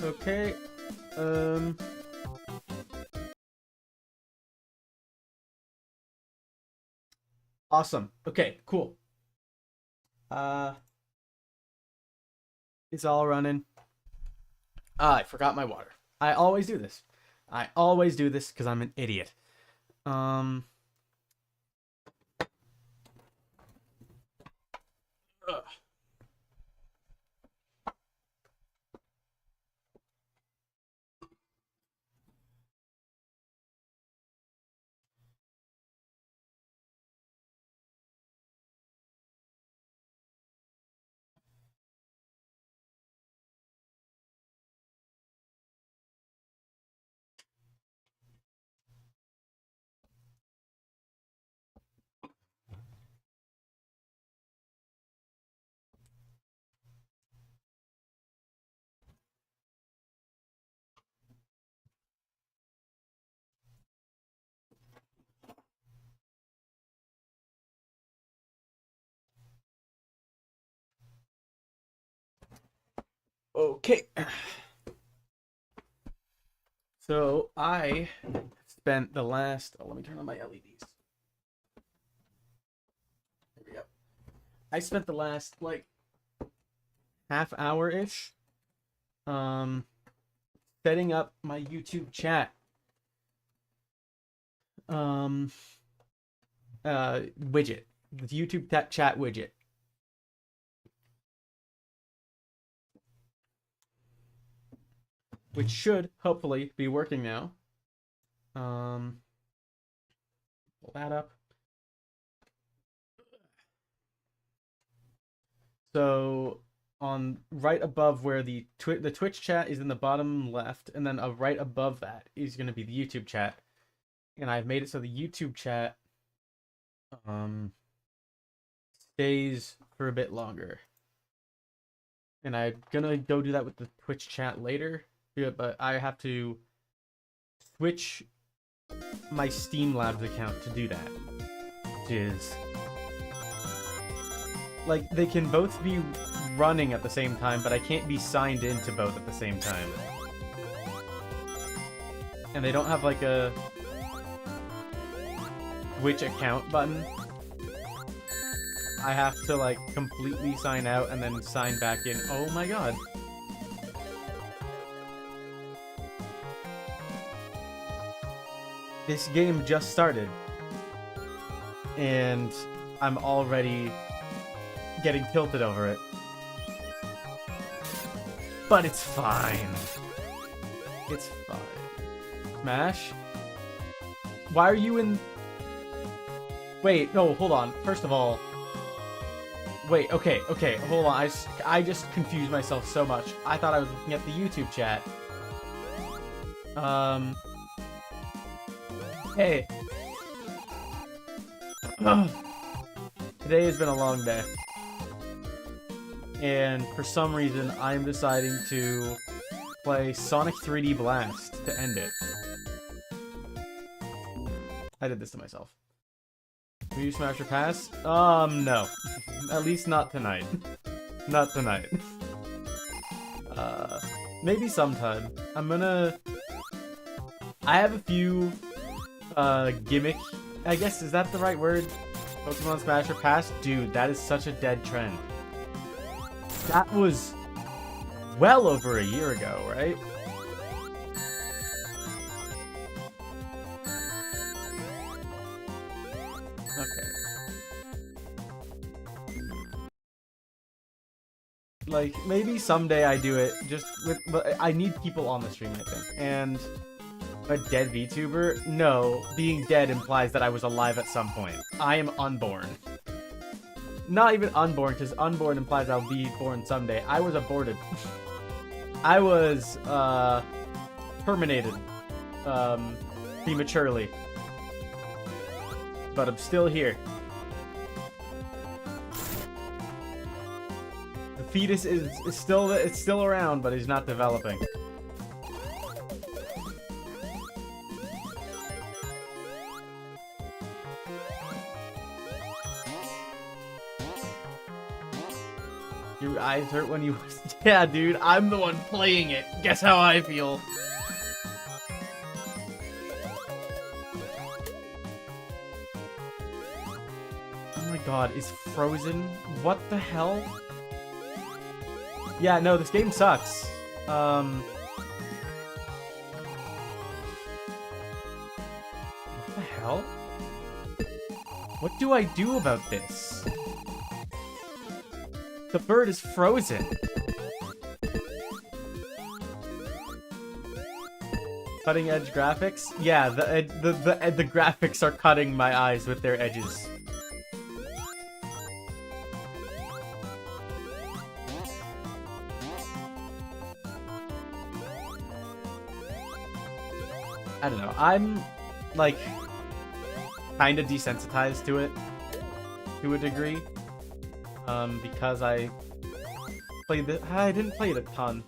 Okay. Awesome. Okay, cool. Uh, it's all running. Ah, I forgot my water. I always do this. I always do this because I'm an idiot. Um. Ugh. Okay. So I spent the last. Oh, let me turn on my LEDs. There we go. I spent the last like half hour ish, um, setting up my YouTube chat, um, widget, the YouTube chat widget, which should hopefully be working now. Pull that up. So on right above where the Twitch chat is in the bottom left, and then right above that is going to be the YouTube chat. And I've made it so the YouTube chat stays for a bit longer. And I'm gonna go do that with the Twitch chat later. Yeah, but I have to switch my Steam Labs account to do that. Which is like they can both be running at the same time, but I can't be signed into both at the same time. And they don't have like a Twitch account button. I have to like completely sign out and then sign back in. Oh my god. This game just started. And I'm already getting tilted over it. But it's fine. It's fine. Smash? Why are you in... Wait, no, hold on. First of all... Wait, okay, hold on. I just confused myself so much. I thought I was looking at the YouTube chat. Hey. Today has been a long day. And for some reason, I'm deciding to play Sonic 3D Blast to end it. I did this to myself. Will you smash or pass? No. At least not tonight. Not tonight. Maybe sometime. I have a few, gimmick... I guess, is that the right word? Pokemon Smash or Pass? Dude, that is such a dead trend. That was well over a year ago, right? Okay. Like, maybe someday I do it, just with... But I need people on the stream, I think. And... a dead VTuber? No, being dead implies that I was alive at some point. I am unborn. Not even unborn, because unborn implies I'll be born someday. I was aborted. I was, terminated. Prematurely. But I'm still here. The fetus is still around, but he's not developing. Your eyes hurt when you... Yeah, dude, I'm the one playing it. Guess how I feel. Oh my god, is Frozen? What the hell? Yeah, no, this game sucks. What the hell? What do I do about this? The bird is frozen. Cutting edge graphics? Yeah, the graphics are cutting my eyes with their edges. I don't know. I'm like kind of desensitized to it to a degree. Because I played it. I didn't play it a ton.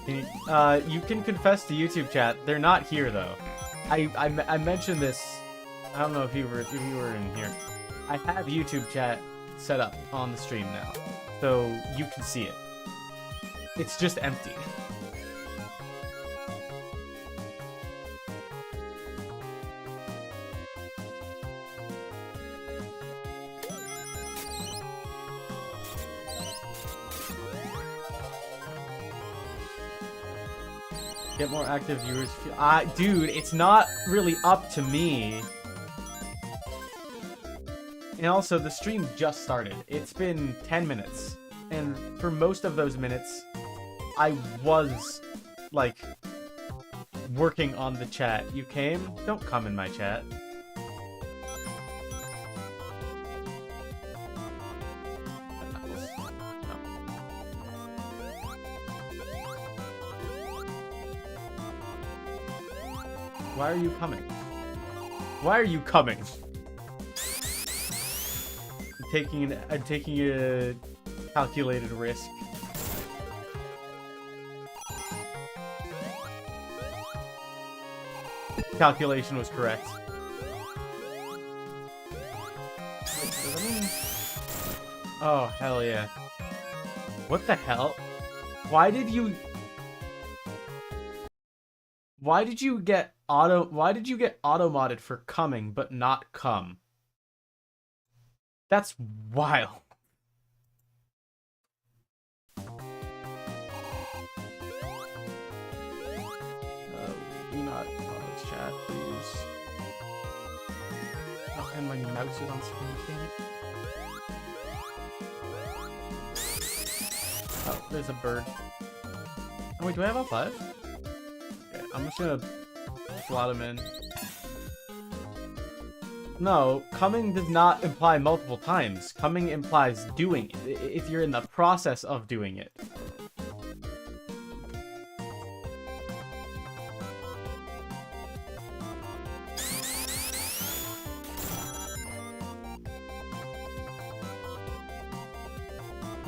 You can confess to YouTube chat. They're not here though. I mentioned this. I don't know if you were in here. I have YouTube chat set up on the stream now, so you can see it. It's just empty. Get more active viewers. Dude, it's not really up to me. And also, the stream just started. It's been 10 minutes. And for most of those minutes, I was, like, working on the chat. You came? Don't come in my chat. Why are you coming? Why are you coming? I'm taking a calculated risk. Calculation was correct. Oh, hell yeah. What the hell? Why did you get auto-modded for coming but not come? That's wild. Do not pause chat, please. Oh, and my mouse is on screen, damn it. Oh, there's a bird. Oh wait, do I have all 5? Okay, I'm just gonna slot him in. No, coming does not imply multiple times. Coming implies doing it, if you're in the process of doing it.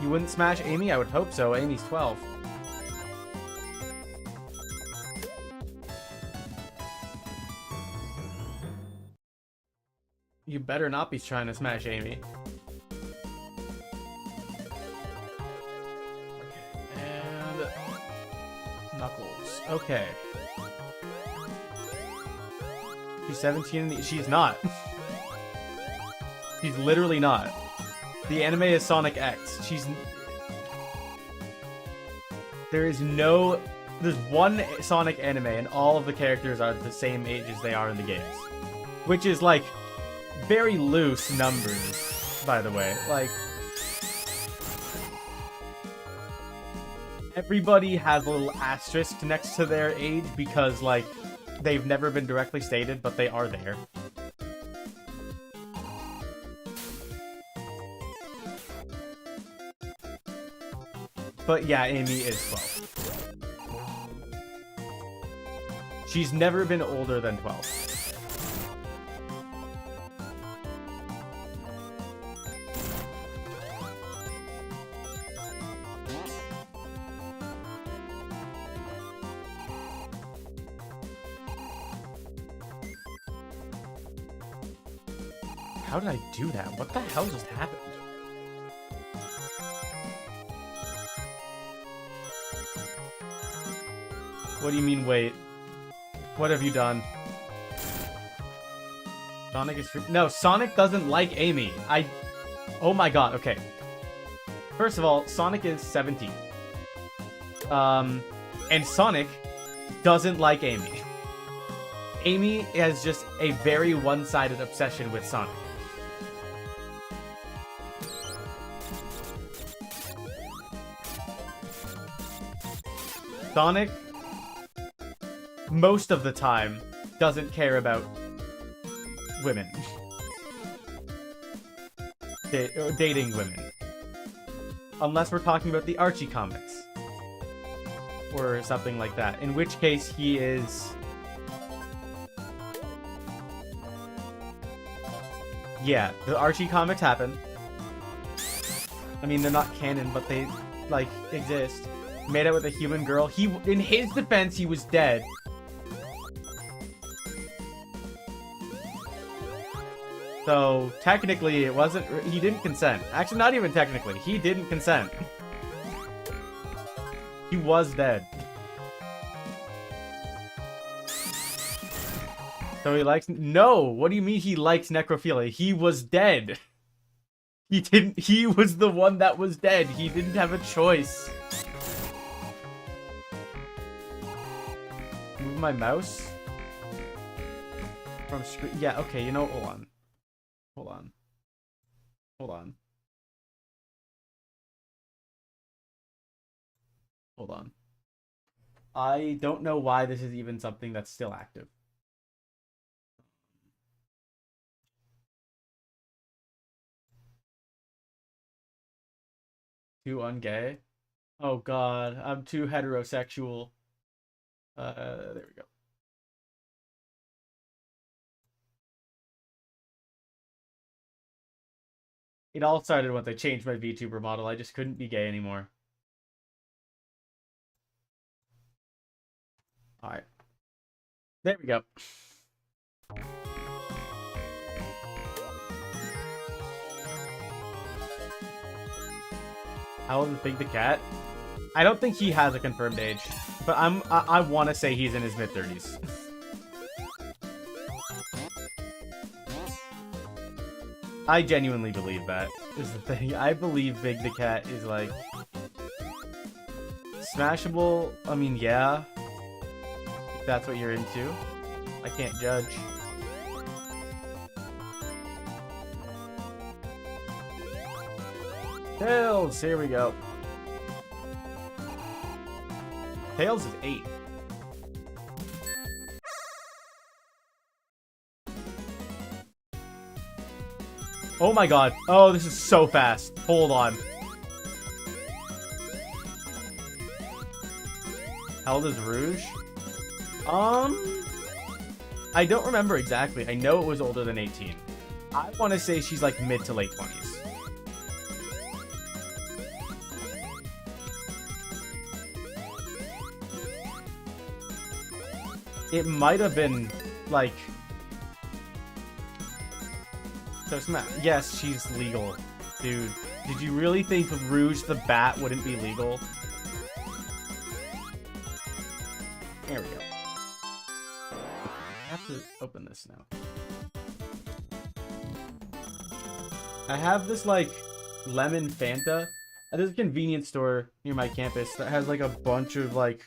You wouldn't smash Amy? I would hope so. Amy's 12. You better not be trying to smash Amy. Okay, and Knuckles. Okay. She's 17. She's not. She's literally not. The anime is Sonic X. There's one Sonic anime and all of the characters are the same age as they are in the games. Which is like very loose numbers, by the way. Like, everybody has a little asterisk next to their age because, like, they've never been directly stated, but they are there. But yeah, Amy is 12. She's never been older than 12. How did I do that? What the hell just happened? What do you mean, wait? What have you done? Sonic is... No, Sonic doesn't like Amy. Oh my god, okay. First of all, Sonic is 17. And Sonic doesn't like Amy. Amy has just a very one-sided obsession with Sonic. Sonic, most of the time, doesn't care about women. Dating women. Unless we're talking about the Archie comics. Or something like that. In which case, he is... Yeah, the Archie comics happen. I mean, they're not canon, but they, like, exist. Made out with a human girl. In his defense, he was dead. So, technically, it wasn't... He didn't consent. Actually, not even technically. He didn't consent. He was dead. So he likes... No! What do you mean he likes necrophilia? He was dead. He didn't... He was the one that was dead. He didn't have a choice. Move my mouse? From screen... Yeah, okay, you know... Hold on. Hold on. Hold on. Hold on. I don't know why this is even something that's still active. Too ungay? Oh god, I'm too heterosexual. There we go. It all started when they changed my VTuber model. I just couldn't be gay anymore. Alright. There we go. How old is Big the Cat? I don't think he has a confirmed age, but I want to say he's in his mid-30s. I genuinely believe that is the thing. I believe Big the Cat is like smashable. I mean, yeah, if that's what you're into. I can't judge. Tails, here we go. Tails is 8. Oh my god. Oh, this is so fast. Hold on. How old is Rouge? I don't remember exactly. I know it was older than 18. I want to say she's like mid to late 20s. It might have been like... So yes, she's legal. Dude, did you really think Rouge the Bat wouldn't be legal? There we go. I have to open this now. I have this, like, lemon Fanta. There's a convenience store near my campus that has, like, a bunch of, like,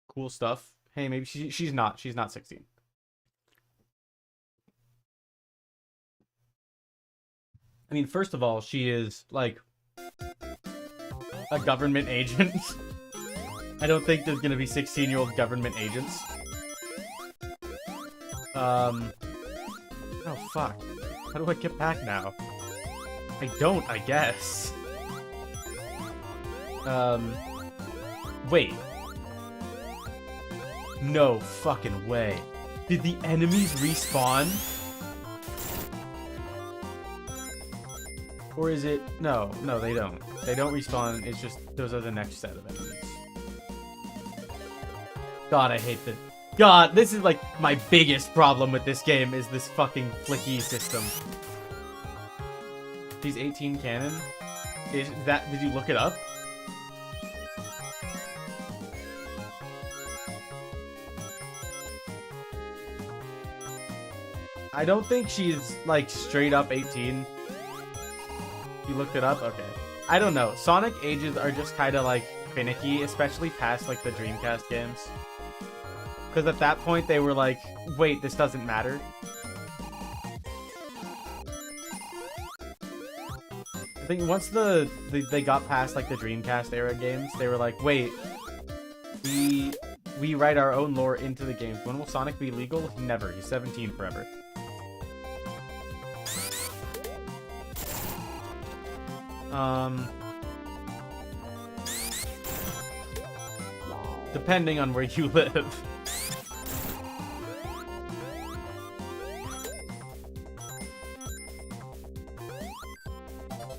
cool stuff. Hey, maybe she's not 16. I mean, first of all, she is, like, a government agent. I don't think there's gonna be 16-year-old government agents. Oh, fuck. How do I get back now? I don't, I guess. Wait. No fucking way. Did the enemies respawn? Or is it... No, they don't. They don't respawn. It's just... Those are the next set of enemies. God, I hate this. God, this is like my biggest problem with this game is this fucking flicky system. She's 18 canon? Is that... Did you look it up? I don't think she's, like, straight up 18. You looked it up? Okay. I don't know. Sonic ages are just kind of, like, finicky, especially past, like, the Dreamcast games. Because at that point, they were like, wait, this doesn't matter. I think once they got past, like, the Dreamcast era games, they were like, wait, we write our own lore into the games. When will Sonic be legal? Never. He's 17 forever. Depending on where you live.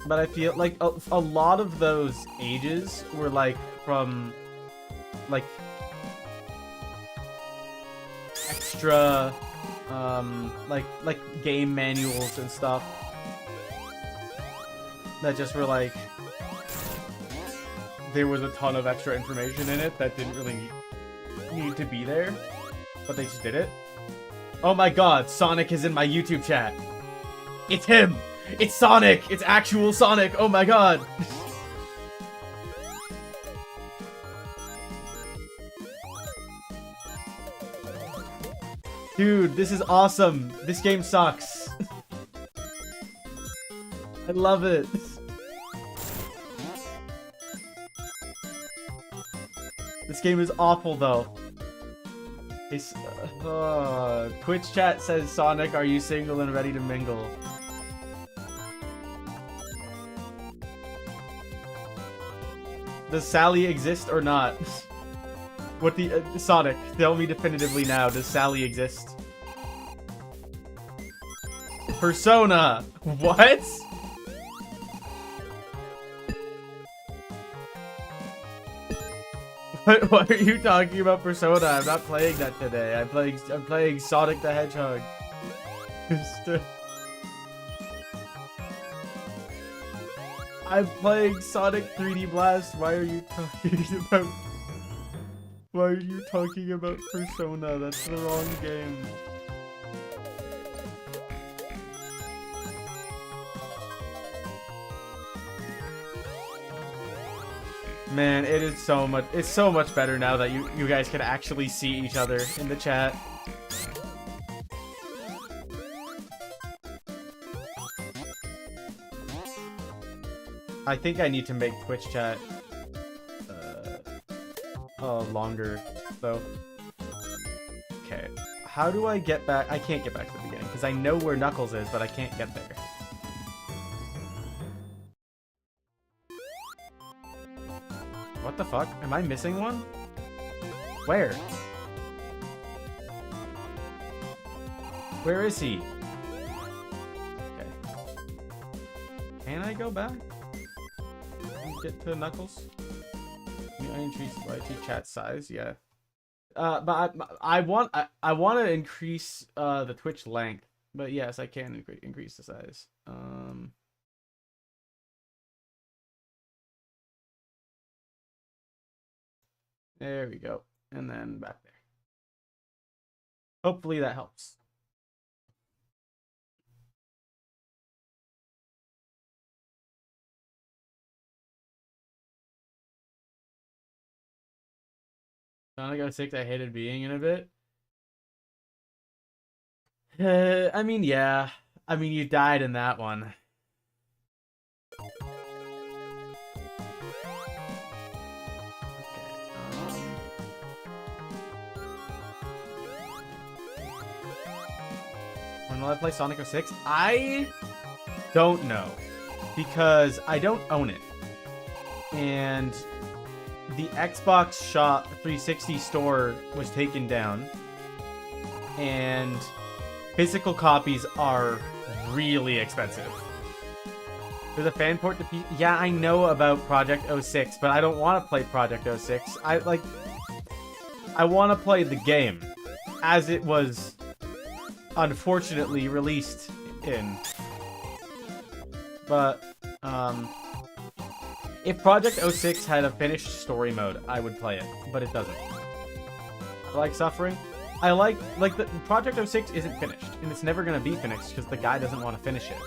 But I feel like a lot of those ages were like from like extra like game manuals and stuff that just were like there was a ton of extra information in it that didn't really need to be there, but they just did it. Oh my god, Sonic is in my YouTube chat. It's him! It's Sonic! It's actual Sonic! Oh my god! Dude, this is awesome! This game sucks. I love it. This game is awful, though. It's, Twitch chat says, Sonic, are you single and ready to mingle? Does Sally exist or not? What the Sonic? Tell me definitively now. Does Sally exist? Persona. What? What are you talking about, Persona? I'm not playing that today. I'm playing Sonic the Hedgehog. I'm playing Sonic 3D Blast. Why are you talking about Persona? That's the wrong game. Man, it's so much better now that you guys can actually see each other in the chat. I think I need to make Twitch chat longer, though. Okay. How do I get back? I can't get back to the beginning, because I know where Knuckles is, but I can't get there. What the fuck? Am I missing one? Where? Where is he? Okay. Can I go back? Get to Knuckles? I increase YT chat size, yeah. But I want to increase the Twitch length, but yes, I can increase the size. There we go, and then back there. Hopefully that helps. Sonic 06, I hated being in a bit. I mean, yeah. I mean, you died in that one. When will I play Sonic 06? I don't know, because I don't own it. And the Xbox Shop 360 store was taken down, and physical copies are really expensive. There's a fan port to PC. Yeah, I know about Project 06, but I don't want to play Project 06. I want to play the game as it was unfortunately released in. But if Project 06 had a finished story mode, I would play it, but it doesn't. I like suffering? I like the Project 06 isn't finished, and it's never gonna be finished because the guy doesn't want to finish it.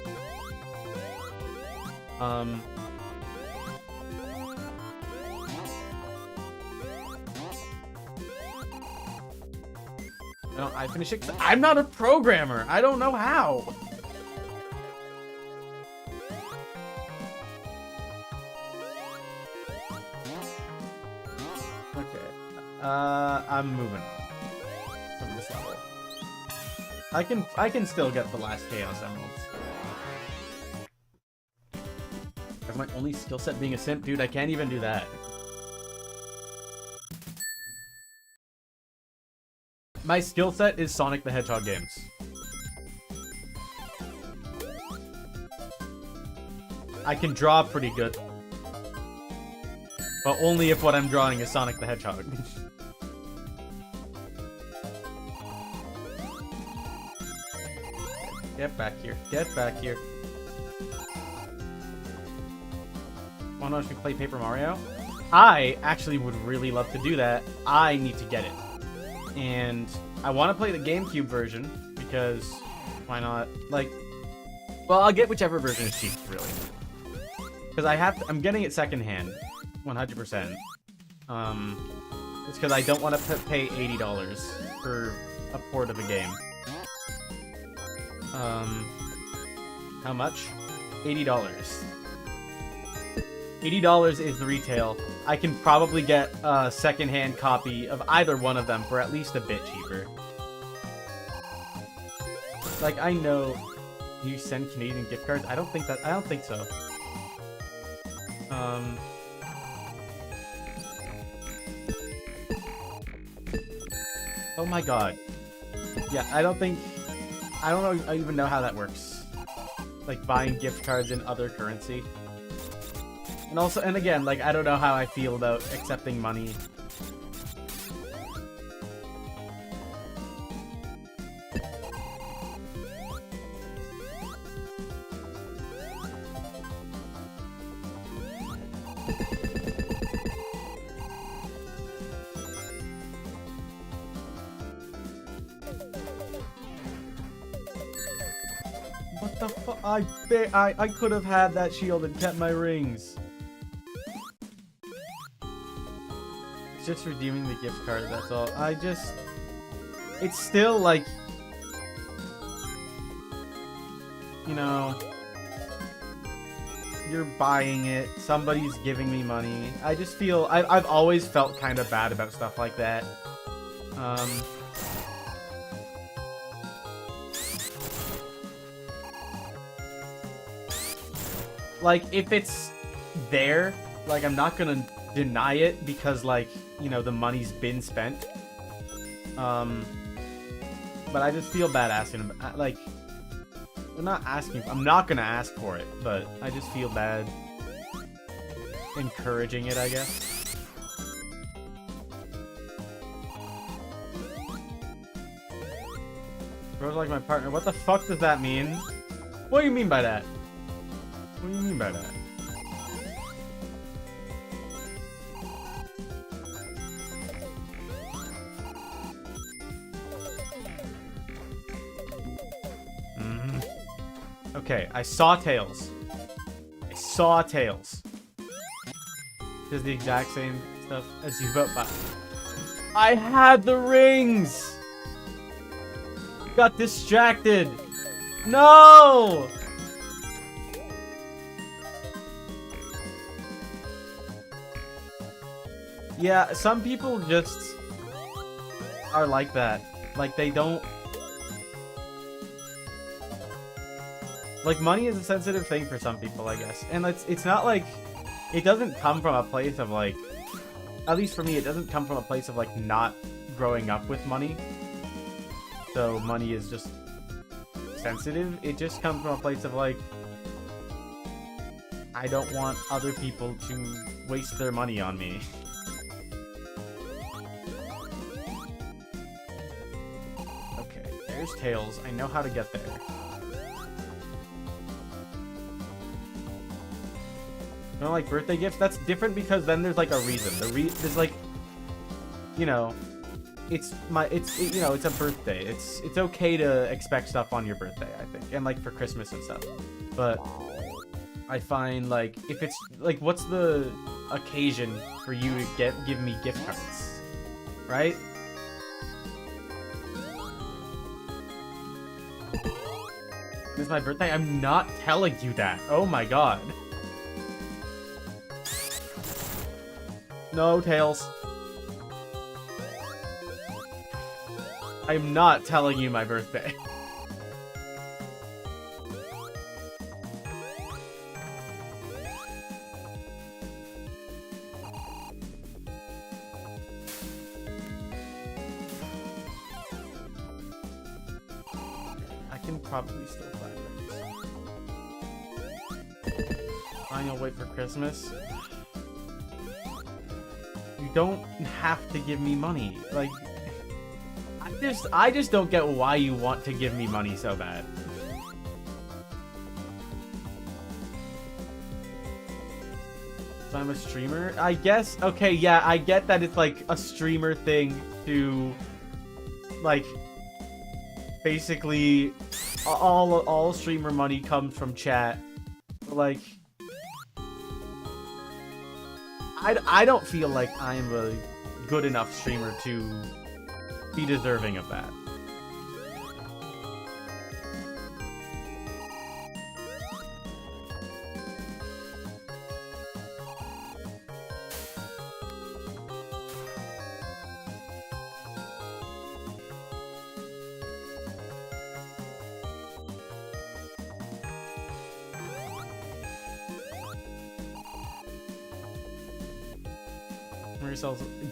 I finish it 'cause I'm not a programmer. I don't know how. Okay. I'm moving on from this level. I can still get the last Chaos Emeralds. That's my only skill set being a simp, dude. I can't even do that. My skill set is Sonic the Hedgehog games. I can draw pretty good. But only if what I'm drawing is Sonic the Hedgehog. Get back here. Get back here. Wanna watch me play Paper Mario? I actually would really love to do that. I need to get it. And I want to play the GameCube version because why not? Like, well, I'll get whichever version is cheap, really. Because I'm getting it secondhand, 100%. It's because I don't want to pay $80 for a port of a game. How much? $80. $80 is the retail. I can probably get a secondhand copy of either one of them for at least a bit cheaper. Like, I know you send Canadian gift cards. I don't think so. Oh my god. Yeah, I don't even know how that works. Like, buying gift cards in other currency. And again, like, I don't know how I feel about accepting money. What the fuck? I could have had that shield and kept my rings. Just redeeming the gift card, that's all. It's still like, you know, you're buying it, somebody's giving me money. I just feel, I've always felt kind of bad about stuff like that. Like, if it's there, like, I'm not gonna deny it because, like, you know, the money's been spent. But I just feel bad asking him. Like, I'm not gonna ask for it, but I just feel bad encouraging it, I guess. Bro's like my partner. What the fuck does that mean? What do you mean by that? What do you mean by that? Okay, I saw Tails. Does the exact same stuff as you, but I had the rings! Got distracted! No! Yeah, some people just are like that. Like, they don't... Like, money is a sensitive thing for some people, I guess. And it's not like... It doesn't come from a place of, like... At least for me, it doesn't come from a place of, like, not growing up with money. So, money is just sensitive. It just comes from a place of, like... I don't want other people to waste their money on me. Okay, there's Tails. I know how to get there. You know, like, birthday gifts? That's different because then there's, like, a reason. There's, like, you know, you know, it's a birthday. It's okay to expect stuff on your birthday, I think, and like for Christmas and stuff. But I find like if it's like, what's the occasion for you to give me gift cards, right? This is my birthday. I'm not telling you that. Oh my god. No, Tails. I'm not telling you my birthday. I can probably still find things. Fine, I'll wait for Christmas. You don't have to give me money. Like, I just don't get why you want to give me money so bad. So I'm a streamer? I guess, okay, yeah, I get that it's like a streamer thing to, like, basically, all streamer money comes from chat. Like, I don't feel like I'm a good enough streamer to be deserving of that.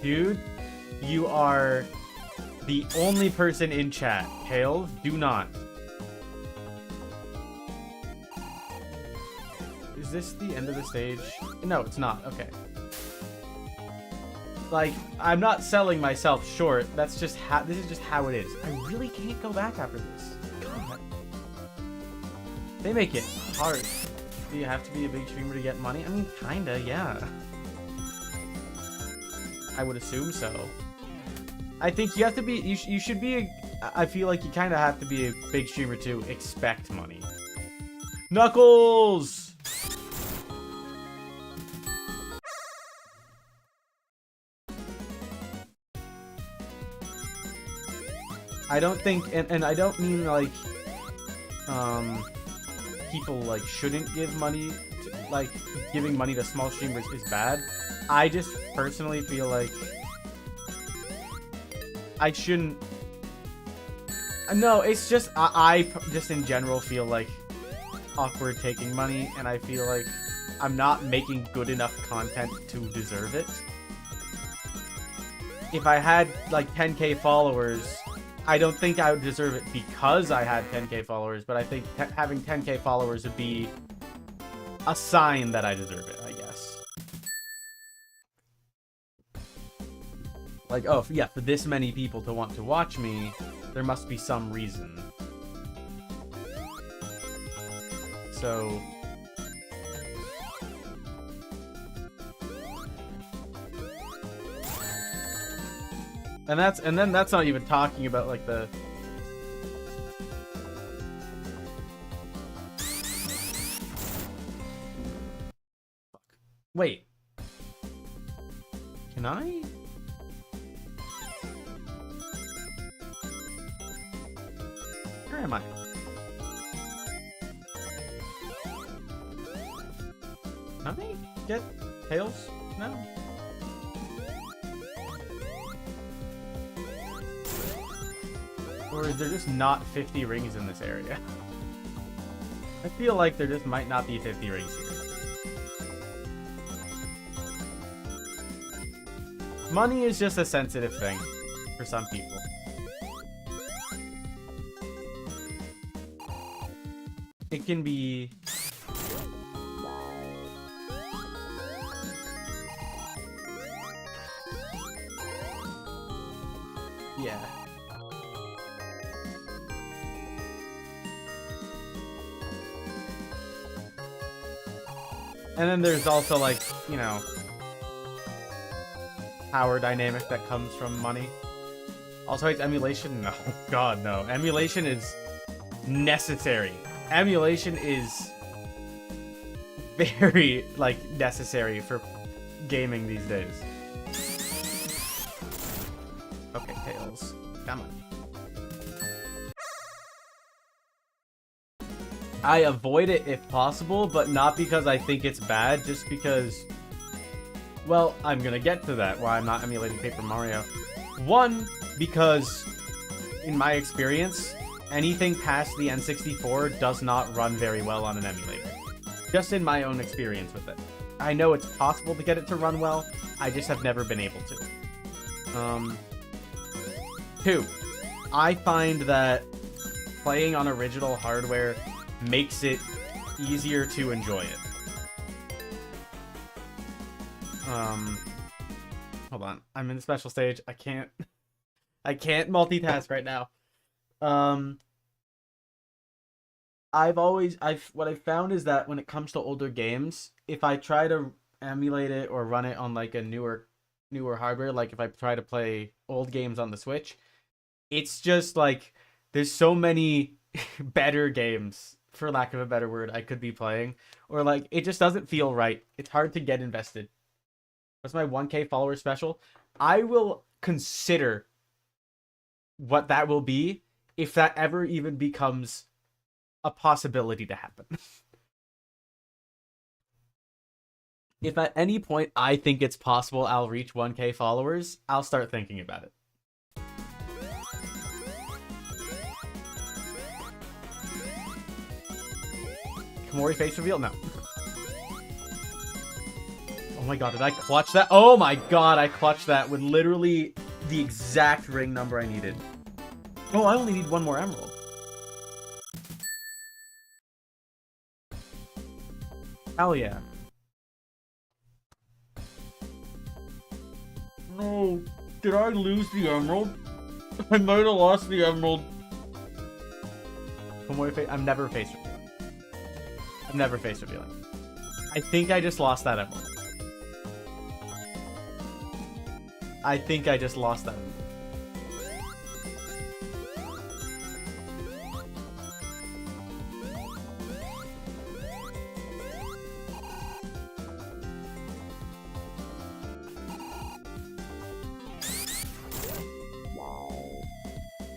Dude, you are the only person in chat. Tails, do not. Is this the end of the stage? No, it's not. Okay. Like, I'm not selling myself short. That's just how, this is just how it is. I really can't go back after this. God. They make it hard. Do you have to be a big streamer to get money? I mean, kinda, yeah. I would assume so. I think you have to be, you should be, I feel like you kind of have to be a big streamer to expect money. Knuckles! I don't think, and I don't mean like, people like shouldn't give money, to, like giving money to small streamers is bad. I just personally feel like I shouldn't. No, it's just I just in general feel like awkward taking money, and I feel like I'm not making good enough content to deserve it. If I had like 10k followers, I don't think I would deserve it because I had 10k followers, but I think having 10k followers would be a sign that I deserve it, I guess. Like, oh, yeah, for this many people to want to watch me, there must be some reason. So... And then that's not even talking about, like, the... Fuck. Wait. Can I? Where am I? Can I get Tails now? Or is there just not 50 rings in this area? I feel like there just might not be 50 rings here. Money is just a sensitive thing for some people. It can be... Yeah. And then there's also, like, you know, power dynamic that comes from money. Also hates emulation? No. God, no. Emulation is necessary. Emulation is very, like, necessary for gaming these days. Okay, Tails. Come on. I avoid it if possible, but not because I think it's bad, just because... Well, I'm gonna get to that, why I'm not emulating Paper Mario. One, because, in my experience, anything past the N64 does not run very well on an emulator. Just in my own experience with it. I know it's possible to get it to run well, I just have never been able to. Two, I find that playing on original hardware makes it easier to enjoy it. Hold on. I'm in the special stage. I can't multitask right now. What I've found is that when it comes to older games, if I try to emulate it or run it on like a newer hardware, like if I try to play old games on the Switch, it's just like there's so many better games, for lack of a better word, I could be playing, or like it just doesn't feel right. It's hard to get invested. What's my 1K follower special? I will consider what that will be if that ever even becomes a possibility to happen. If at any point I think it's possible I'll reach 1K followers, I'll start thinking about it. Kamori face reveal? No. Oh my god, did I clutch that? Oh my god, I clutched that with literally the exact ring number I needed. Oh, I only need one more emerald. Hell yeah. No, did I lose the emerald? I might have lost the emerald. Kamori face? I'm never face revealing. I'm never face revealing. I think I just lost that emerald. I think I just lost that emerald.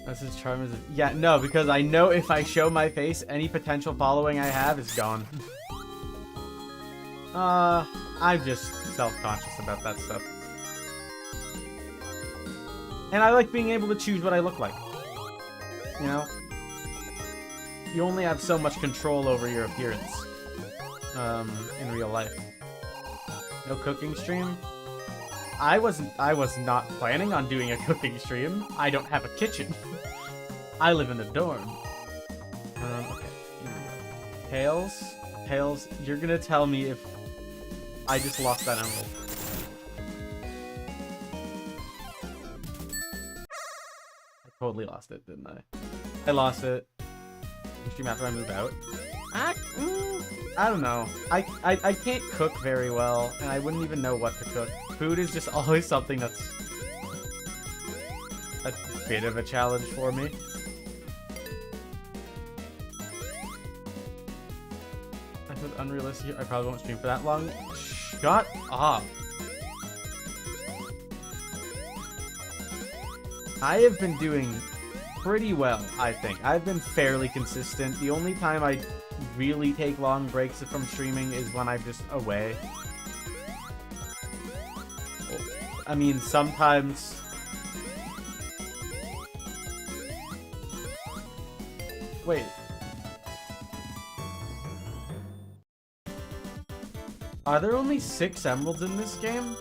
That's as charm as... Yeah, no, because I know if I show my face, any potential following I have is gone. I'm just self-conscious about that stuff. And I like being able to choose what I look like. You know? You only have so much control over your appearance. In real life. No cooking stream? I was not planning on doing a cooking stream. I don't have a kitchen. I live in a dorm. Okay. Here we go. Tails, you're gonna tell me if I just lost that emerald. I totally lost it, didn't I? I lost it. Stream after I move out. I don't know. I can't cook very well, and I wouldn't even know what to cook. Food is just always something that's a bit of a challenge for me. I said unrealistic. I probably won't stream for that long. Shut up. I have been doing pretty well, I think. I've been fairly consistent. The only time I really take long breaks from streaming is when I'm just away. I mean, sometimes... Wait. Are there only 6 emeralds in this game?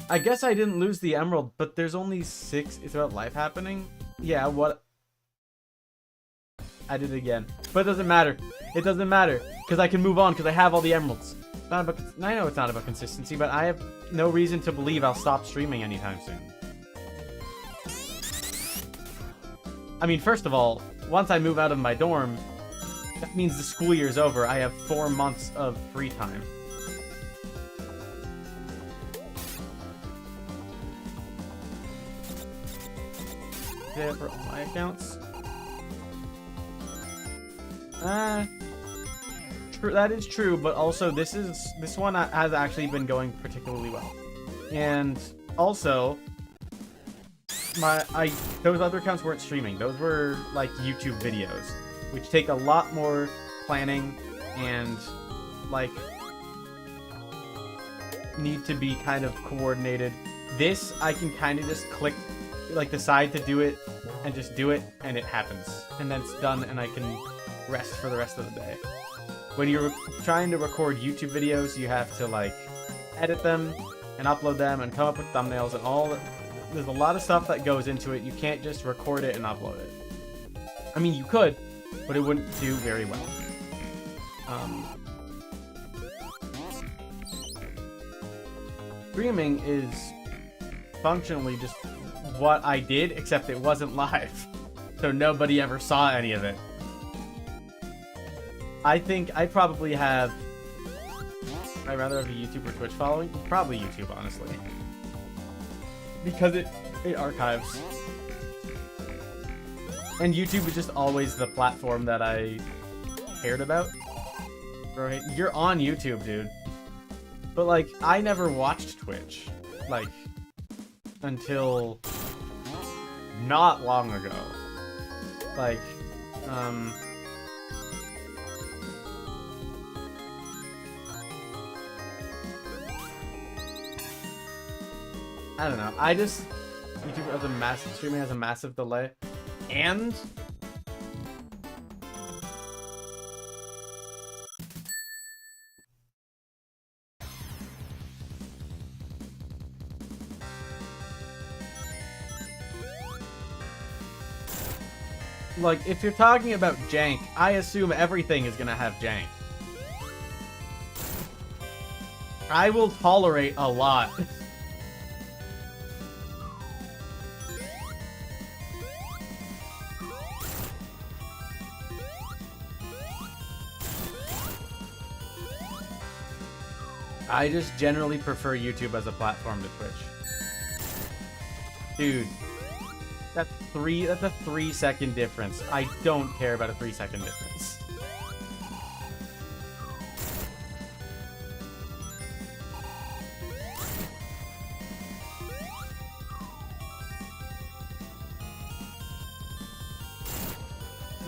I guess I didn't lose the emerald, but there's only 6. It's about life happening? Yeah, what? I did it again. But it doesn't matter. It doesn't matter. Because I can move on because I have all the emeralds. Not about, I know it's not about consistency, but I have no reason to believe I'll stop streaming anytime soon. I mean, first of all, once I move out of my dorm, that means the school year's over. I have 4 months of free time. Yeah, for all my accounts. True, that is true, but also this one has actually been going particularly well. And also, those other accounts weren't streaming. Those were like YouTube videos, which take a lot more planning and like need to be kind of coordinated. This I can kind of just click, like decide to do it and just do it, and it happens, and then it's done, and I can rest for the rest of the day. When you're trying to record YouTube videos, you have to like edit them and upload them and come up with thumbnails and all. There's a lot of stuff that goes into it. You can't just record it and upload it. I mean, you could, but it wouldn't do very well. Streaming is functionally just what I did, except it wasn't live. So nobody ever saw any of it. I think I probably have... I'd rather have a YouTube or Twitch following? Probably YouTube, honestly. Because it archives. And YouTube was just always the platform that I cared about. Right? You're on YouTube, dude. But, like, I never watched Twitch. Like, until not long ago. Like, I don't know. I just... YouTube has a massive... Streaming has a massive delay. And... like, if you're talking about jank, I assume everything is gonna have jank. I will tolerate a lot. I just generally prefer YouTube as a platform to Twitch. Dude, that's a 3-second difference. I don't care about a 3-second difference.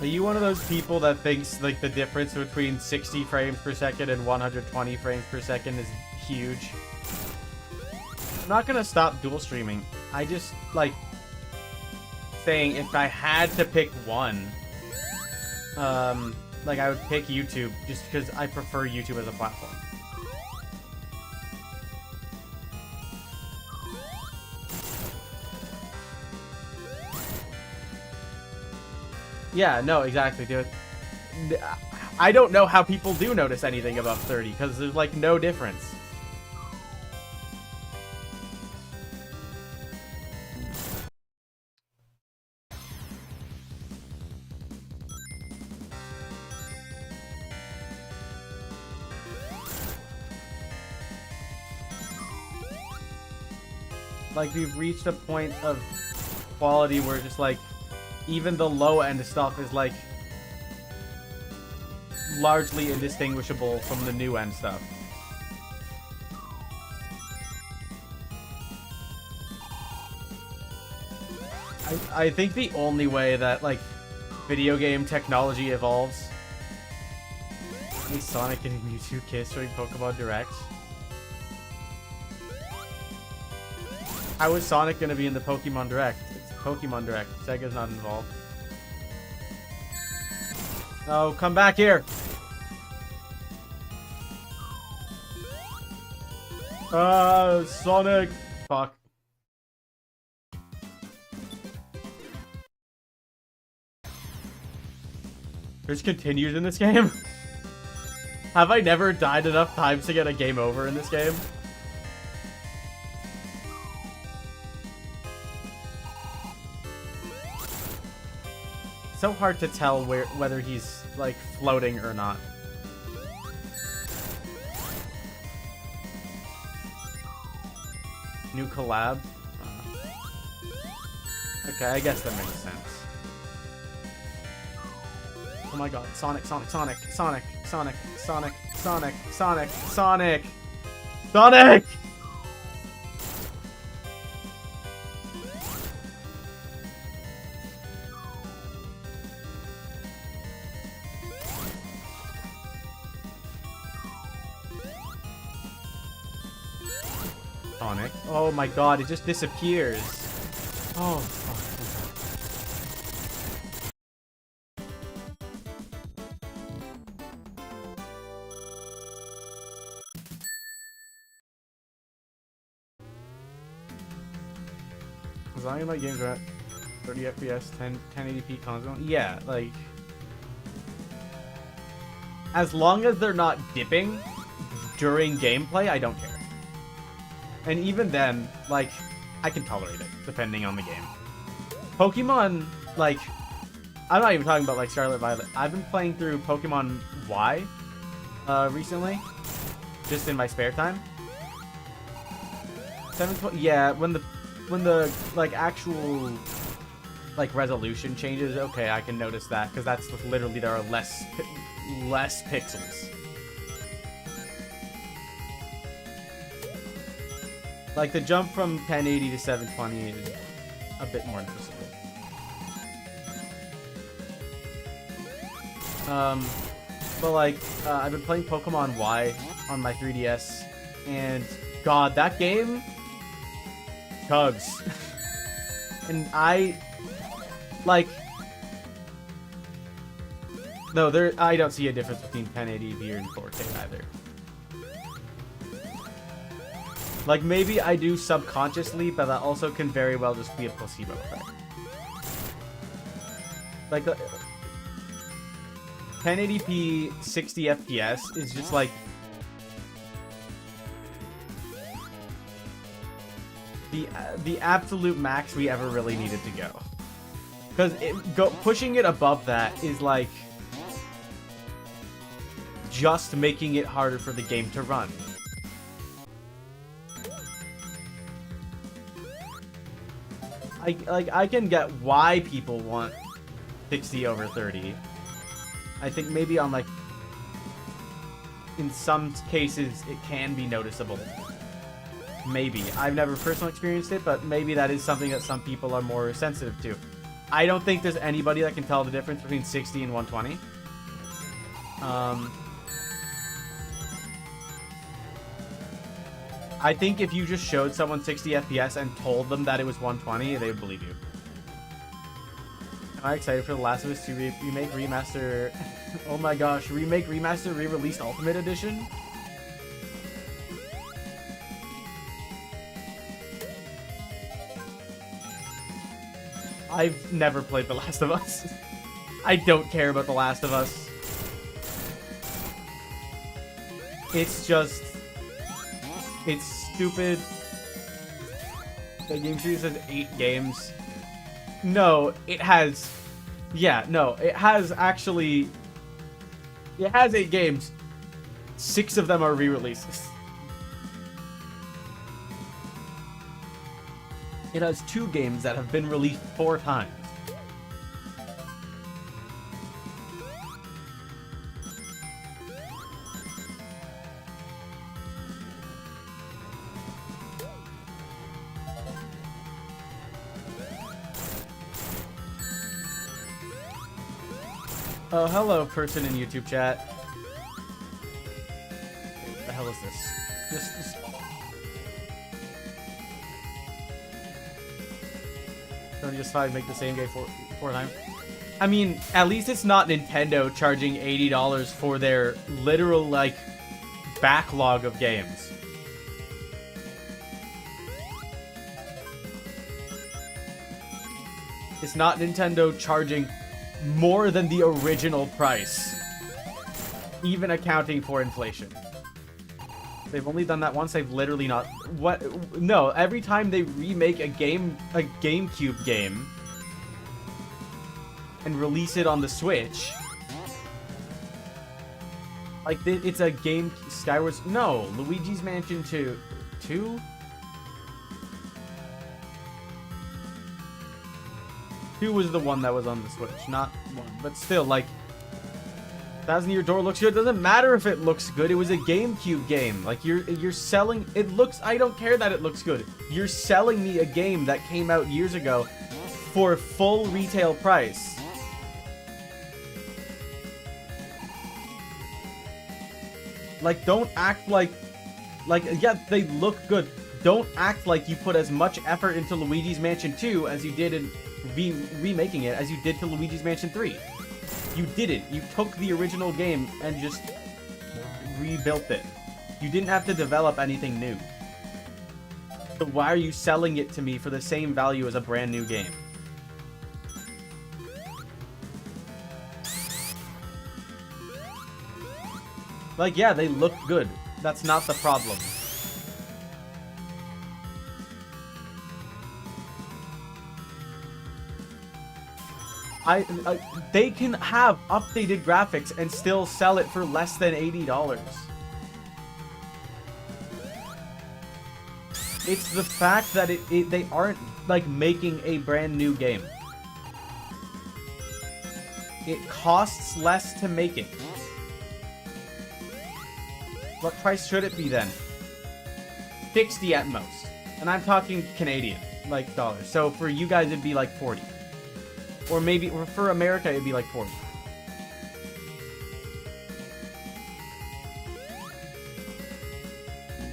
Are you one of those people that thinks like the difference between 60 frames per second and 120 frames per second is huge? I'm not gonna stop dual streaming. I just like saying if I had to pick one, like I would pick YouTube just because I prefer YouTube as a platform. Yeah, no, exactly, dude. I don't know how people do notice anything above 30, because there's, like, no difference. Like, we've reached a point of quality where just, like, even the low-end stuff is, like, largely indistinguishable from the new-end stuff. I think the only way that, like, video game technology evolves... Is Sonic getting Mewtwo Kiss during Pokemon Direct? How is Sonic gonna be in the Pokemon Direct? Pokemon Direct. Sega's not involved. Oh, come back here! Sonic! Fuck. There's continues in this game? Have I never died enough times to get a game over in this game? So hard to tell whether he's like floating or not. New collab. Okay, I guess that makes sense. Oh my god, Sonic, Sonic, Sonic, Sonic, Sonic, Sonic, Sonic, Sonic, Sonic, Sonic! Sonic. Oh my god, it just disappears. Oh, fuck. As long as my games are at 30 FPS, 1080p console. Yeah, like... As long as they're not dipping during gameplay, I don't care. And even then, like, I can tolerate it, depending on the game. Pokemon, like... I'm not even talking about, like, Scarlet Violet. I've been playing through Pokemon Y recently. Just in my spare time. 720... Yeah, when the like actual like resolution changes, okay, I can notice that because that's literally there are less pixels. Like the jump from 1080 to 720 is a bit more noticeable. But like I've been playing Pokemon Y on my 3DS, and God, that game tugs. And I like no, I don't see a difference between 1080p and 4K either. Like maybe I do subconsciously, but that also can very well just be a placebo effect. Like 1080p 60 FPS is just like the absolute max we ever really needed to go. Because pushing it above that is like just making it harder for the game to run. I can get why people want 60 over 30. I think maybe on like in some cases it can be noticeable. Maybe. I've never personally experienced it, but maybe that is something that some people are more sensitive to. I don't think there's anybody that can tell the difference between 60 and 120. I think if you just showed someone 60 FPS and told them that it was 120, they would believe you. Am I excited for The Last of Us 2 Remake Remaster? Oh my gosh, Remake Remaster Re-Released Ultimate Edition? I've never played The Last of Us. I don't care about The Last of Us. It's just... It's stupid. The game series has 8 games. No, it has... Yeah, no, it has actually... It has 8 games. 6 of them are re-releases. It has 2 games that have been released 4 times. Oh, hello, person in YouTube chat. What the hell is this? This... Don't just try to make the same game 4 times. I mean, at least it's not Nintendo charging $80 for their literal, like, backlog of games. It's not Nintendo charging more than the original price, even accounting for inflation. They've only done that once. They've literally not... What? No, every time they remake a GameCube game and release it on the Switch, like, it's a game... Skyward... No, Luigi's Mansion 2... 2? 2 was the one that was on the Switch, not 1. But still, like, Thousand Year Door looks good. It doesn't matter if it looks good. It was a GameCube game. Like, you're selling... It looks... I don't care that it looks good. You're selling me a game that came out years ago for full retail price. Like, don't act like... Like, yeah, they look good. Don't act like you put as much effort into Luigi's Mansion 2 as you did in remaking it as you did to Luigi's Mansion 3. You didn't. You took the original game and just rebuilt it. You didn't have to develop anything new. So why are you selling it to me for the same value as a brand new game? Like, yeah, they look good. That's not the problem. They can have updated graphics and still sell it for less than $80. It's the fact that they aren't, like, making a brand new game. It costs less to make it. What price should it be then? 60 at most. And I'm talking Canadian, like, dollars. So for you guys, it'd be like 40. Or maybe, or for America, it'd be like 40.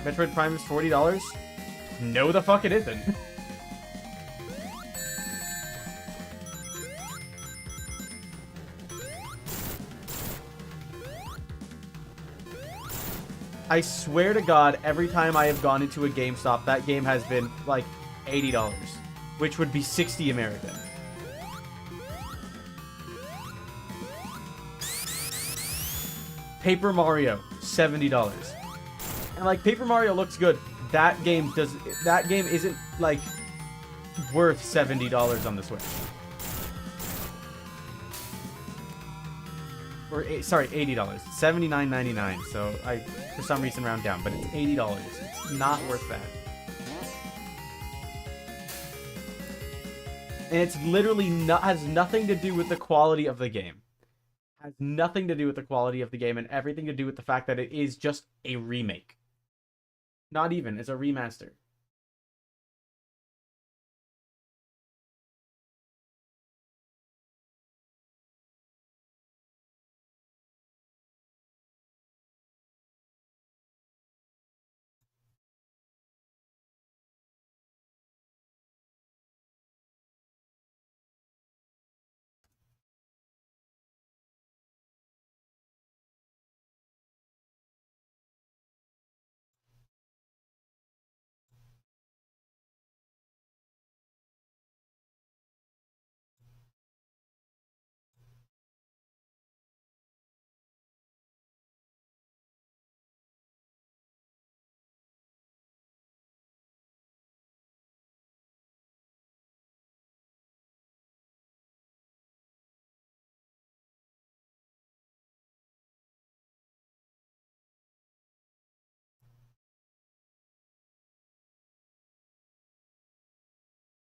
Metroid Prime is $40? No, the fuck it isn't. I swear to God, every time I have gone into a GameStop, that game has been like $80, which would be 60 American. Paper Mario, $70. And like, Paper Mario looks good. That game isn't like worth $70 on the Switch. Or sorry, $80. $79.99. So I for some reason round down, but it's $80. It's not worth that. And it's literally has nothing to do with the quality of the game. Has nothing to do with the quality of the game and everything to do with the fact that it is just a remake. Not even, it's a remaster.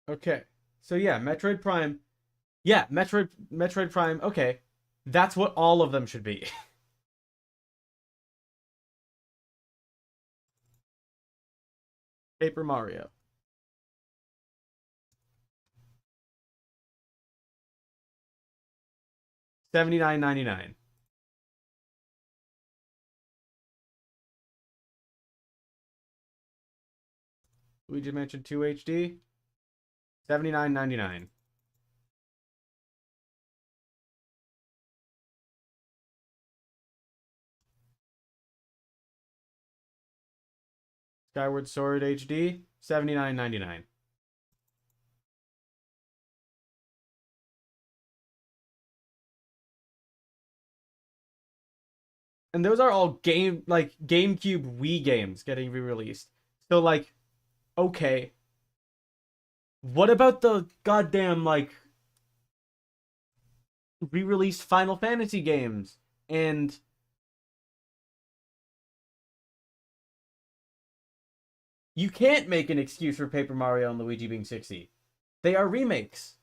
Okay. So yeah, Metroid Prime. Yeah, Metroid Prime. Okay. That's what all of them should be. Paper Mario. $79.99. Luigi Mansion 2 HD. $79.99. Skyward Sword HD. $79.99. And those are all GameCube Wii games getting re-released. So like, okay. What about the goddamn like re-released Final Fantasy games? And you can't make an excuse for Paper Mario and Luigi being 60. They are remakes.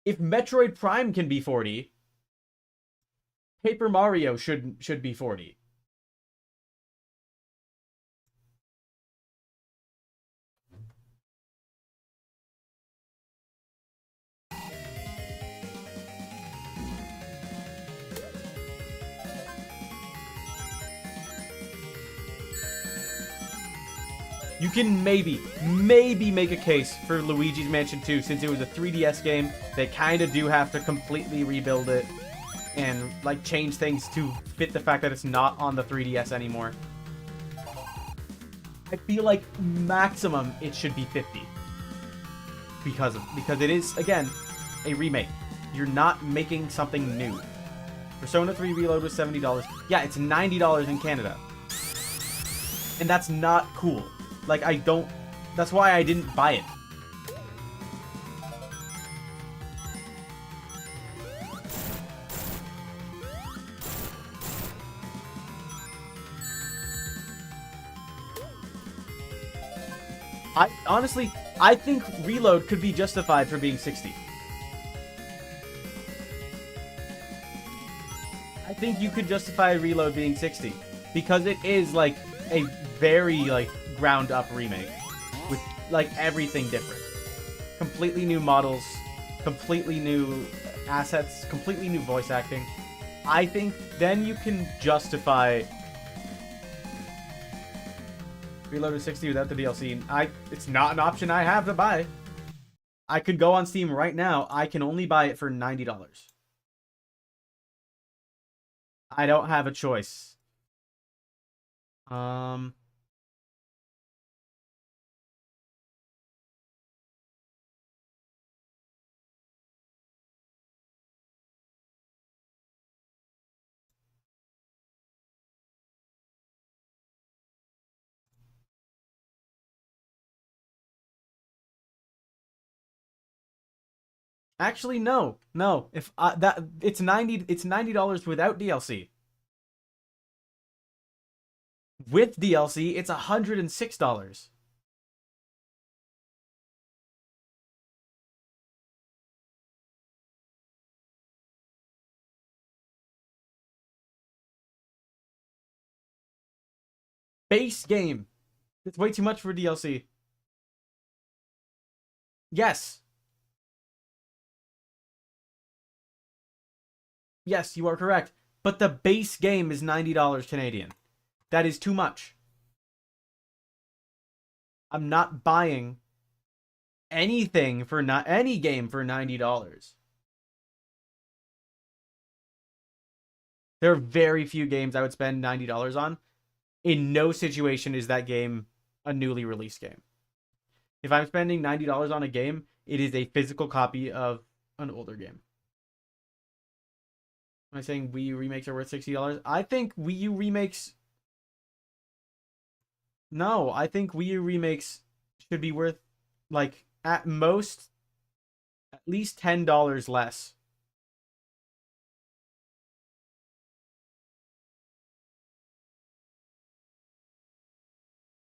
If Metroid Prime can be 40, Paper Mario should be 40. You can maybe make a case for Luigi's Mansion 2, since it was a 3DS game. They kind of do have to completely rebuild it and like change things to fit the fact that it's not on the 3DS anymore. I feel like maximum it should be 50 because it is, again, a remake. You're not making something new. Persona 3 Reload was $70. Yeah, it's $90 in Canada. And that's not cool. Like, that's why I didn't buy it. Honestly, I think Reload could be justified for being 60. I think you could justify Reload being 60 because it is like a very like ground up remake with like everything different. Completely new models, completely new assets, completely new voice acting. I think then you can justify Reload to 60 without the DLC. It's not an option I have to buy. I could go on Steam right now. I can only buy it for $90. I don't have a choice. Actually, no. If it's $90 without DLC. With DLC, it's $106. Base game. It's way too much for DLC. Yes. Yes, you are correct. But the base game is $90 Canadian. That is too much. I'm not buying anything for any game for $90. There are very few games I would spend $90 on. In no situation is that game a newly released game. If I'm spending $90 on a game, it is a physical copy of an older game. Am I saying Wii U remakes are worth $60? I think Wii U remakes... No, I think Wii U remakes should be worth, like, at most, at least $10 less.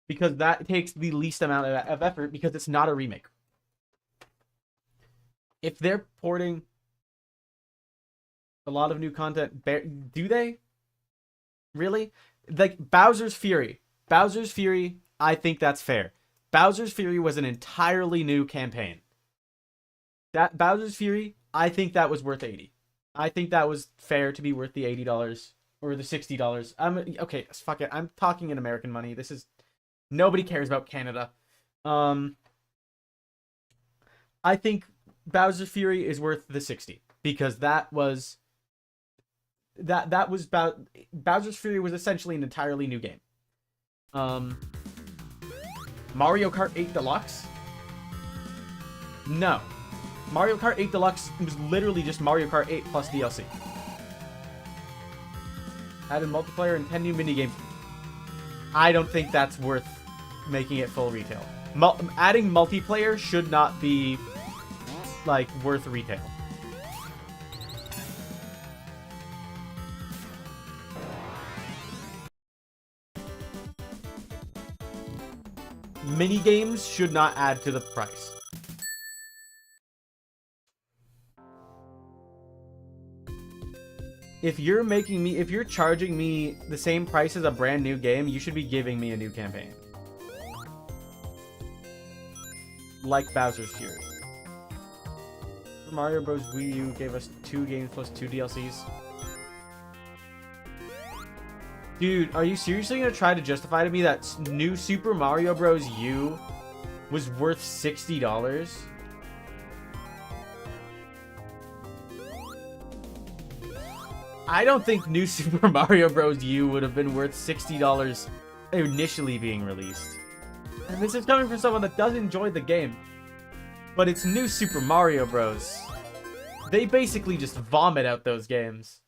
Because that takes the least amount of effort, because it's not a remake. If they're porting a lot of new content, do they? Really? Like, Bowser's Fury. Bowser's Fury, I think that's fair. Bowser's Fury was an entirely new campaign. That Bowser's Fury, I think that was worth $80. I think that was fair to be worth the $80 or the $60. Okay, fuck it. I'm talking in American money. This is... Nobody cares about Canada. I think Bowser's Fury is worth the 60 because that was Bowser's Fury was essentially an entirely new game. Mario Kart 8 Deluxe? No. Mario Kart 8 Deluxe was literally just Mario Kart 8 plus DLC. Added multiplayer and 10 new minigames. I don't think that's worth making it full retail. Adding multiplayer should not be, like, worth retail. Minigames should not add to the price. If you're charging me the same price as a brand new game, you should be giving me a new campaign. Like Bowser's Fury. Super Mario Bros. Wii U gave us 2 games plus 2 DLCs. Dude, are you seriously gonna try to justify to me that new Super Mario Bros. U was worth $60? I don't think new Super Mario Bros. U would have been worth $60 initially being released. And this is coming from someone that does enjoy the game. But it's new Super Mario Bros. They basically just vomit out those games.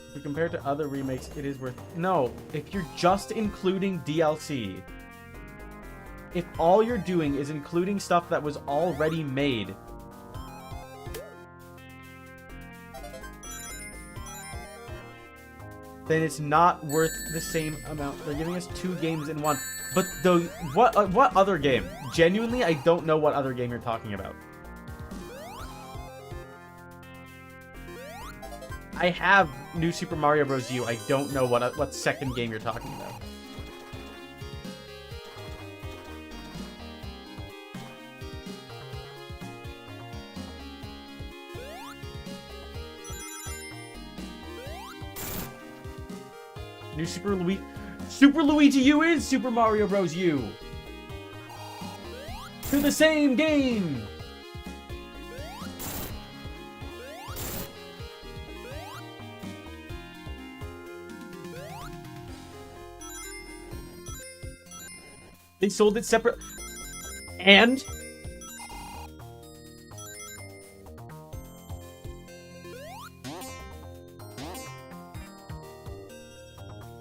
If we compare it to other remakes, it is worth... No, if you're just including DLC... If all you're doing is including stuff that was already made, then it's not worth the same amount. They're giving us 2 games in one. But what other game? Genuinely, I don't know what other game you're talking about. I have new Super Mario Bros. U. I don't know what second game you're talking about. New Super Luigi U is Super Mario Bros. U. To the same game. They sold it separate. And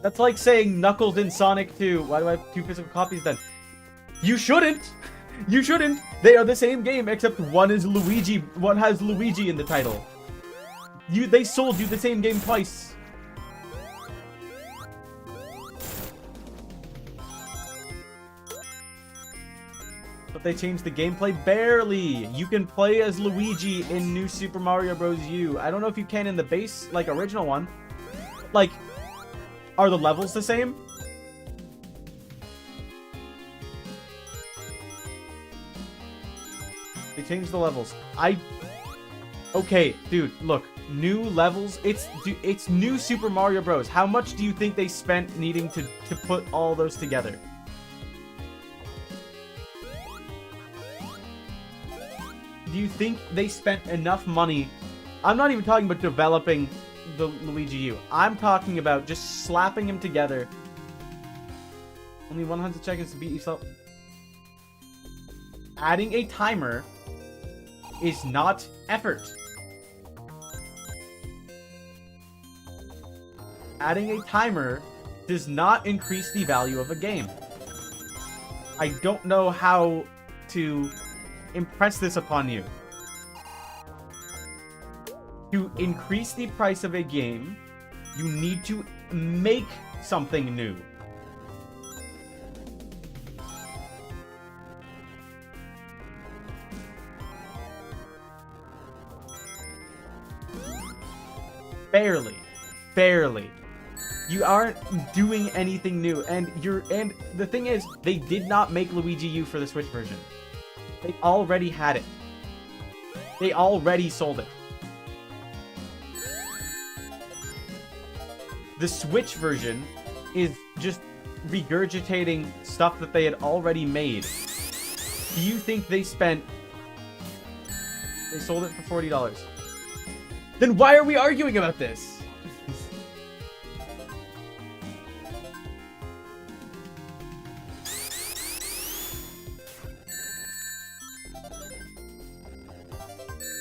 that's like saying Knuckles in Sonic 2. Why do I have 2 physical copies then? You shouldn't! You shouldn't! They are the same game, except one is Luigi. One has Luigi in the title. They sold you the same game twice. But they changed the gameplay barely. You can play as Luigi in New Super Mario Bros. U. I don't know if you can in the base, like, original one. Like... Are the levels the same? They changed the levels. Okay, dude, look. New levels. It's new Super Mario Bros. How much do you think they spent needing to put all those together? Do you think they spent enough money? I'm not even talking about developing the Luigi U. I'm talking about just slapping him together. Only 100 seconds to beat yourself. Adding a timer is not effort. Adding a timer does not increase the value of a game. I don't know how to impress this upon you. To increase the price of a game, you need to make something new. Barely. Barely. You aren't doing anything new, and the thing is, they did not make Luigi U for the Switch version. They already had it. They already sold it. The Switch version is just regurgitating stuff that they had already made. Do you think they spent... They sold it for $40. Then why are we arguing about this?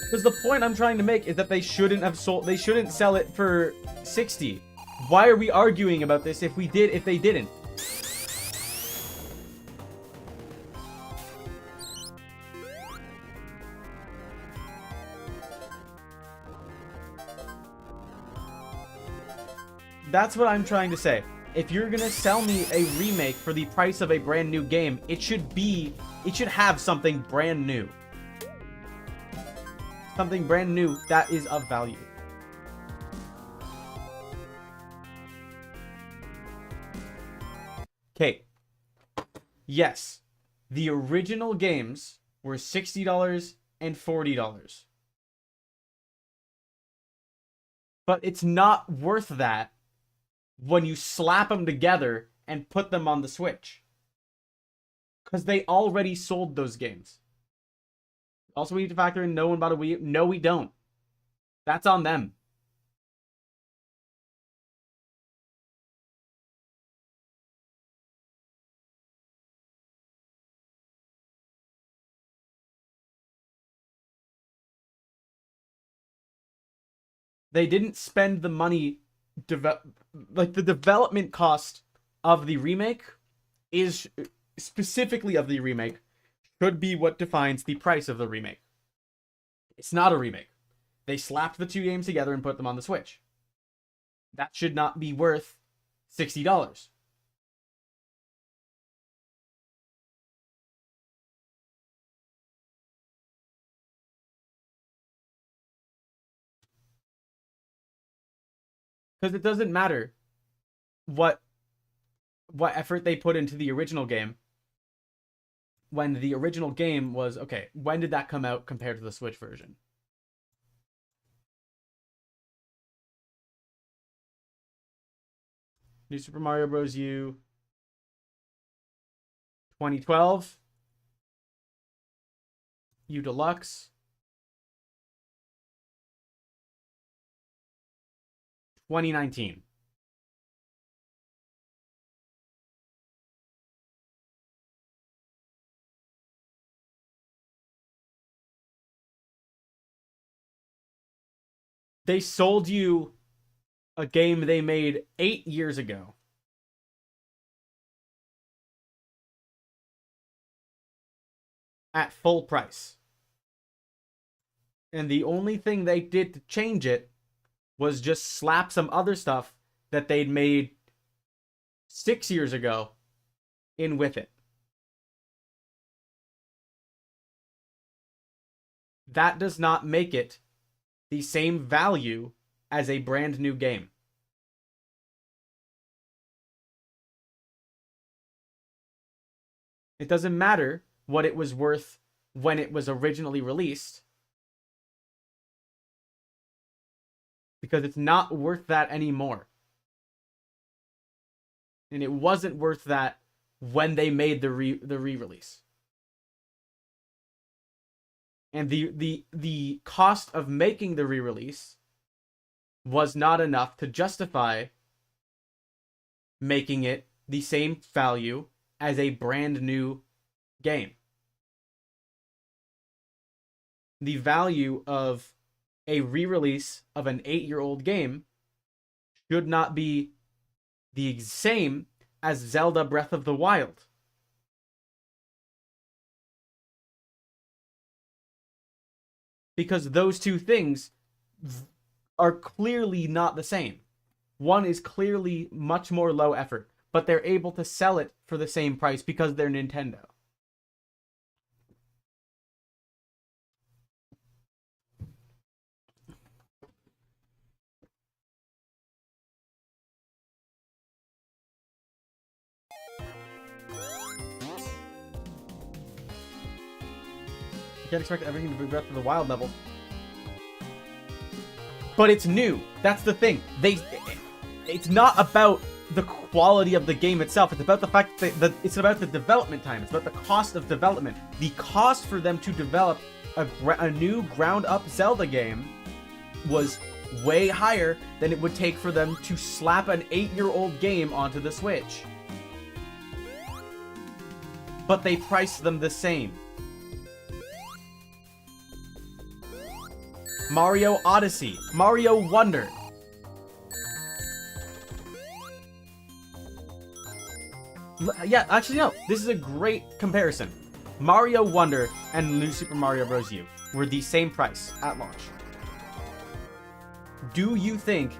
Because the point I'm trying to make is that they shouldn't have sold... They shouldn't sell it for $60. Why are we arguing about this if they didn't? That's what I'm trying to say. If you're gonna sell me a remake for the price of a brand new game, it should have something brand new. Something brand new that is of value. Okay. Yes, the original games were $60 and $40. But it's not worth that when you slap them together and put them on the Switch. Because they already sold those games. Also, we need to factor in no one bought a Wii U. No, we don't. That's on them. They didn't spend the money. Like, the development cost of the remake is specifically of the remake should be what defines the price of the remake. It's not a remake. They slapped the two games together and put them on the Switch. That should not be worth $60. Because it doesn't matter what effort they put into the original game. When the original game was, okay, when did that come out compared to the Switch version? New Super Mario Bros. U 2012. U Deluxe 2019. They sold you a game they made 8 years ago. At full price. And the only thing they did to change it was just slap some other stuff that they'd made 6 years ago in with it. That does not make it the same value as a brand new game. It doesn't matter what it was worth when it was originally released, because it's not worth that anymore. And it wasn't worth that when they made the re-release. And the cost of making the re-release was not enough to justify making it the same value as a brand new game. The value of a re-release of an 8-year-old game should not be the same as Zelda Breath of the Wild. Because those two things are clearly not the same. One is clearly much more low effort, but they're able to sell it for the same price because they're Nintendo. Can't expect everything to be Breath of the Wild level. But it's new. That's the thing. It's not about the quality of the game itself. It's about the fact that it's about the development time. It's about the cost of development. The cost for them to develop a new ground-up Zelda game was way higher than it would take for them to slap an 8-year-old game onto the Switch. But they priced them the same. Mario Odyssey, Mario Wonder. Yeah, actually no, this is a great comparison. Mario Wonder and New Super Mario Bros. U were the same price at launch. Do you think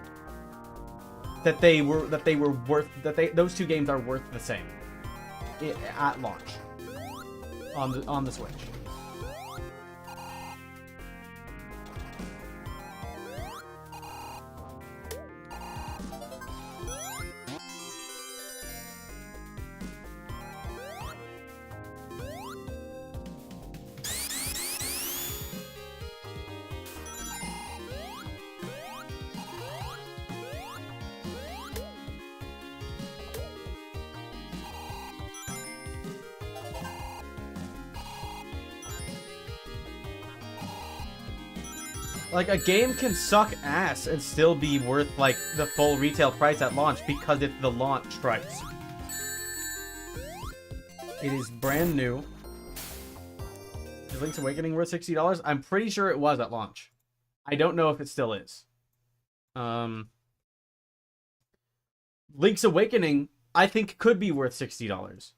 those two games are worth the same at launch on the Switch. Like, a game can suck ass and still be worth, like, the full retail price at launch because it's the launch price. It is brand new. Is Link's Awakening worth $60? I'm pretty sure it was at launch. I don't know if it still is. Link's Awakening, I think, could be worth $60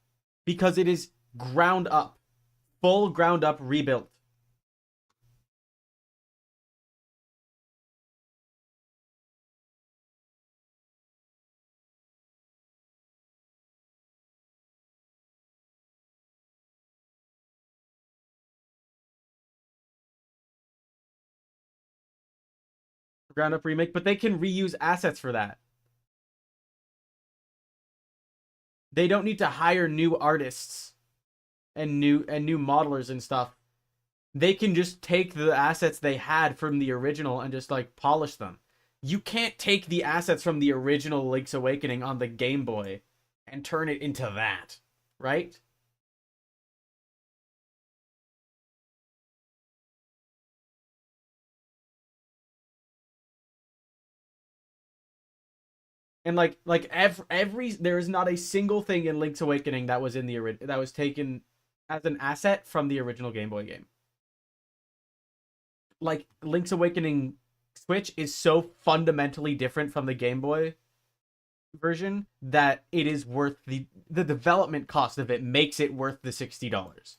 because it is ground up. Full ground up rebuilt. Ground up remake, but they can reuse assets for that. They don't need to hire new artists and new modelers and stuff. They can just take the assets they had from the original and just like polish them. You can't take the assets from the original Link's Awakening on the Game Boy and turn it into that, right? And like every there is not a single thing in Link's Awakening that was in the that was taken as an asset from the original Game Boy game. Like, Link's Awakening Switch is so fundamentally different from the Game Boy version that it is worth the development cost of it makes it worth the $60.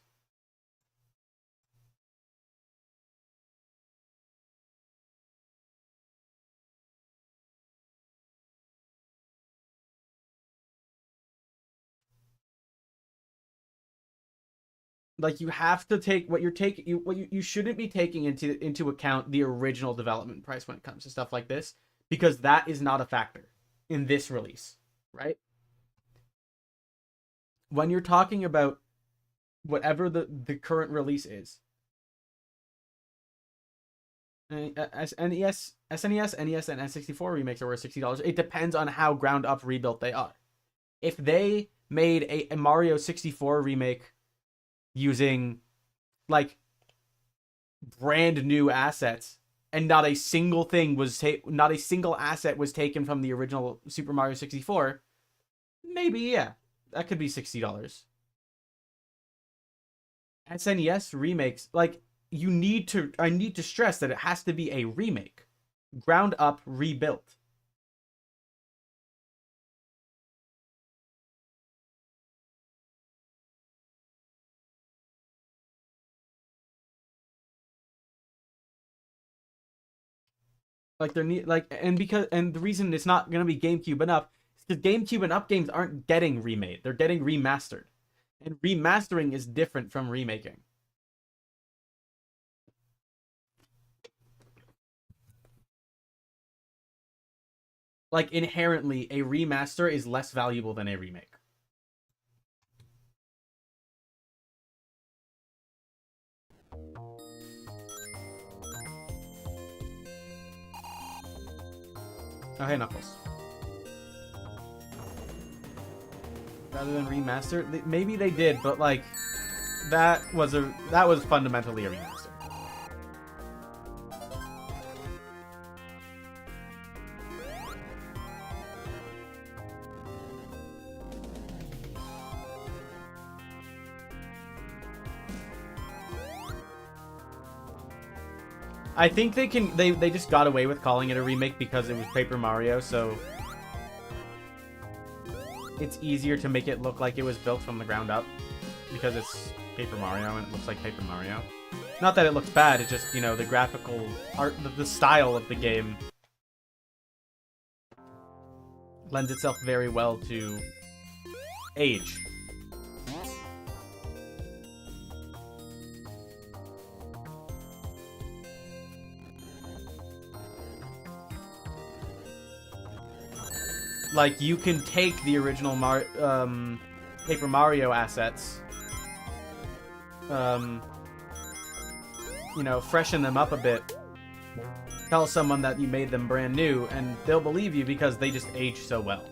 Like, you have to take what you're taking. You shouldn't be taking into account the original development price when it comes to stuff like this, because that is not a factor in this release, right? When you're talking about whatever the current release is, SNES, NES, and N64 remakes are worth $60. It depends on how ground up rebuilt they are. If they made a Mario 64 remake using like brand new assets and not a single asset was taken from the original Super Mario 64, maybe, yeah, that could be $60. SNES remakes, like, I need to stress that it has to be a remake, ground up rebuilt. Like, and the reason it's not gonna be GameCube and up is because GameCube and up games aren't getting remade; they're getting remastered, and remastering is different from remaking. Like, inherently, a remaster is less valuable than a remake. Oh, hey, Knuckles. Rather than remaster, maybe they did, but like, that was fundamentally a remaster. I think they just got away with calling it a remake because it was Paper Mario, so it's easier to make it look like it was built from the ground up because it's Paper Mario and it looks like Paper Mario. Not that it looks bad, it's just, the graphical art, the style of the game lends itself very well to age. Like, you can take the original Paper Mario assets, you know, freshen them up a bit, tell someone that you made them brand new, and they'll believe you because they just age so well.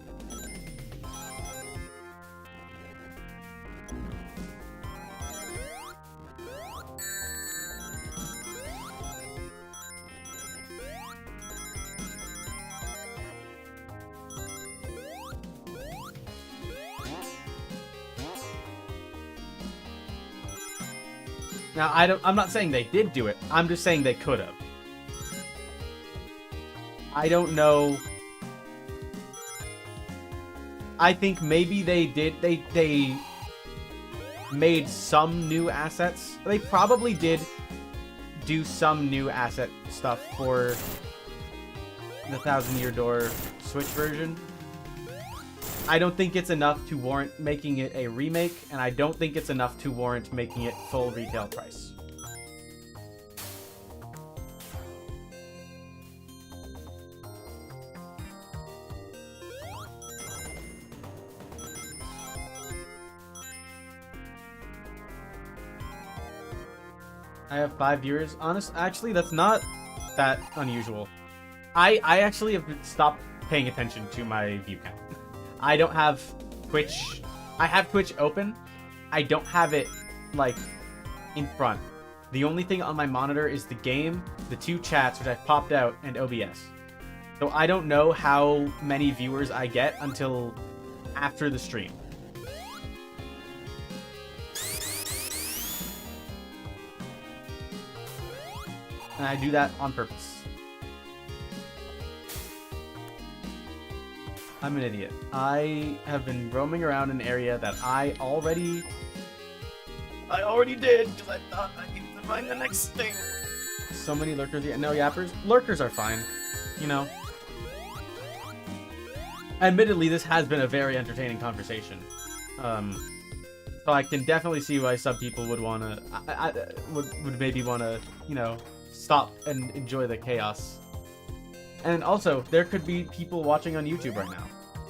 Now, I'm not saying they did do it. I'm just saying they could have. I don't know. I think maybe they did. They made some new assets. They probably did do some new asset stuff for the Thousand Year Door Switch version. I don't think it's enough to warrant making it a remake, and I don't think it's enough to warrant making it full retail price. I have 5 viewers. Actually, that's not that unusual. I actually have stopped paying attention to my view count. I don't have Twitch. I have Twitch open. I don't have it, like, in front. The only thing on my monitor is the game, the 2 chats, which I've popped out, and OBS. So I don't know how many viewers I get until after the stream. And I do that on purpose. I'm an idiot. I have been roaming around an area that I already did, because I thought I needed to find the next thing. So many lurkers. Yeah, no yappers. Lurkers are fine, you know. Admittedly, this has been a very entertaining conversation. So I can definitely see why some people would wanna, would maybe wanna, you know, stop and enjoy the chaos. And also, there could be people watching on YouTube right now.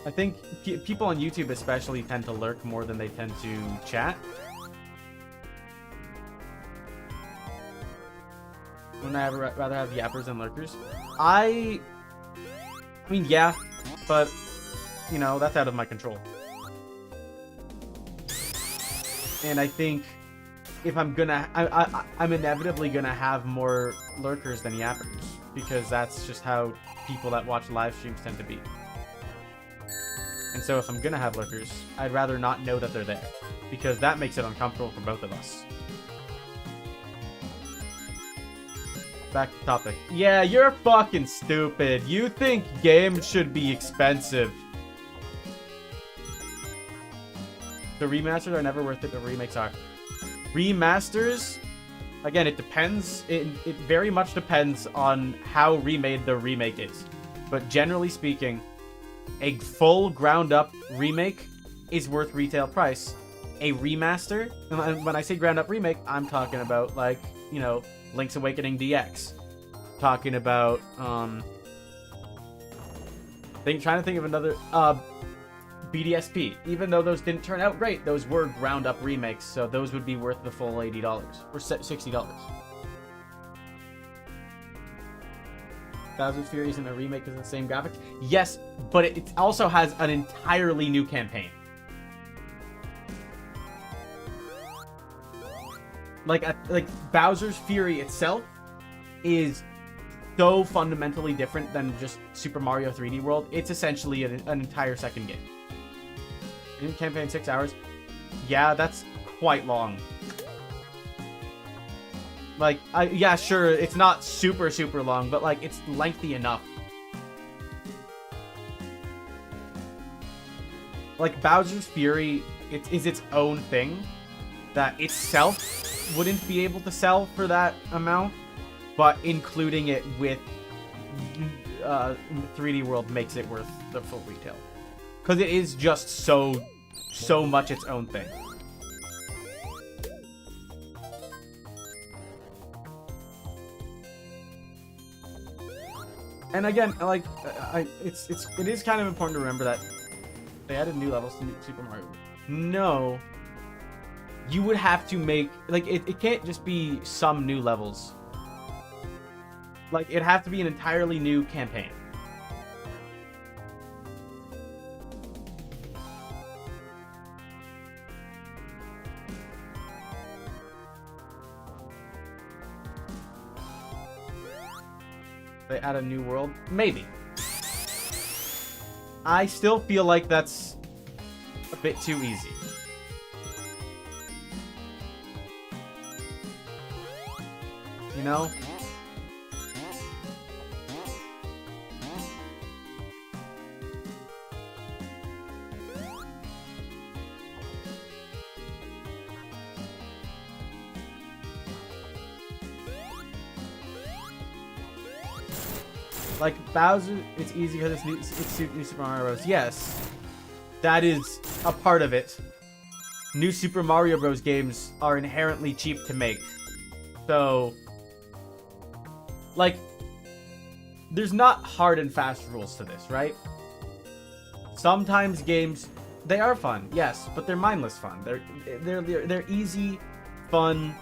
I think people on YouTube especially tend to lurk more than they tend to chat. Wouldn't I rather have yappers than lurkers? I mean, yeah, but, you know, that's out of my control. And I think if I'm gonna, I'm inevitably gonna have more lurkers than yappers, because that's just how people that watch live streams tend to be. And so if I'm gonna have lurkers, I'd rather not know that they're there, because that makes it uncomfortable for both of us. Back to topic. Yeah, you're fucking stupid. You think games should be expensive. The remasters are never worth it, but remakes are. Remasters, again, it depends. It very much depends on how remade the remake is. But generally speaking, a full ground-up remake is worth retail price. A remaster, and when I say ground-up remake, I'm talking about, like, you know, Link's Awakening DX. Talking about, trying to think of another, BDSP. Even though those didn't turn out great, those were ground-up remakes, so those would be worth the full $80 or $60. Bowser's Fury isn't a remake of the same graphics. Yes, but it also has an entirely new campaign. Like Bowser's Fury itself is so fundamentally different than just Super Mario 3D World. It's essentially an entire second game. In campaign 6 hours. Yeah, that's quite long. Like, yeah, sure, it's not super long, but, like, it's lengthy enough. Like, Bowser's Fury is its own thing that itself wouldn't be able to sell for that amount, but including it with 3D World makes it worth the full retail. Because it is just so much its own thing. And again, like, it is kind of important to remember that they added new levels to Super Mario. No. You would have to make, like, it can't just be some new levels. Like, it'd have to be an entirely new campaign. They add a new world? Maybe. I still feel like that's a bit too easy. You know? Like, Bowser, it's easy because it's new Super Mario Bros. Yes, that is a part of it. New Super Mario Bros. Games are inherently cheap to make. So, like, there's not hard and fast rules to this, right? Sometimes games, they are fun, yes, but they're mindless fun. They're easy, fun,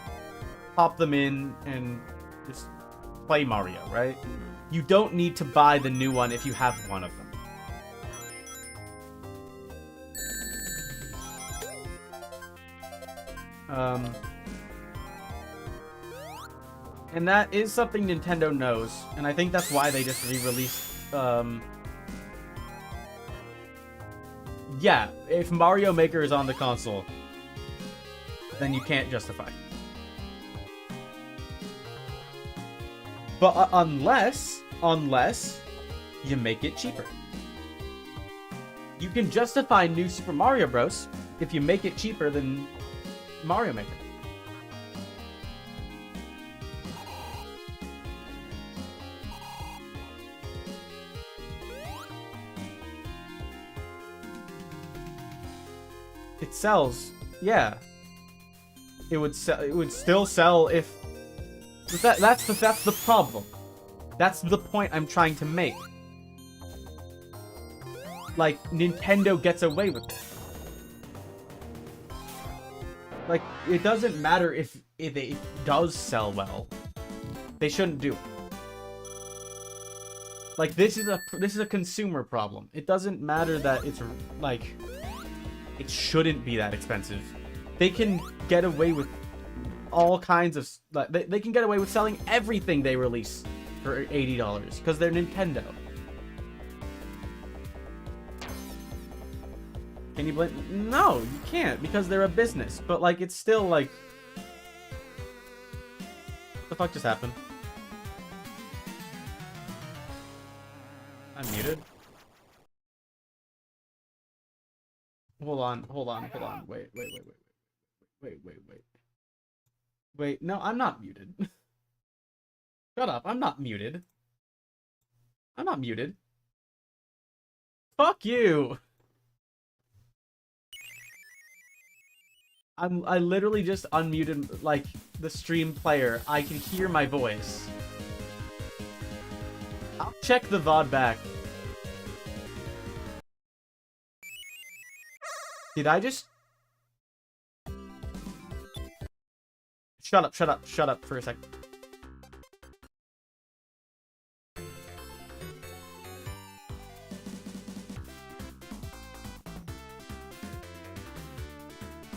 pop them in, and just play Mario, right? You don't need to buy the new one if you have one of them. And that is something Nintendo knows, and I think that's why they just re-released, yeah, if Mario Maker is on the console, then you can't justify. But unless you make it cheaper. You can justify New Super Mario Bros. If you make it cheaper than Mario Maker. It sells, yeah. It would sell. It would still sell if. That's the problem. That's the point I'm trying to make. Like, Nintendo gets away with it. Like, it doesn't matter if it does sell well. They shouldn't do it. Like, this is a consumer problem. It doesn't matter that it's like it shouldn't be that expensive. They can get away with all kinds of, like, they can get away with selling everything they release for $80 because they're Nintendo. Can you blame? No, you can't, because they're a business. But, like, it's still like, what the fuck just happened? I'm muted. Hold on. Wait, no, I'm not muted. Shut up, I'm not muted. I'm not muted. Fuck you! I literally just unmuted, like, the stream player. I can hear my voice. I'll check the VOD back. Did I just... Shut up for a second.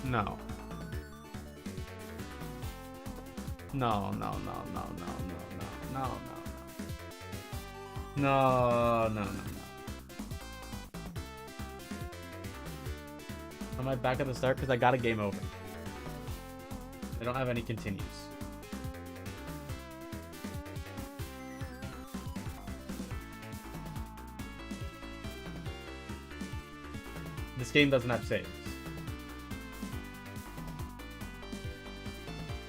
No. No. Am I back at the start? Because I got a game over. I don't have any continues. This game doesn't have saves.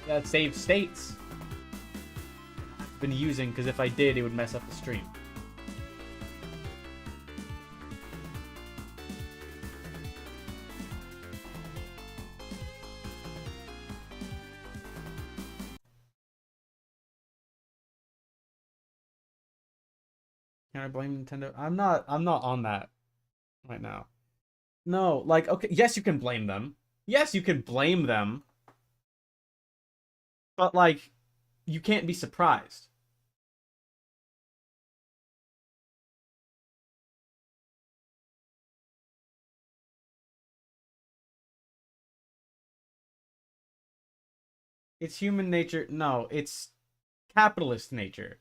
That save states I've been using, because if I did, it would mess up the stream. Can I blame Nintendo? I'm not on that right now. No, like, okay, yes, you can blame them. Yes, you can blame them, but like, you can't be surprised. It's human nature. No, it's capitalist nature.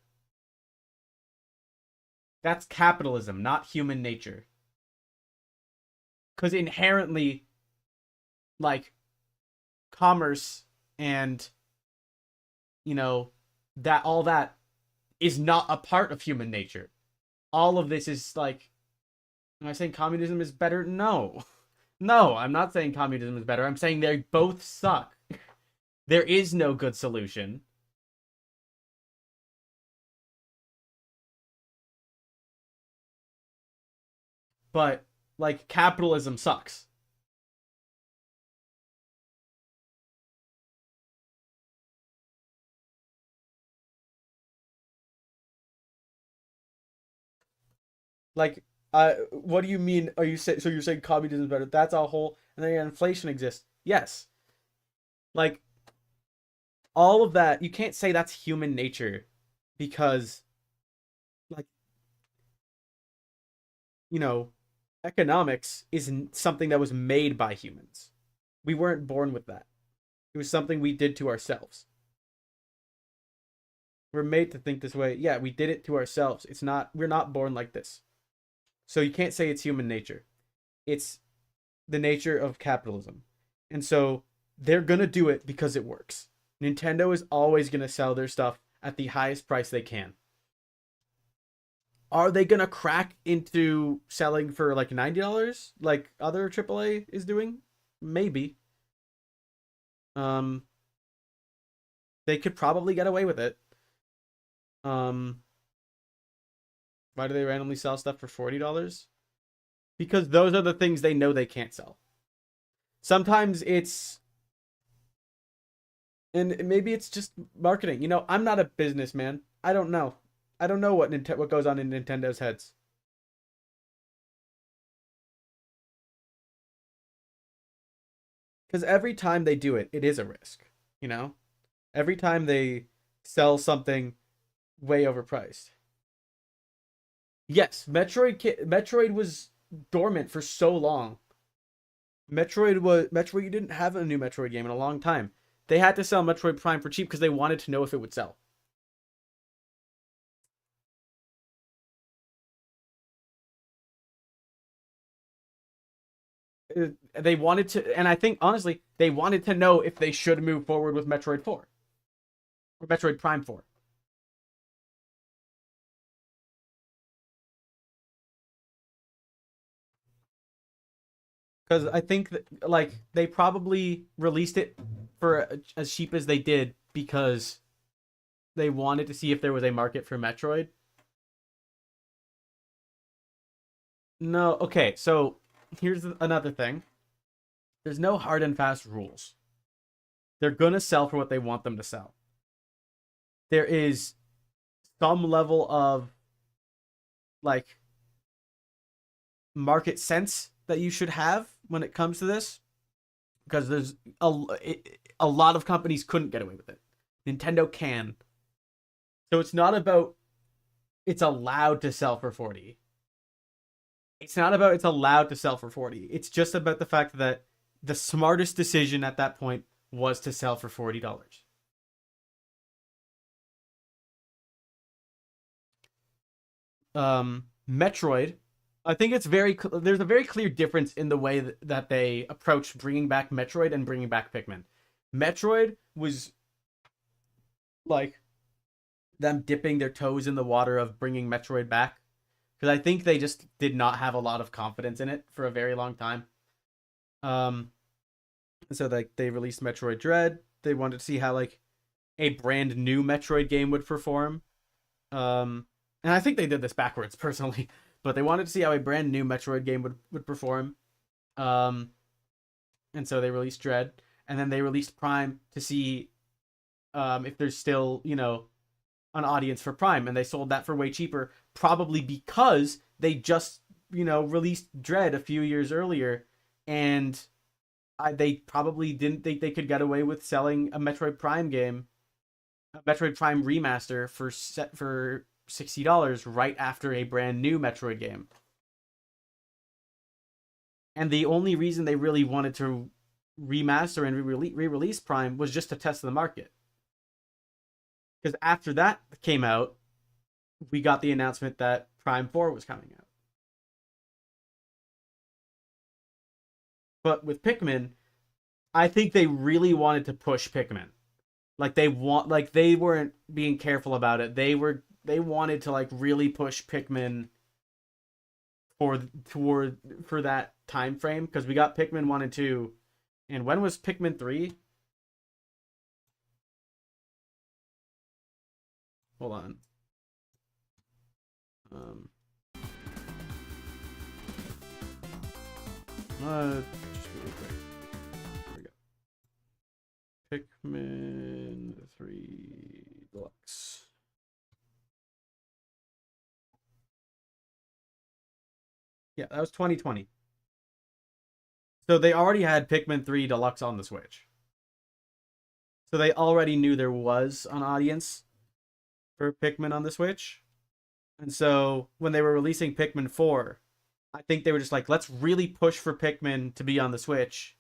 That's capitalism, not human nature. Because inherently, like, commerce and, you know, that all that is not a part of human nature. All of this is like, am I saying communism is better? No. No, I'm not saying communism is better. I'm saying they both suck. There is no good solution. But, like, capitalism sucks. Like, what do you mean? Are you say so? You're saying communism is better? That's a whole, and then inflation exists. Yes, like all of that. You can't say that's human nature, because, like, you know, economics isn't something that was made by humans. We weren't born with that. It was something we did to ourselves. We're made to think this way. Yeah, we did it to ourselves. It's not. We're not born like this. So you can't say it's human nature. It's the nature of capitalism. And so they're going to do it because it works. Nintendo is always going to sell their stuff at the highest price they can. Are they going to crack into selling for like $90 like other AAA is doing? Maybe. Um they could probably get away with it. Um why do they randomly sell stuff for $40? Because those are the things they know they can't sell. Sometimes it's, and maybe it's just marketing. I'm not a businessman. I don't know. I don't know what goes on in Nintendo's heads. Because every time they do it, it is a risk. You know, every time they sell something way overpriced. Yes, Metroid was dormant for so long. Metroid. You didn't have a new Metroid game in a long time. They had to sell Metroid Prime for cheap because they wanted to know if it would sell. They wanted to, and I think honestly, they wanted to know if they should move forward with Metroid 4 or Metroid Prime 4. Because I think that, like, they probably released it for as cheap as they did because they wanted to see if there was a market for Metroid. No, okay, so here's another thing. There's no hard and fast rules. They're gonna sell for what they want them to sell. There is some level of, like, market sense that you should have when it comes to this, because a lot of companies couldn't get away with it. Nintendo can. So it's not about it's allowed to sell for 40. It's not about it's allowed to sell for 40. It's just about the fact that the smartest decision at that point was to sell for $40. Metroid, I think there's a very clear difference in the way that they approach bringing back Metroid and bringing back Pikmin. Metroid was like them dipping their toes in the water of bringing Metroid back, because I think they just did not have a lot of confidence in it for a very long time. Um, so like they released Metroid Dread. They wanted to see how, like, a brand new Metroid game would perform. Um, and I think they did this backwards personally, but they wanted to see how a brand new Metroid game would perform. Um, and so they released Dread, and then they released Prime to see if there's still, an audience for Prime, and they sold that for way cheaper. probably because they just, released Dread a few years earlier, and they probably didn't think they could get away with selling a Metroid Prime game, a Metroid Prime remaster for $60 right after a brand new Metroid game. And the only reason they really wanted to remaster and re-release Prime was just to test the market. Because after that came out, we got the announcement that Prime 4 was coming out. But with Pikmin, I think they really wanted to push Pikmin. Like they weren't being careful about it. They wanted to like really push Pikmin for that time frame, because we got Pikmin 1 and 2. And when was Pikmin 3? Hold on. Um just really quick. Here we go. Pikmin 3 Deluxe. Yeah, that was 2020. So they already had Pikmin 3 Deluxe on the Switch. So they already knew there was an audience for Pikmin on the Switch. And so when they were releasing Pikmin 4, I think they were just like, let's really push for Pikmin to be on the Switch.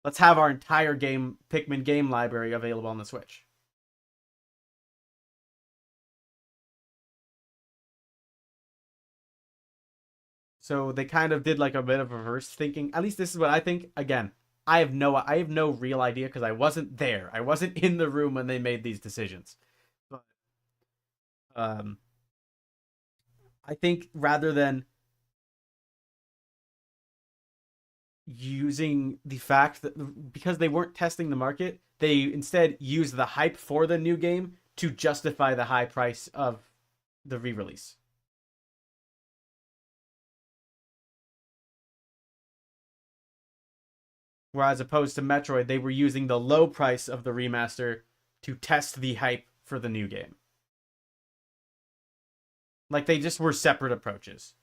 Let's have our entire Pikmin game library available on the Switch. So they kind of did like a bit of reverse thinking. At least this is what I think. Again, I have no real idea because I wasn't there. I wasn't in the room when they made these decisions. But um I think rather than using the fact that because they weren't testing the market, they instead used the hype for the new game to justify the high price of the re-release. Whereas opposed to Metroid, they were using the low price of the remaster to test the hype for the new game. Like they just were separate approaches.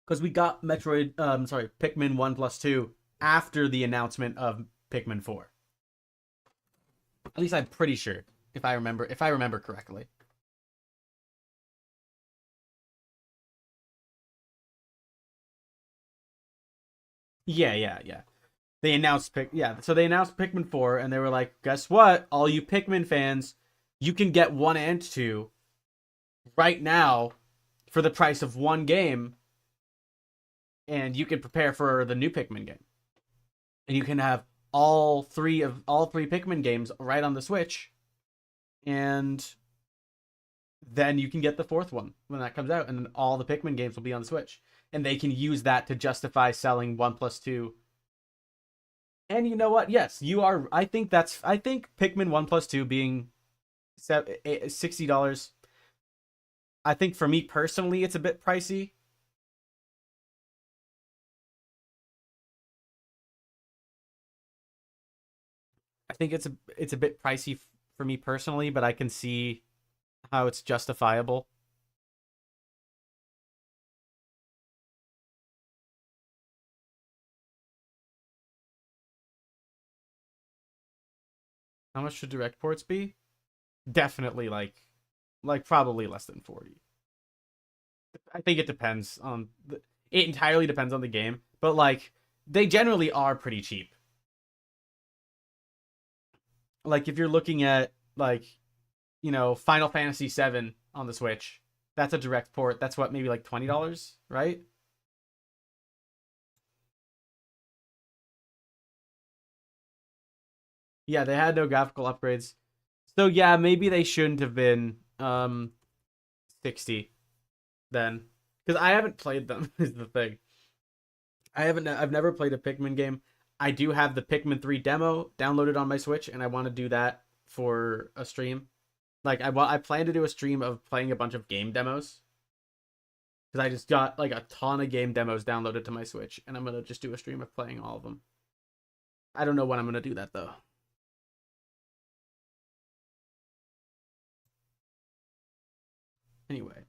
Because we got Pikmin 1 plus 2 after the announcement of Pikmin 4. At least I'm pretty sure, if I remember correctly. Yeah, yeah, yeah. So they announced Pikmin 4 and they were like, "Guess what? All you Pikmin fans, you can get 1 and 2 right now for the price of one game, and you can prepare for the new Pikmin game. And you can have all three Pikmin games right on the Switch, and then you can get the fourth one when that comes out, and then all the Pikmin games will be on the Switch, and they can use that to justify selling 1 plus 2." And you know what? Yes, you are. I think Pikmin 1 plus 2 being $60. I think for me personally, it's a bit pricey. I think it's a bit pricey for me personally, but I can see how it's justifiable. How much should direct ports be? Definitely like probably less than 40. I think it depends on it entirely depends on the game, but like they generally are pretty cheap. Like if you're looking at like, Final Fantasy 7 on the Switch, that's a direct port. That's what, maybe like $20, right? Yeah, they had no graphical upgrades. So yeah, maybe they shouldn't have been 60 then. Cuz I haven't played them is the thing. I've never played a Pikmin game. I do have the Pikmin 3 demo downloaded on my Switch, and I want to do that for a stream. Like I plan to do a stream of playing a bunch of game demos, because I just got like a ton of game demos downloaded to my Switch, and I'm gonna just do a stream of playing all of them. I don't know when I'm gonna do that though. Anyway,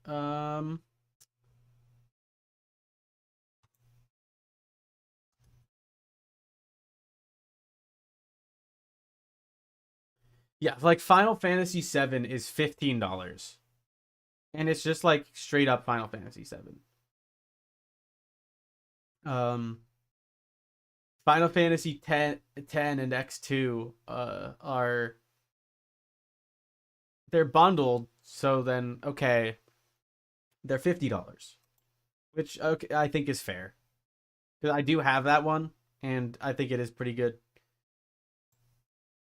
yeah, like Final Fantasy VII is $15, and it's just like straight up Final Fantasy VII. Um, Final Fantasy 10 and X2 are they're bundled, so then okay, they're $50, which okay, I think is fair because I do have that one, and I think it is pretty good.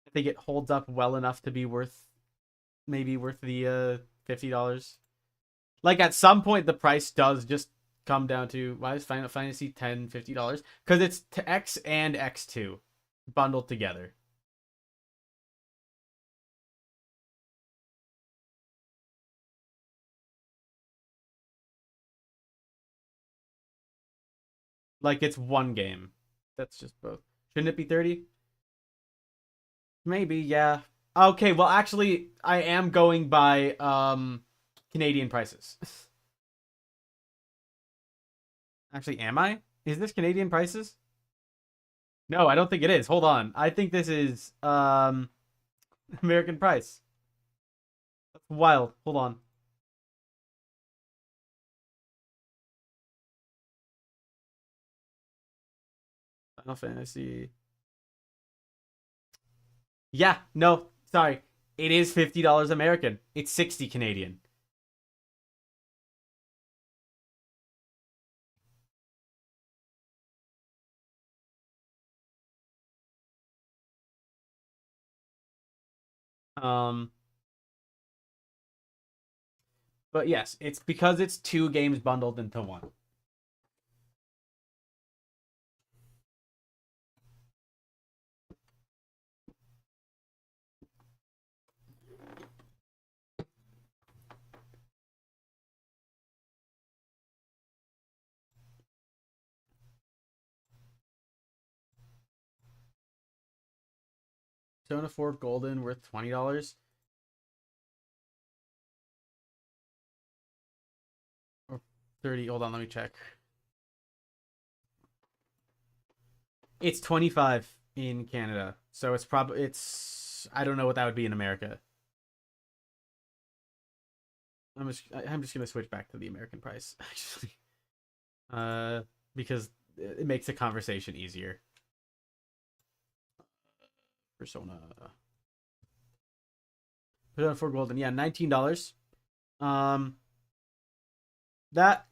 I think it holds up well enough to be worth maybe worth the $50. Like at some point, the price does just come down to why is Final Fantasy 10 $50? Because it's to X and X2 bundled together. Like it's one game. That's just both. Shouldn't it be 30? Maybe, yeah. Okay, well actually I am going by Canadian prices. Actually, am I? Is this Canadian prices? No, I don't think it is. Hold on. I think this is American price. That's wild. Hold on. Final Fantasy. Yeah, no, sorry. It is $50 American. It's 60 Canadian. Um, but yes, it's because it's two games bundled into one. Don't afford Golden worth $20 or 30. Hold on, let me check. It's 25 in Canada, so it's probably it's I don't know what that would be in America. I'm just gonna switch back to the American price actually, uh, because it makes the conversation easier. Persona. Persona 4 Golden, yeah, $19. Um, that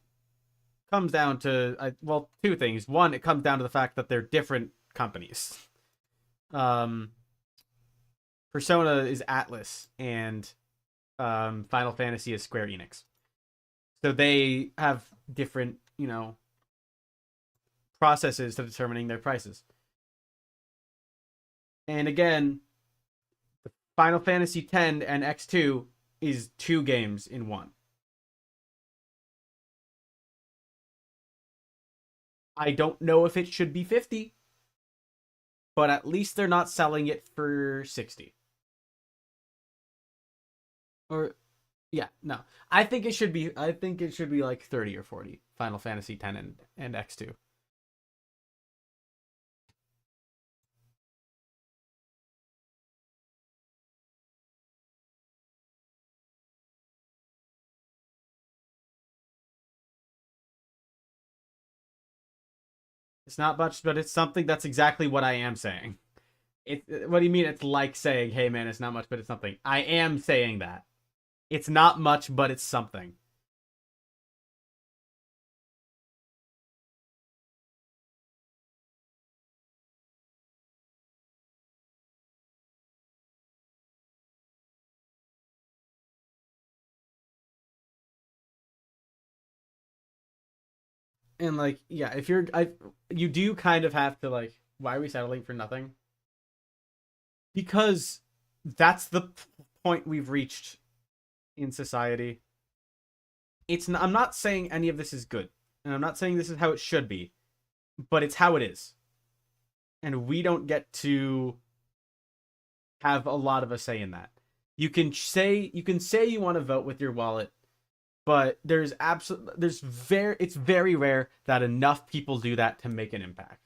comes down to well, two things. One, it comes down to the fact that they're different companies. Um, Persona is Atlas, and Final Fantasy is Square Enix. So they have different, processes to determining their prices. And again, Final Fantasy 10 and X2 is two games in one. I don't know if it should be 50, but at least they're not selling it for 60. Or yeah, no. I think it should be like 30 or 40. Final Fantasy 10 and X2. It's not much, but it's something that's exactly what I am saying. What do you mean it's like saying, "Hey man, it's not much, but it's something." I am saying that. It's not much, but it's something. And like, yeah, if you do kind of have to like, why are we settling for nothing? Because that's the point we've reached in society. I'm not saying any of this is good, and I'm not saying this is how it should be, but it's how it is, and we don't get to have a lot of a say in that. You can say you want to vote with your wallet, but it's very rare that enough people do that to make an impact.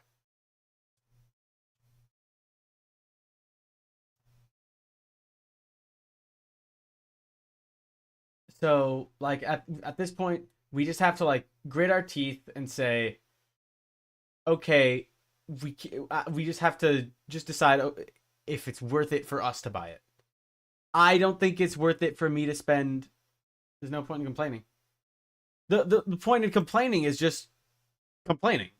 So like at this point, we just have to like grit our teeth and say, okay, we just have to just decide if it's worth it for us to buy it. I don't think it's worth it for me to spend. There's no point in complaining. The point in complaining is just complaining.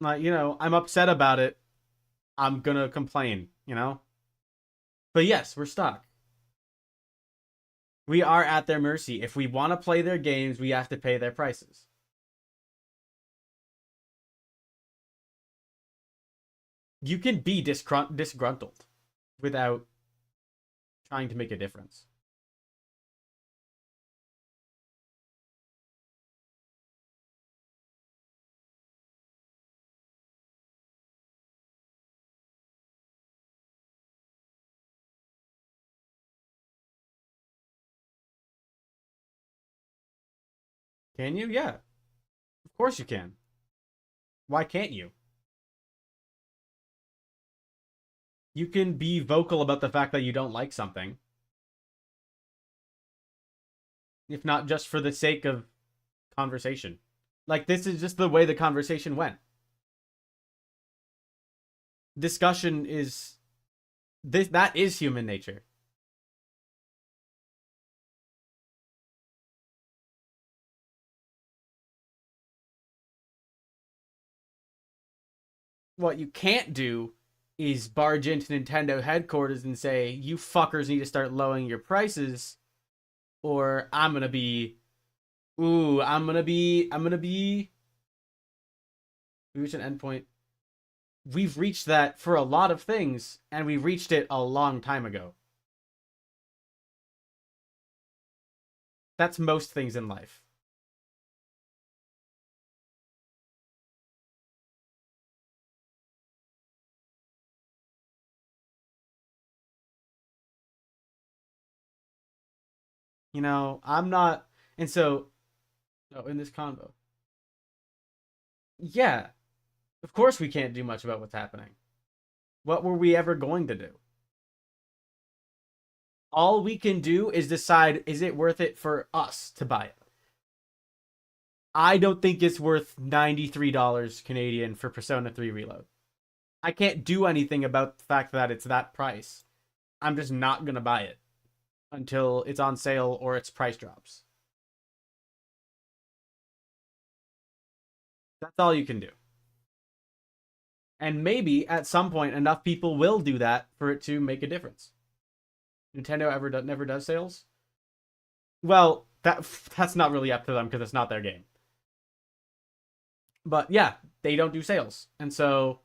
Like, I'm upset about it. I'm gonna complain. But yes, we're stuck. We are at their mercy. If we want to play their games, we have to pay their prices. You can be disgruntled without trying to make a difference. Can you? Yeah. Of course you can. Why can't you? You can be vocal about the fact that you don't like something, if not just for the sake of conversation. Like, this is just the way the conversation went. Discussion is that is human nature. What you can't do is barge into Nintendo headquarters and say, you fuckers need to start lowering your prices, or I'm gonna be we reach an endpoint. We've reached that for a lot of things, and we reached it a long time ago. That's most things in life. I'm not, and so, in this convo, yeah, of course we can't do much about what's happening. What were we ever going to do? All we can do is decide, is it worth it for us to buy it? I don't think it's worth $93 Canadian for Persona 3 Reload. I can't do anything about the fact that it's that price. I'm just not going to buy it until it's on sale or its price drops. That's all you can do. And maybe at some point enough people will do that for it to make a difference. Nintendo never does sales? Well, that's not really up to them because it's not their game. But yeah, they don't do sales. And so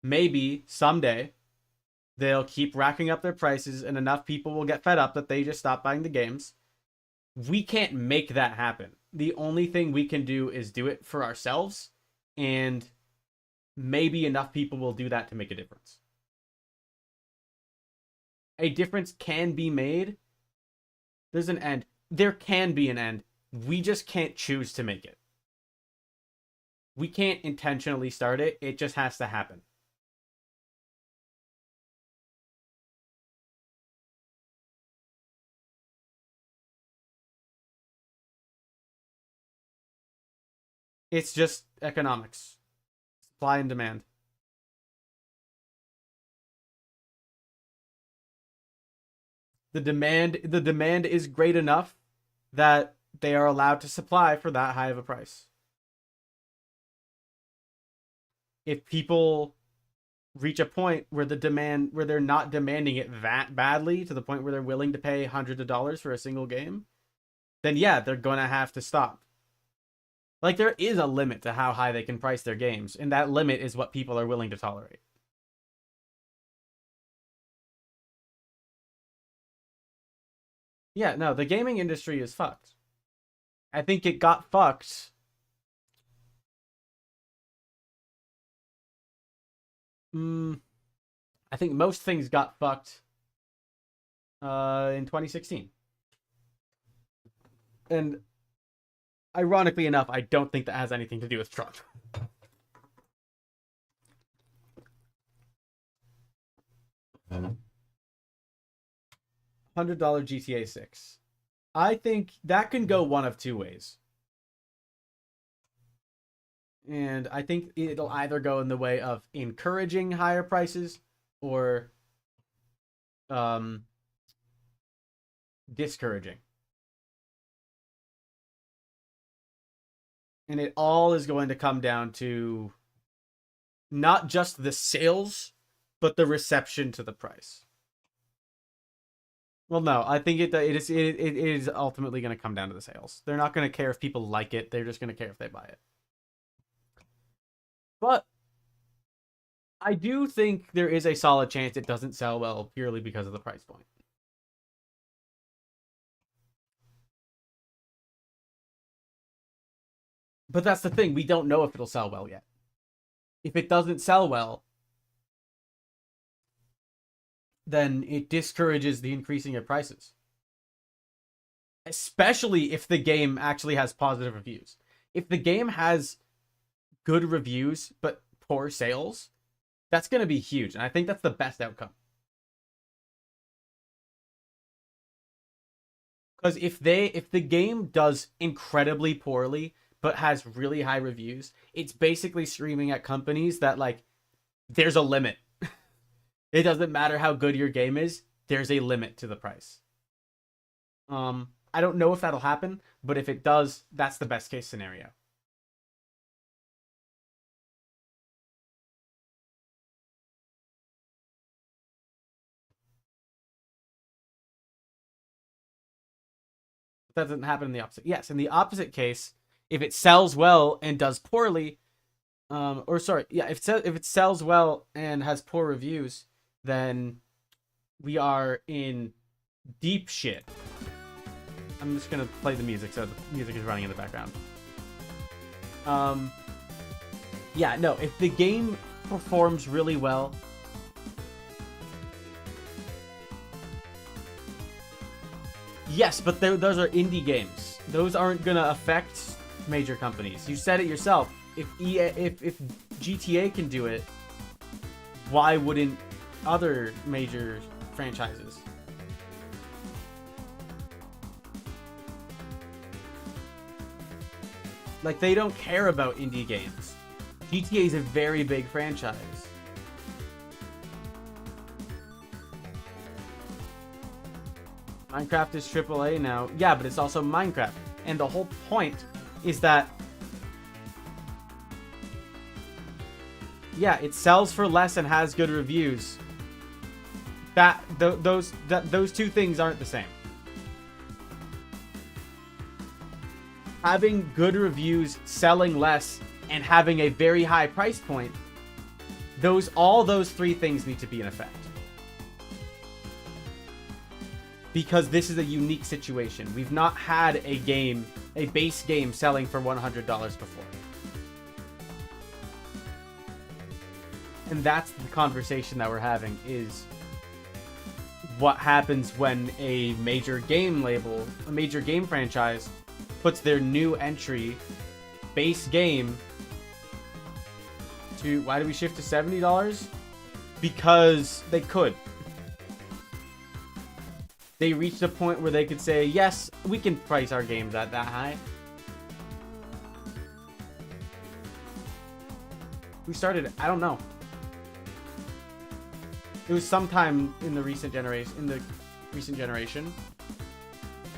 maybe someday they'll keep racking up their prices and enough people will get fed up that they just stop buying the games. We can't make that happen. The only thing we can do is do it for ourselves, and maybe enough people will do that to make a difference. A difference can be made. There's an end. There can be an end. We just can't choose to make it. We can't intentionally start it. It just has to happen. It's just economics, supply and demand. The demand is great enough that they are allowed to supply for that high of a price. If people reach a point where they're not demanding it that badly to the point where they're willing to pay hundreds of dollars for a single game, then yeah, they're gonna have to stop. Like, there is a limit to how high they can price their games, and that limit is what people are willing to tolerate. Yeah, no, the gaming industry is fucked. I think it got fucked. Mm, I think most things got fucked in 2016. And ironically enough, I don't think that has anything to do with Trump. $100 GTA 6. I think that can go one of two ways. And I think it'll either go in the way of encouraging higher prices or discouraging. And it all is going to come down to not just the sales, but the reception to the price. Well, no, I think it is ultimately going to come down to the sales. They're not going to care if people like it. They're just going to care if they buy it. But I do think there is a solid chance it doesn't sell well purely because of the price point. But that's the thing. We don't know if it'll sell well yet. If it doesn't sell well, then it discourages the increasing of prices. Especially if the game actually has positive reviews. If the game has good reviews but poor sales, that's going to be huge. And I think that's the best outcome. Because if the game does incredibly poorly but has really high reviews, it's basically screaming at companies that, like, there's a limit. It doesn't matter how good your game is, there's a limit to the price. I don't know if that'll happen, but if it does, that's the best case scenario. That doesn't happen in the opposite. Yes, in the opposite case, if it sells well and does poorly, if it sells well and has poor reviews, then we are in deep shit. I'm just gonna play the music so the music is running in the background. Yeah, no, if the game performs really well, yes, but those are indie games. Those aren't gonna affect major companies. You said it yourself. If GTA can do it, why wouldn't other major franchises? Like, they don't care about indie games. GTA is a very big franchise. Minecraft is AAA now. Yeah, but it's also Minecraft. And the whole point is that, yeah, it sells for less and has good reviews. Those two things aren't the same. Having good reviews, selling less, and having a very high price point, all those three things need to be in effect. Because this is a unique situation. We've not had a base game selling for $100 before. And that's the conversation that we're having, is what happens when a major game label, a major game franchise, puts their new entry base game to, why do we shift to $70? Because they could. They reached a point where they could say, yes, we can price our games at that high. Who started it? I don't know. It was sometime in the recent generation.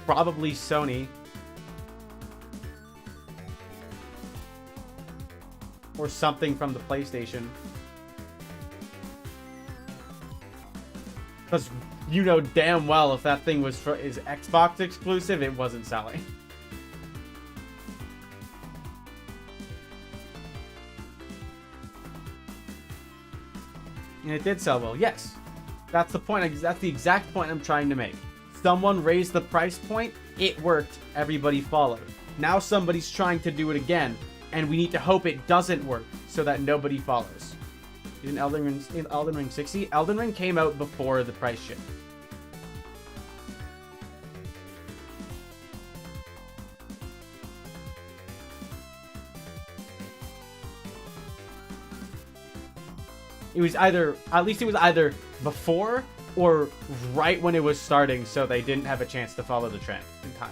Probably Sony. Or something from the PlayStation. Because you know damn well if that thing is Xbox exclusive, it wasn't selling. And it did sell well, yes. That's the point. That's the exact point I'm trying to make. Someone raised the price point, it worked, everybody followed. Now somebody's trying to do it again, and we need to hope it doesn't work so that nobody follows. In Elden Ring 60, Elden Ring came out before the price shift. It was either, at least it was either before or right when it was starting, so they didn't have a chance to follow the trend in time.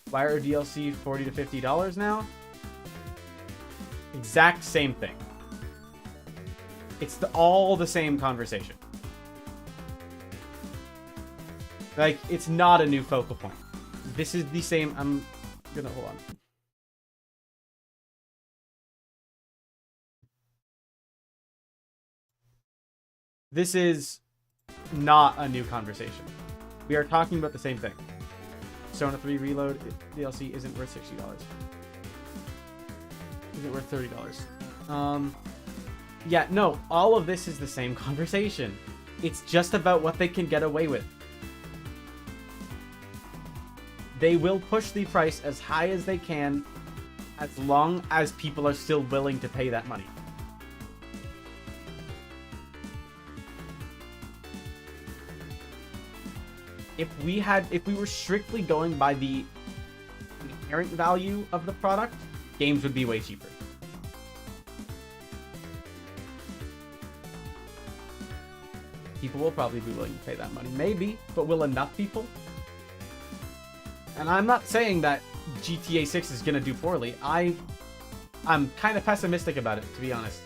Why are DLC $40 to $50 now? Exact same thing. It's all the same conversation. Like, it's not a new focal point. This is the same. I'm gonna hold on. This is not a new conversation. We are talking about the same thing. Persona 3 Reload DLC isn't worth $60. Isn't worth $30. Yeah, no, all of this is the same conversation. It's just about what they can get away with. They will push the price as high as they can, as long as people are still willing to pay that money. If we were strictly going by the inherent value of the product, games would be way cheaper. People will probably be willing to pay that money. Maybe, but will enough people? And I'm not saying that GTA 6 is gonna do poorly. I'm kind of pessimistic about it, to be honest.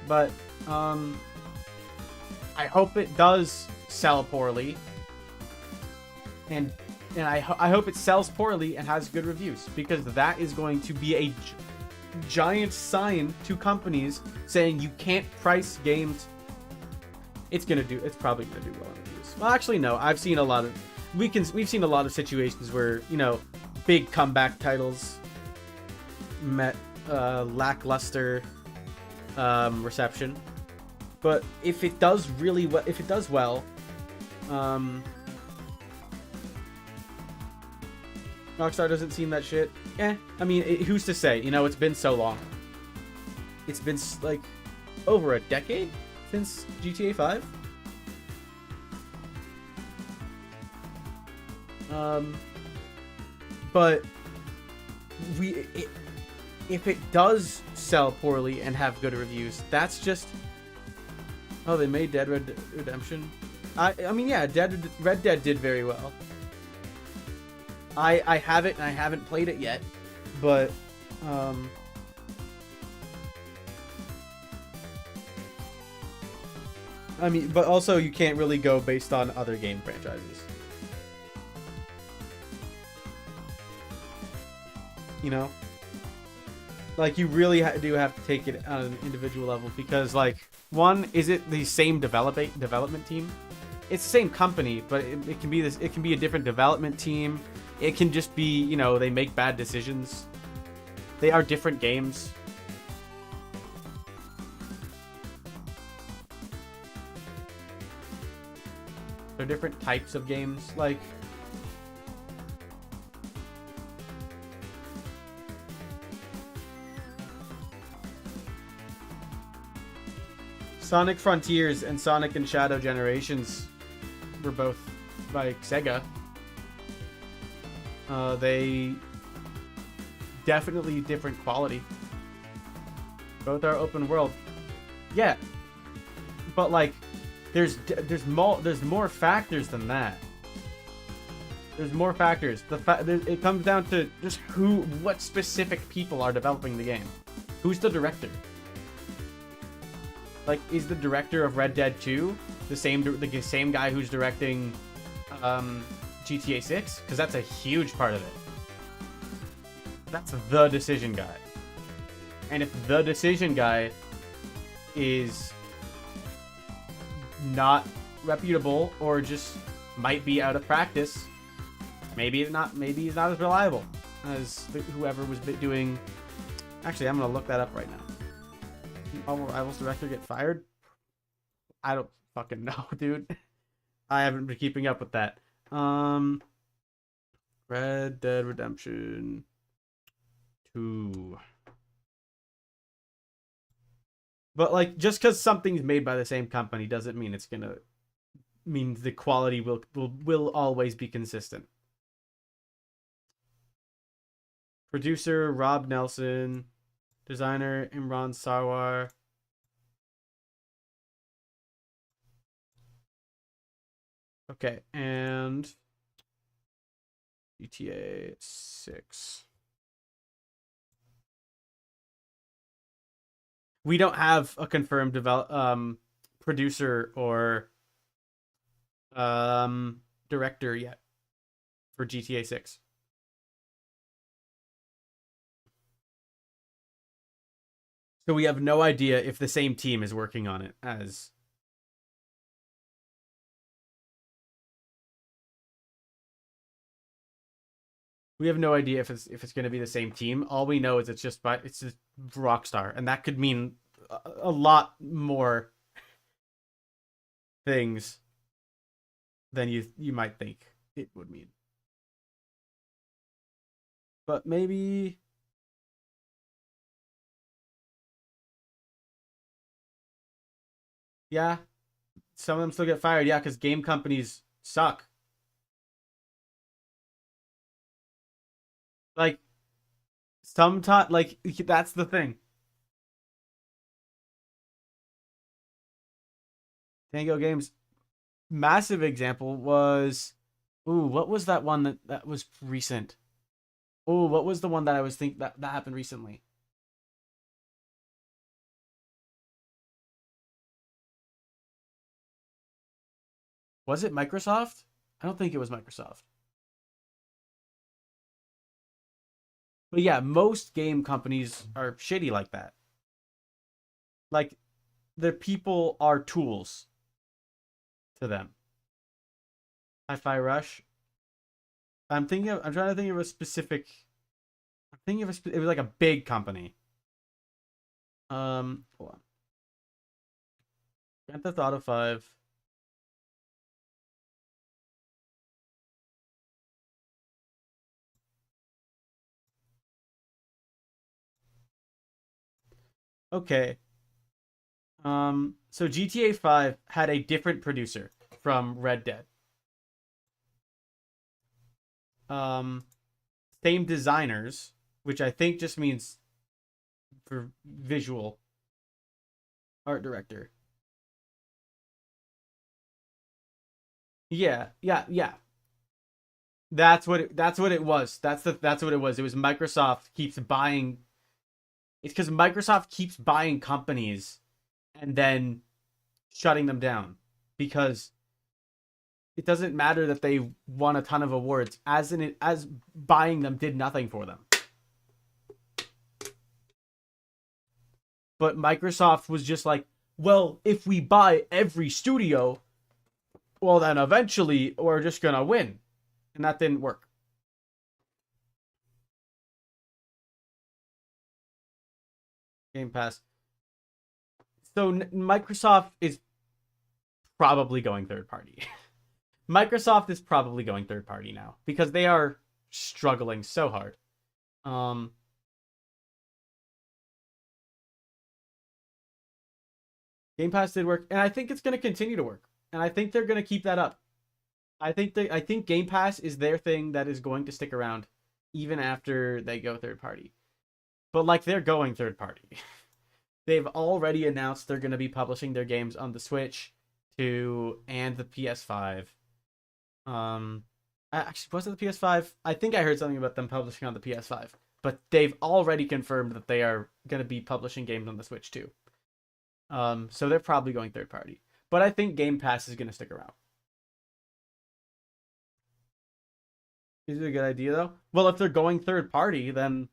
But I hope it does sell poorly. And I hope it sells poorly and has good reviews, because that is going to be a giant sign to companies saying you can't price games. It's probably gonna do well in reviews. Well, actually, no. I've seen a lot of we've seen a lot of situations where, you know, big comeback titles met lackluster reception. But if it does well, Rockstar doesn't seem that shit. I mean, who's to say? You know, it's been so long. It's been like over a decade since GTA 5. But if it does sell poorly and have good reviews, that's just... Oh, they made Dead Red Redemption. I mean, yeah, Red Dead did very well. I have it and I haven't played it yet, but I mean, but also you can't really go based on other game franchises. You know? Like, you really do have to take it on an individual level, because, like, one, is it the same development team? It's the same company, but it can be it can be a different development team. It can just be, you know, they make bad decisions. They are different games. They're different types of games. Like, Sonic Frontiers and Sonic and Shadow Generations were both by Sega. They definitely different quality. Both are open world. Yeah, but like, there's more factors than that. There's more factors. It comes down to just what specific people are developing the game. Who's the director? Like, is the director of Red Dead 2 the same guy who's directing GTA 6? Because that's a huge part of it. That's the decision guy. And if the decision guy is not reputable or just might be out of practice, maybe he's not as reliable as whoever was doing. Actually, I'm gonna look that up right now. Marvel Rivals director get fired? I don't fucking know, dude. I haven't been keeping up with that. Red Dead Redemption 2. But like, just because something's made by the same company doesn't mean it's gonna mean the quality will always be consistent. Producer Rob Nelson. Designer Imran Sarwar. Okay, and GTA 6. We don't have a confirmed producer or director yet for GTA 6. So we have no idea if the same team is working on it as we have no idea if it's going to be the same team. All we know is it's just Rockstar, and that could mean a lot more things than you might think it would mean. But maybe yeah, some of them still get fired. Yeah, because game companies suck. Like sometimes, like that's the thing. Tango Games massive example was, ooh, what was that one that was recent? Oh, what was the one that I was think that happened recently? Was it Microsoft? I don't think it was Microsoft. But yeah, most game companies are shitty like that. Like their people are tools to them. Hi-Fi Rush. I'm trying to think of a specific. I'm thinking of it was like a big company. Hold on. Grand Theft Auto 5. Okay. So GTA 5 had a different producer from Red Dead. Um, Same designers, which I think just means for visual art director. Yeah, yeah, yeah. That's what it was. That's what it was. It was Microsoft keeps buying. It's because Microsoft keeps buying companies and then shutting them down because it doesn't matter that they won a ton of awards as buying them did nothing for them. But Microsoft was just like, well, if we buy every studio, well then eventually we're just gonna win, and that didn't work. Game Pass. So Microsoft is probably going third party. Microsoft is probably going third party now because they are struggling so hard. Um, Game Pass did work, and I think it's going to continue to work, and I think they're going to keep that up. I think Game Pass is their thing that is going to stick around even after they go third party. But like they're going third party. They've already announced they're going to be publishing their games on the Switch, and the PS5. Um, Actually, was it the PS5? I think I heard something about them publishing on the PS5, but they've already confirmed that they are going to be publishing games on the Switch too. So they're probably going third party. But I think Game Pass is going to stick around. Is it a good idea though? Well, if they're going third party, then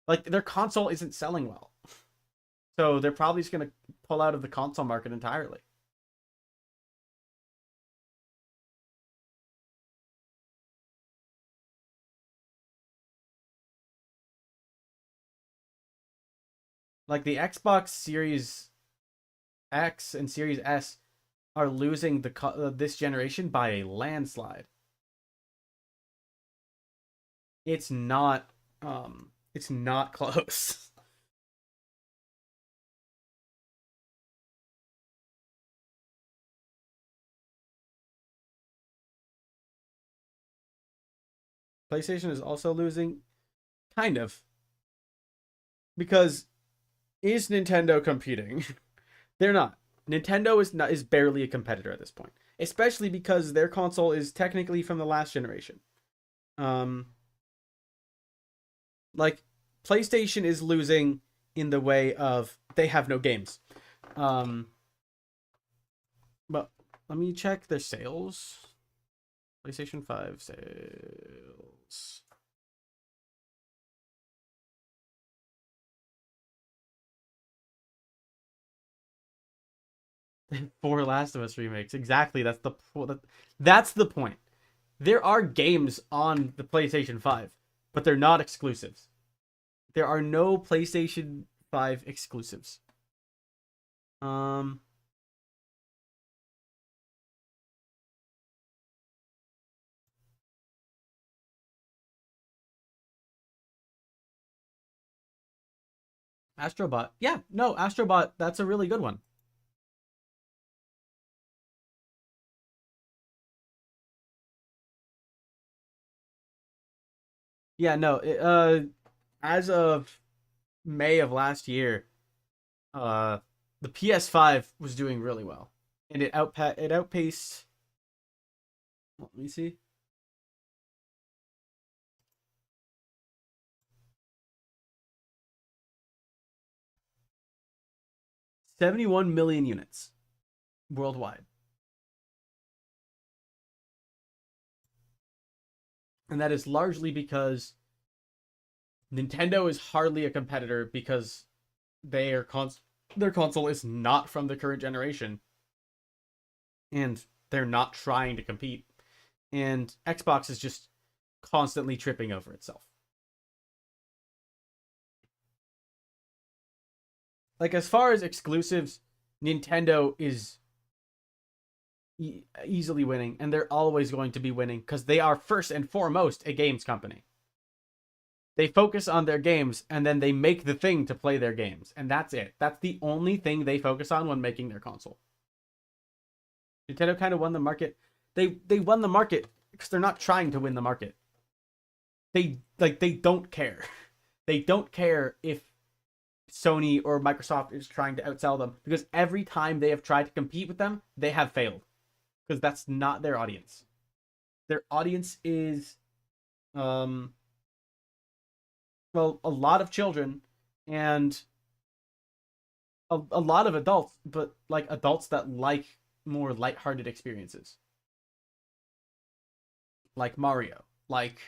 like their console isn't selling well, so they're probably just going to pull out of the console market entirely. Like the Xbox Series X and Series S are losing this generation by a landslide. It's not close. PlayStation is also losing kind of. Because is Nintendo competing? They're not. Nintendo is barely a competitor at this point, especially because their console is technically from the last generation. Um, like PlayStation is losing in the way of they have no games. Um, but let me check their sales. PlayStation 5 sales. Four Last of Us remakes. Exactly. That's the point. There are games on the PlayStation 5, but they're not exclusives. There are no PlayStation 5 exclusives. Um Astrobot. Yeah, no, Astrobot, that's a really good one. Yeah, no, as of May of last year, uh the PS5 was doing really well. And it outpaced, let me see. 71 million units worldwide. And that is largely because Nintendo is hardly a competitor because their console is not from the current generation and they're not trying to compete. And Xbox is just constantly tripping over itself. Like as far as exclusives, Nintendo is easily winning and they're always going to be winning because they are first and foremost a games company. They focus on their games and then they make the thing to play their games. And that's it. That's the only thing they focus on when making their console. Nintendo kind of won the market. They won the market because they're not trying to win the market. They don't care. They don't care if Sony or Microsoft is trying to outsell them because every time they have tried to compete with them, they have failed because that's not their audience. Their audience is um well, a lot of children and a lot of adults, but like adults that like more lighthearted experiences, like Mario, like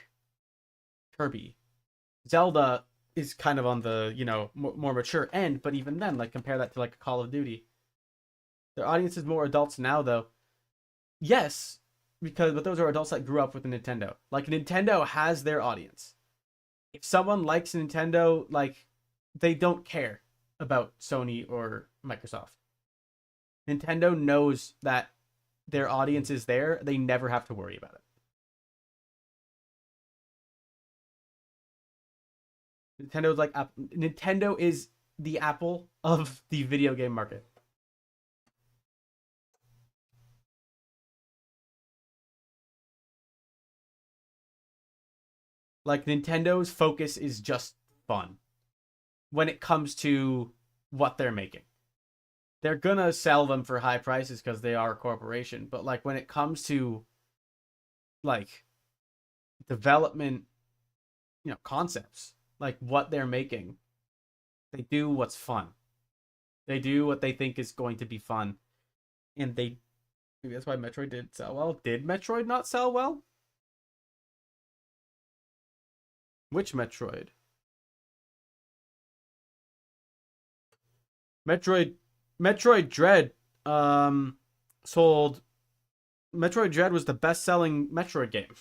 Kirby. Zelda is kind of on the more mature end, but even then, like compare that to like a Call of Duty. Their audience is more adults now, though. Yes, but those are adults that grew up with Nintendo. Like Nintendo has their audience. If someone likes Nintendo, like they don't care about Sony or Microsoft. Nintendo knows that their audience is there. They never have to worry about it. Nintendo is the Apple of the video game market. Like Nintendo's focus is just fun when it comes to what they're making. They're gonna sell them for high prices because they are a corporation, but like when it comes to like development, concepts, like what they're making, they do what's fun. They do what they think is going to be fun. And maybe that's why Metroid did sell well. Did Metroid not sell well? Which Metroid? Metroid Metroid Dread sold Metroid Dread was the best-selling Metroid game.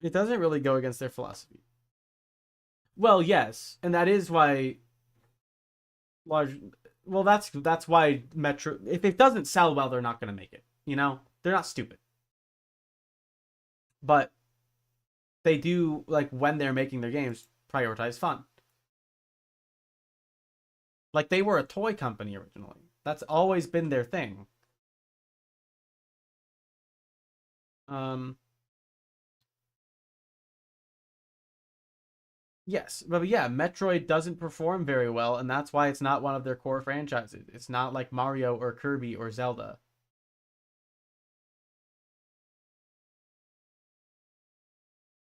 It doesn't really go against their philosophy. Well, yes, and that is why large. Well, that's why Metro. If it doesn't sell well, they're not going to make it. They're not stupid. But they do, like, when they're making their games, prioritize fun. Like, they were a toy company originally. That's always been their thing. Um, yes, but yeah, Metroid doesn't perform very well, and that's why it's not one of their core franchises. It's not like Mario or Kirby or Zelda.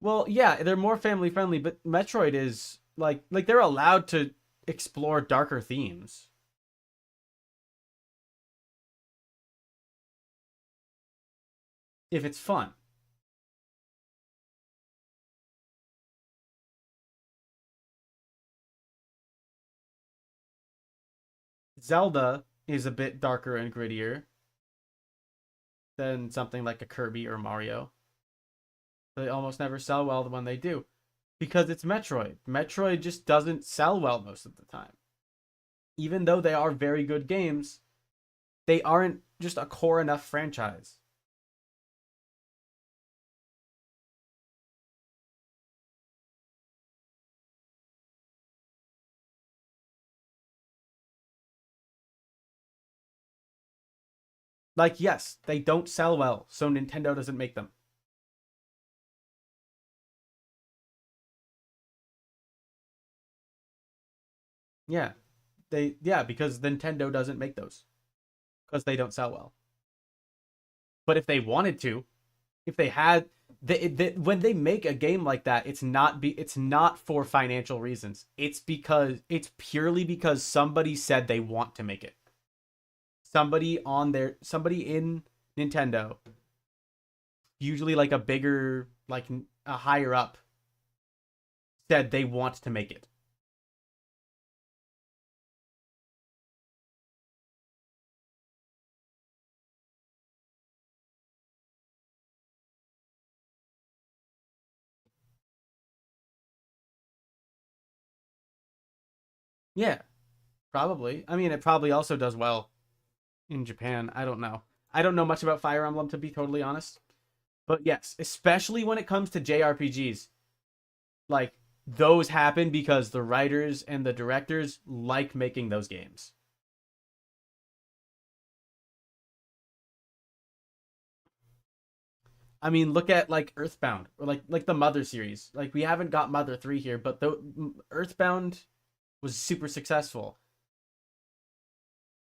Well, yeah, they're more family friendly, but Metroid is like they're allowed to explore darker themes if it's fun. Zelda is a bit darker and grittier than something like a Kirby or Mario. They almost never sell well when they do because it's Metroid. Metroid just doesn't sell well most of the time. Even though they are very good games, they aren't just a core enough franchise. Like, yes, they don't sell well, so Nintendo doesn't make them. Yeah. Because Nintendo doesn't make those because they don't sell well. But if they wanted to, if they had when they make a game like that, it's not for financial reasons. It's purely because somebody said they want to make it. Somebody in Nintendo, usually like a bigger, like a higher up, said they want to make it. Yeah, probably. I mean, it probably also does well in Japan. I don't know. I don't know much about Fire Emblem, to be totally honest. But yes, especially when it comes to JRPGs, like those happen because the writers and the directors like making those games. I mean, look at like Earthbound or like the Mother series. Like we haven't got Mother 3 here, but the Earthbound was super successful.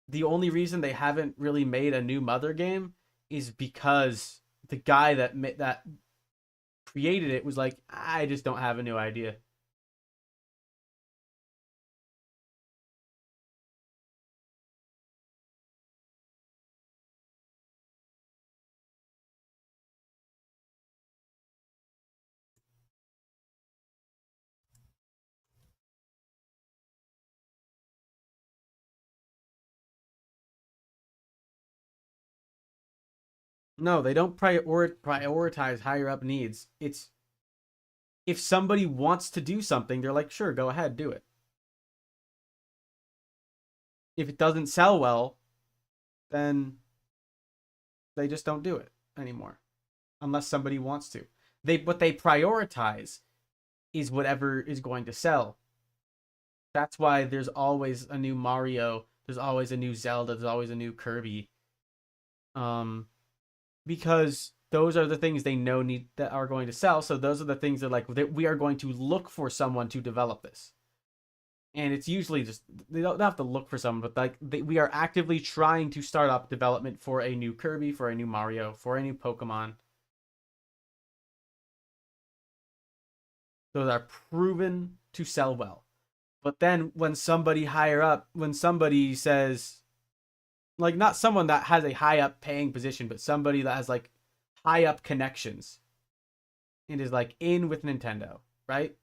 The only reason they haven't really made a new Mother game is because the guy that created it was like, I just don't have a new idea. No, they don't prioritize higher up needs. It's if somebody wants to do something, they're like, sure, go ahead, do it. If it doesn't sell well, then they just don't do it anymore unless somebody wants to. What they prioritize is whatever is going to sell. That's why there's always a new Mario, there's always a new Zelda, there's always a new Kirby. Um because those are the things they know need that are going to sell. So those are the things that like that we are going to look for someone to develop this. And it's usually just they don't have to look for someone, but like we are actively trying to start up development for a new Kirby, for a new Mario, for a new Pokemon. Those are proven to sell well. But then when somebody higher up, when somebody says, like, not someone that has a high up paying position, but somebody that has like high up connections and is like in with Nintendo, right?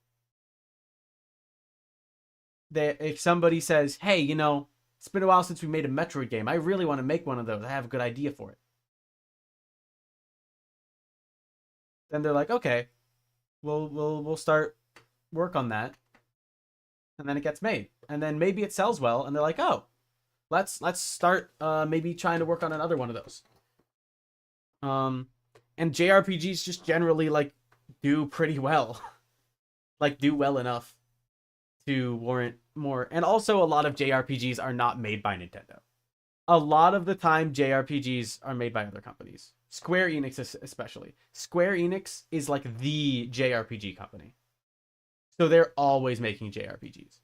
If somebody says, hey, it's been a while since we made a Metroid game. I really want to make one of those. I have a good idea for it. Then they're like, okay, we'll start work on that, and then it gets made, and then maybe it sells well, and they're like, oh, let's start maybe trying to work on another one of those. And JRPGs just generally like do pretty well. Like, do well enough to warrant more. And also, a lot of JRPGs are not made by Nintendo. A lot of the time, JRPGs are made by other companies. Square Enix, especially. Square Enix is like the JRPG company. So they're always making JRPGs.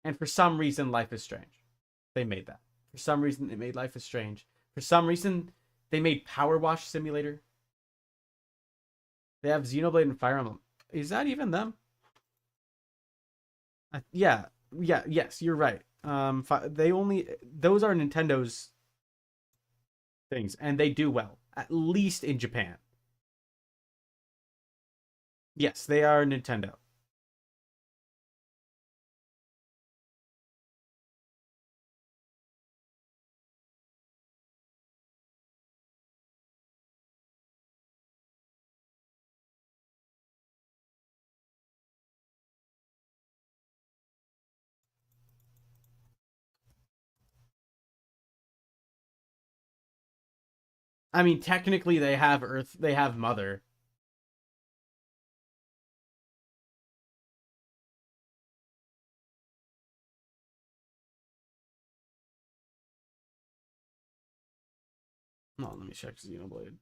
And for some reason, Life is Strange. They made that. For some reason, they made Life is Strange. For some reason, they made Power Wash Simulator. They have Xenoblade and Fire Emblem. Is that even them? Yeah, yeah, yes, you're right. They only those are Nintendo's things, and they do well, at least in Japan. Yes, they are Nintendo. I mean, technically, they have Earth, they have Mother. No, let me check Xenoblade.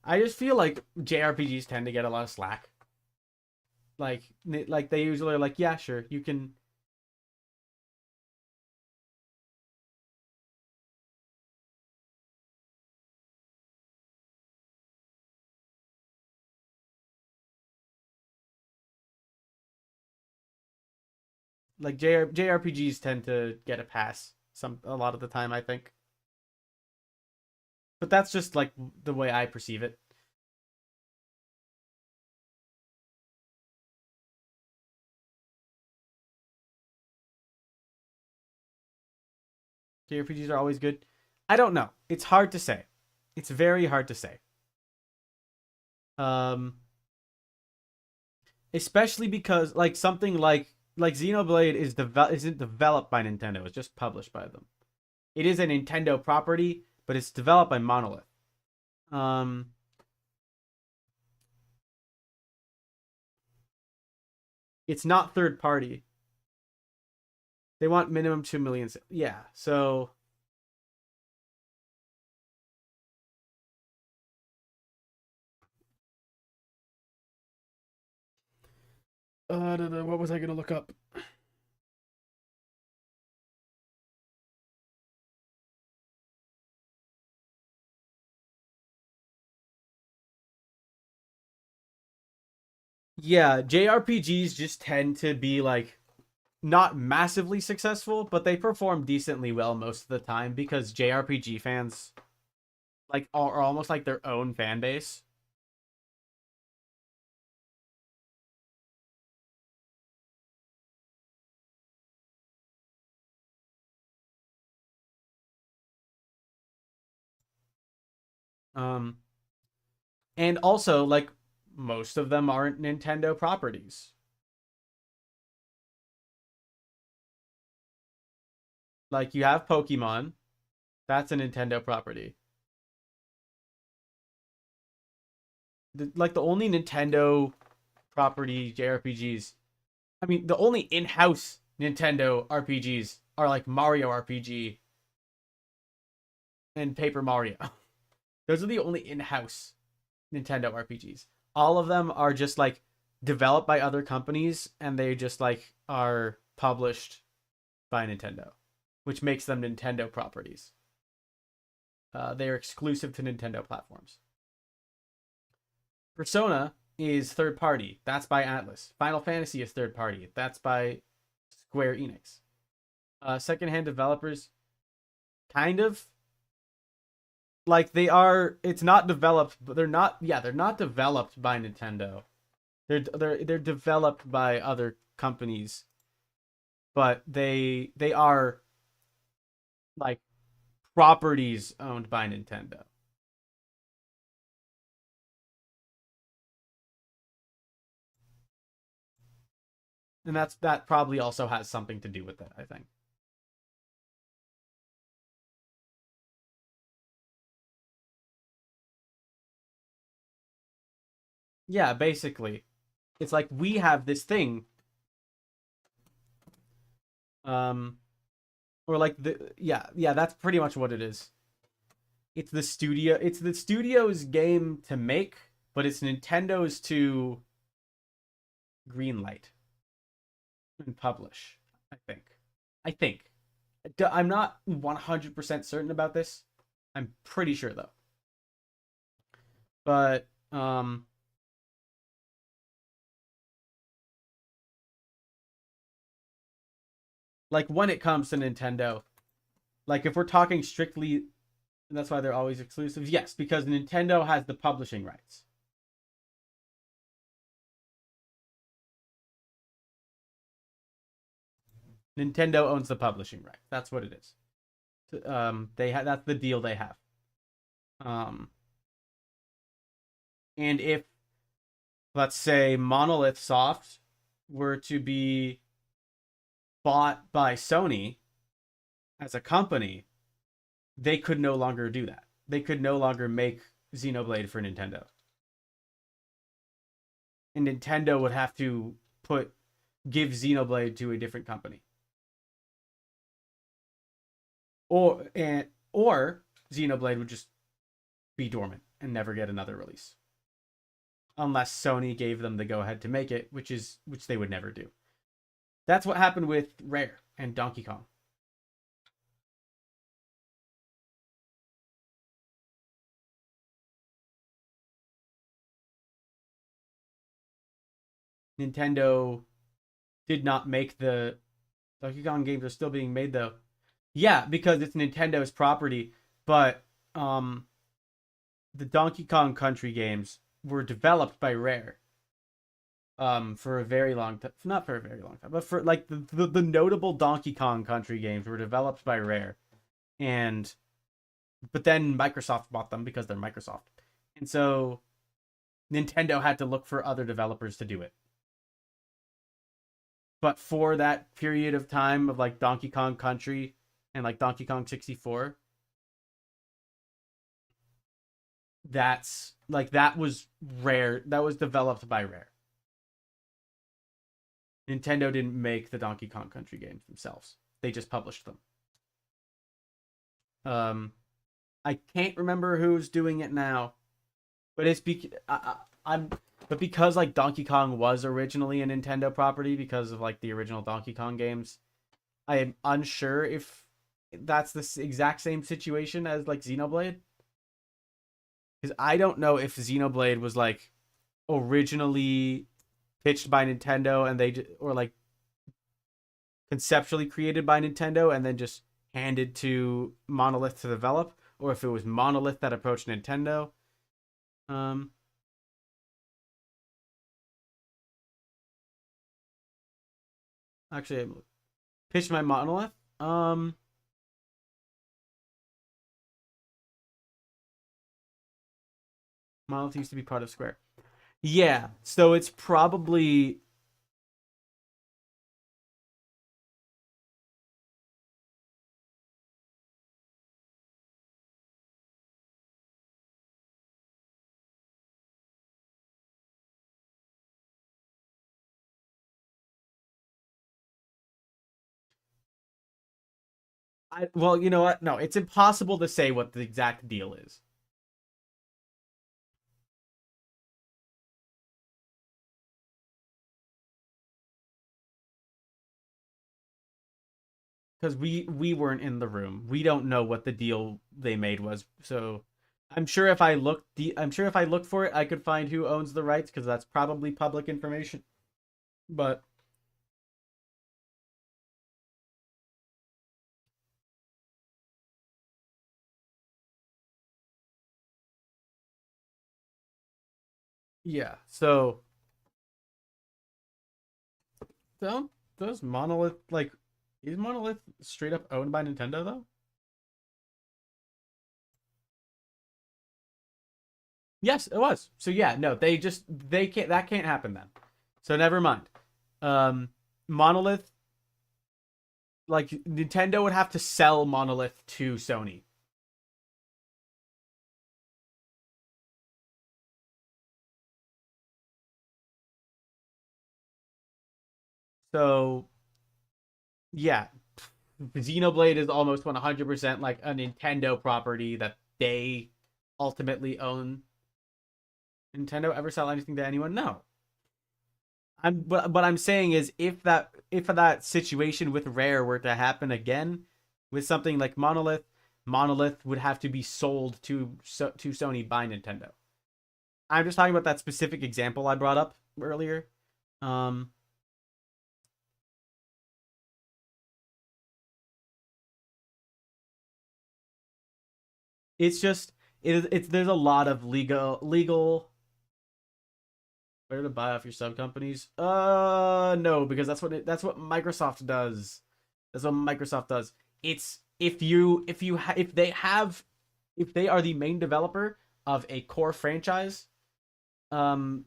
I just feel like JRPGs tend to get a lot of slack. Like they usually are like, yeah, sure, you can. Like JRPGs tend to get a pass a lot of the time, I think. But that's just like the way I perceive it. JRPGs are always good. I don't know. It's hard to say. It's very hard to say. Um, Especially because like something like Xenoblade isn't developed by Nintendo. It's just published by them. It is a Nintendo property, but it's developed by Monolith. Um, it's not third party. They want minimum 2 million. Yeah, so what was I gonna look up? Yeah, JRPGs just tend to be like not massively successful, but they perform decently well most of the time because JRPG fans like are almost like their own fan base. Um, and also like most of them aren't Nintendo properties. Like you have Pokemon, that's a Nintendo property. Like the only Nintendo property JRPGs, I mean, the only in-house Nintendo RPGs are like Mario RPG and Paper Mario. Those are the only in-house Nintendo RPGs. All of them are just like developed by other companies and they just like are published by Nintendo, which makes them Nintendo properties. They are exclusive to Nintendo platforms. Persona is third party. That's by Atlas. Final Fantasy is third party. That's by Square Enix. Secondhand developers, kind of like they are. It's not developed, but they're not. Yeah, they're not developed by Nintendo. They're developed by other companies, but they are like properties owned by Nintendo. And that probably also has something to do with it, I think. Yeah, basically. It's like we have this thing, um or like yeah, that's pretty much what it is. It's the studio's game to make, but it's Nintendo's to greenlight and publish, I think. I think. I'm not 100% certain about this. I'm pretty sure though. But like when it comes to Nintendo, like if we're talking strictly, and that's why they're always exclusives. Yes, because Nintendo has the publishing rights. Nintendo owns the publishing right. That's what it is. That's the deal they have. Um, and if let's say Monolith Soft were to be bought by Sony as a company, they could no longer do that. They could no longer make Xenoblade for Nintendo. And Nintendo would have to give Xenoblade to a different company. Or Xenoblade would just be dormant and never get another release. Unless Sony gave them the go ahead to make it, which they would never do. That's what happened with Rare and Donkey Kong. Nintendo did not make the Donkey Kong games are still being made though. Yeah, because it's Nintendo's property, but the Donkey Kong Country games were developed by Rare. For a very long time, not for a very long time, but for like the notable Donkey Kong Country games were developed by Rare, and but then Microsoft bought them because they're Microsoft, and so Nintendo had to look for other developers to do it. But for that period of time of like Donkey Kong Country and like Donkey Kong 64, that was Rare. That was developed by Rare. Nintendo didn't make the Donkey Kong Country games themselves. They just published them. I can't remember who's doing it now, but I'm but because like Donkey Kong was originally a Nintendo property because of like the original Donkey Kong games, I am unsure if that's the exact same situation as like Xenoblade. Because I don't know if Xenoblade was like originally pitched by Nintendo and or like conceptually created by Nintendo and then just handed to Monolith to develop, or if it was Monolith that approached Nintendo. Um, Actually, I pitched my Monolith. Monolith used to be part of Square. Yeah, so it's probably well, you know what? No, it's impossible to say what the exact deal is. Because we weren't in the room. We don't know what the deal they made was. So I'm sure if I looked for it, I could find who owns the rights because that's probably public information. But yeah, so don't does Monolith like is Monolith straight up owned by Nintendo though? Yes, it was. So yeah, no, they can't that can't happen then. So never mind. Um Monolith, like Nintendo would have to sell Monolith to Sony. So yeah, Xenoblade is almost 100% like a Nintendo property that they ultimately own. Nintendo ever sell anything to anyone? No. But I'm saying is if that situation with Rare were to happen again with something like Monolith, Monolith would have to be sold to Sony by Nintendo. I'm just talking about that specific example I brought up earlier. Um, it's just it's there's a lot of legal where to buy off your sub companies. No, because that's what Microsoft does. That's what Microsoft does. It's if they are the main developer of a core franchise, um,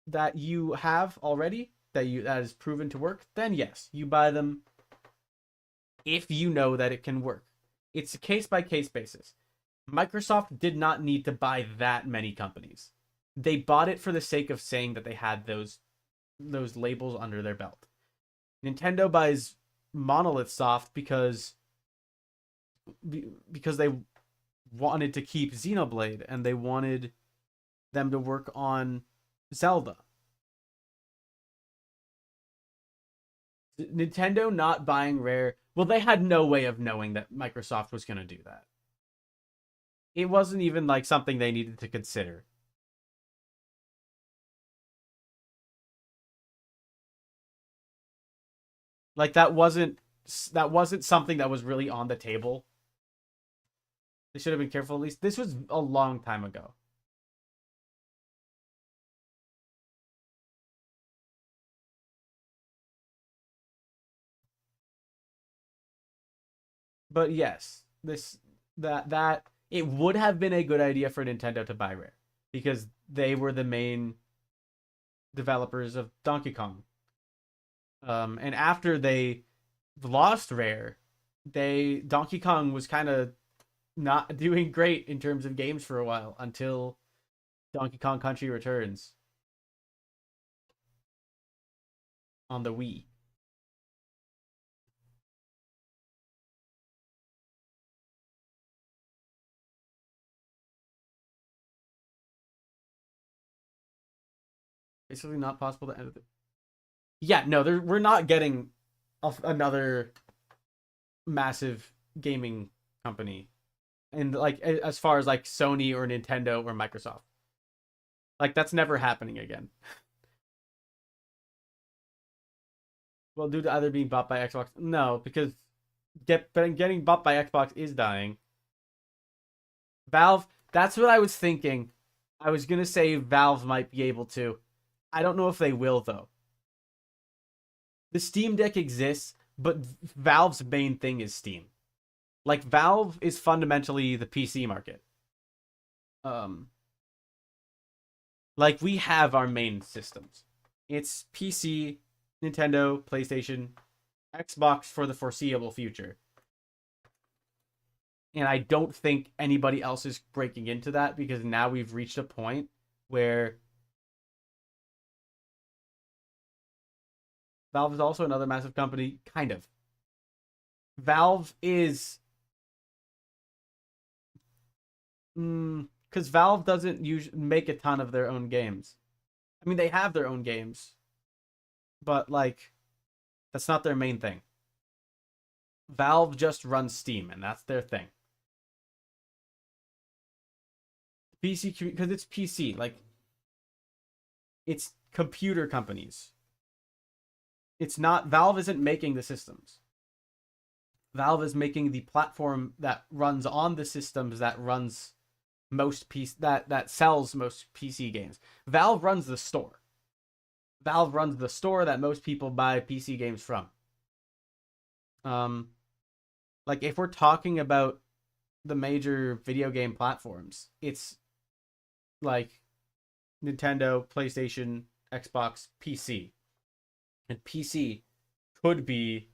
that you have already that is proven to work, then yes, you buy them if you know that it can work. It's a case by case basis. Microsoft did not need to buy that many companies. They bought it for the sake of saying that they had those labels under their belt. Nintendo buys Monolith Soft because they wanted to keep Xenoblade and they wanted them to work on Zelda. Nintendo not buying Rare, well, they had no way of knowing that Microsoft was going to do that. It wasn't even like something they needed to consider. Like that wasn't something that was really on the table. They should have been careful at least. This was a long time ago. But yes, this that it would have been a good idea for Nintendo to buy Rare because they were the main developers of Donkey Kong. And after they lost Rare, they Donkey Kong was kind of not doing great in terms of games for a while until Donkey Kong Country Returns on the Wii. Basically, not possible to edit it. Yeah, no, we're not getting another massive gaming company, and like as far as like Sony or Nintendo or Microsoft, like that's never happening again. Well, due to either being bought by Xbox, no, because getting bought by Xbox is dying. Valve, that's what I was thinking. I was gonna say Valve might be able to. I don't know if they will though. The Steam Deck exists, but Valve's main thing is Steam. Like Valve is fundamentally the PC market. Um, like we have our main systems. It's PC, Nintendo, PlayStation, Xbox for the foreseeable future. And I don't think anybody else is breaking into that because now we've reached a point where Valve is also another massive company, kind of. Valve is because Valve doesn't usually make a ton of their own games. I mean, they have their own games, but like that's not their main thing. Valve just runs Steam, and that's their thing. PC because it's PC, like it's computer companies. It's not Valve isn't making the systems. Valve is making the platform that runs on the systems that runs most PC that sells most PC games. Valve runs the store. Valve runs the store that most people buy PC games from. Um, like if we're talking about the major video game platforms, it's like Nintendo, PlayStation, Xbox, PC. And PC could be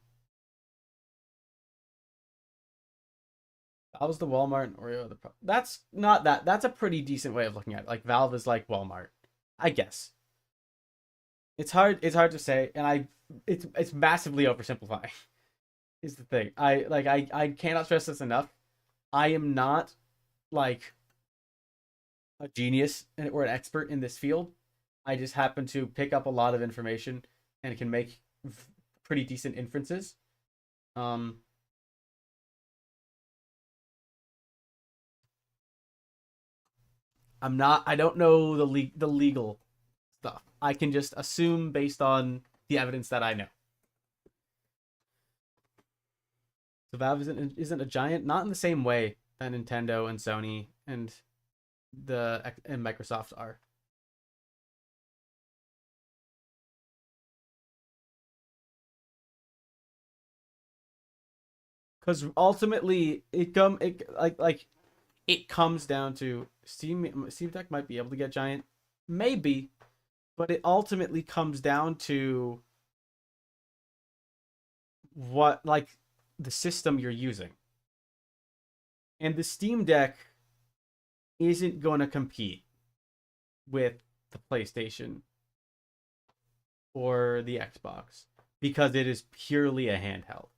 that was the Walmart and Oreo. That's not that. That's a pretty decent way of looking at it. Like Valve is like Walmart, I guess. It's hard. It's hard to say, and it's massively oversimplifying. Is the thing. I cannot stress this enough. I am not like a genius or an expert in this field. I just happen to pick up a lot of information and can make pretty decent inferences. Um, I'm not. I don't know the legal stuff. I can just assume based on the evidence that I know. So Valve isn't a giant, not in the same way that Nintendo and Sony and Microsoft are. Because ultimately, it comes down to Steam Deck might be able to get giant, maybe, but it ultimately comes down to what like the system you're using. And the Steam Deck isn't going to compete with the PlayStation or the Xbox because it is purely a handheld.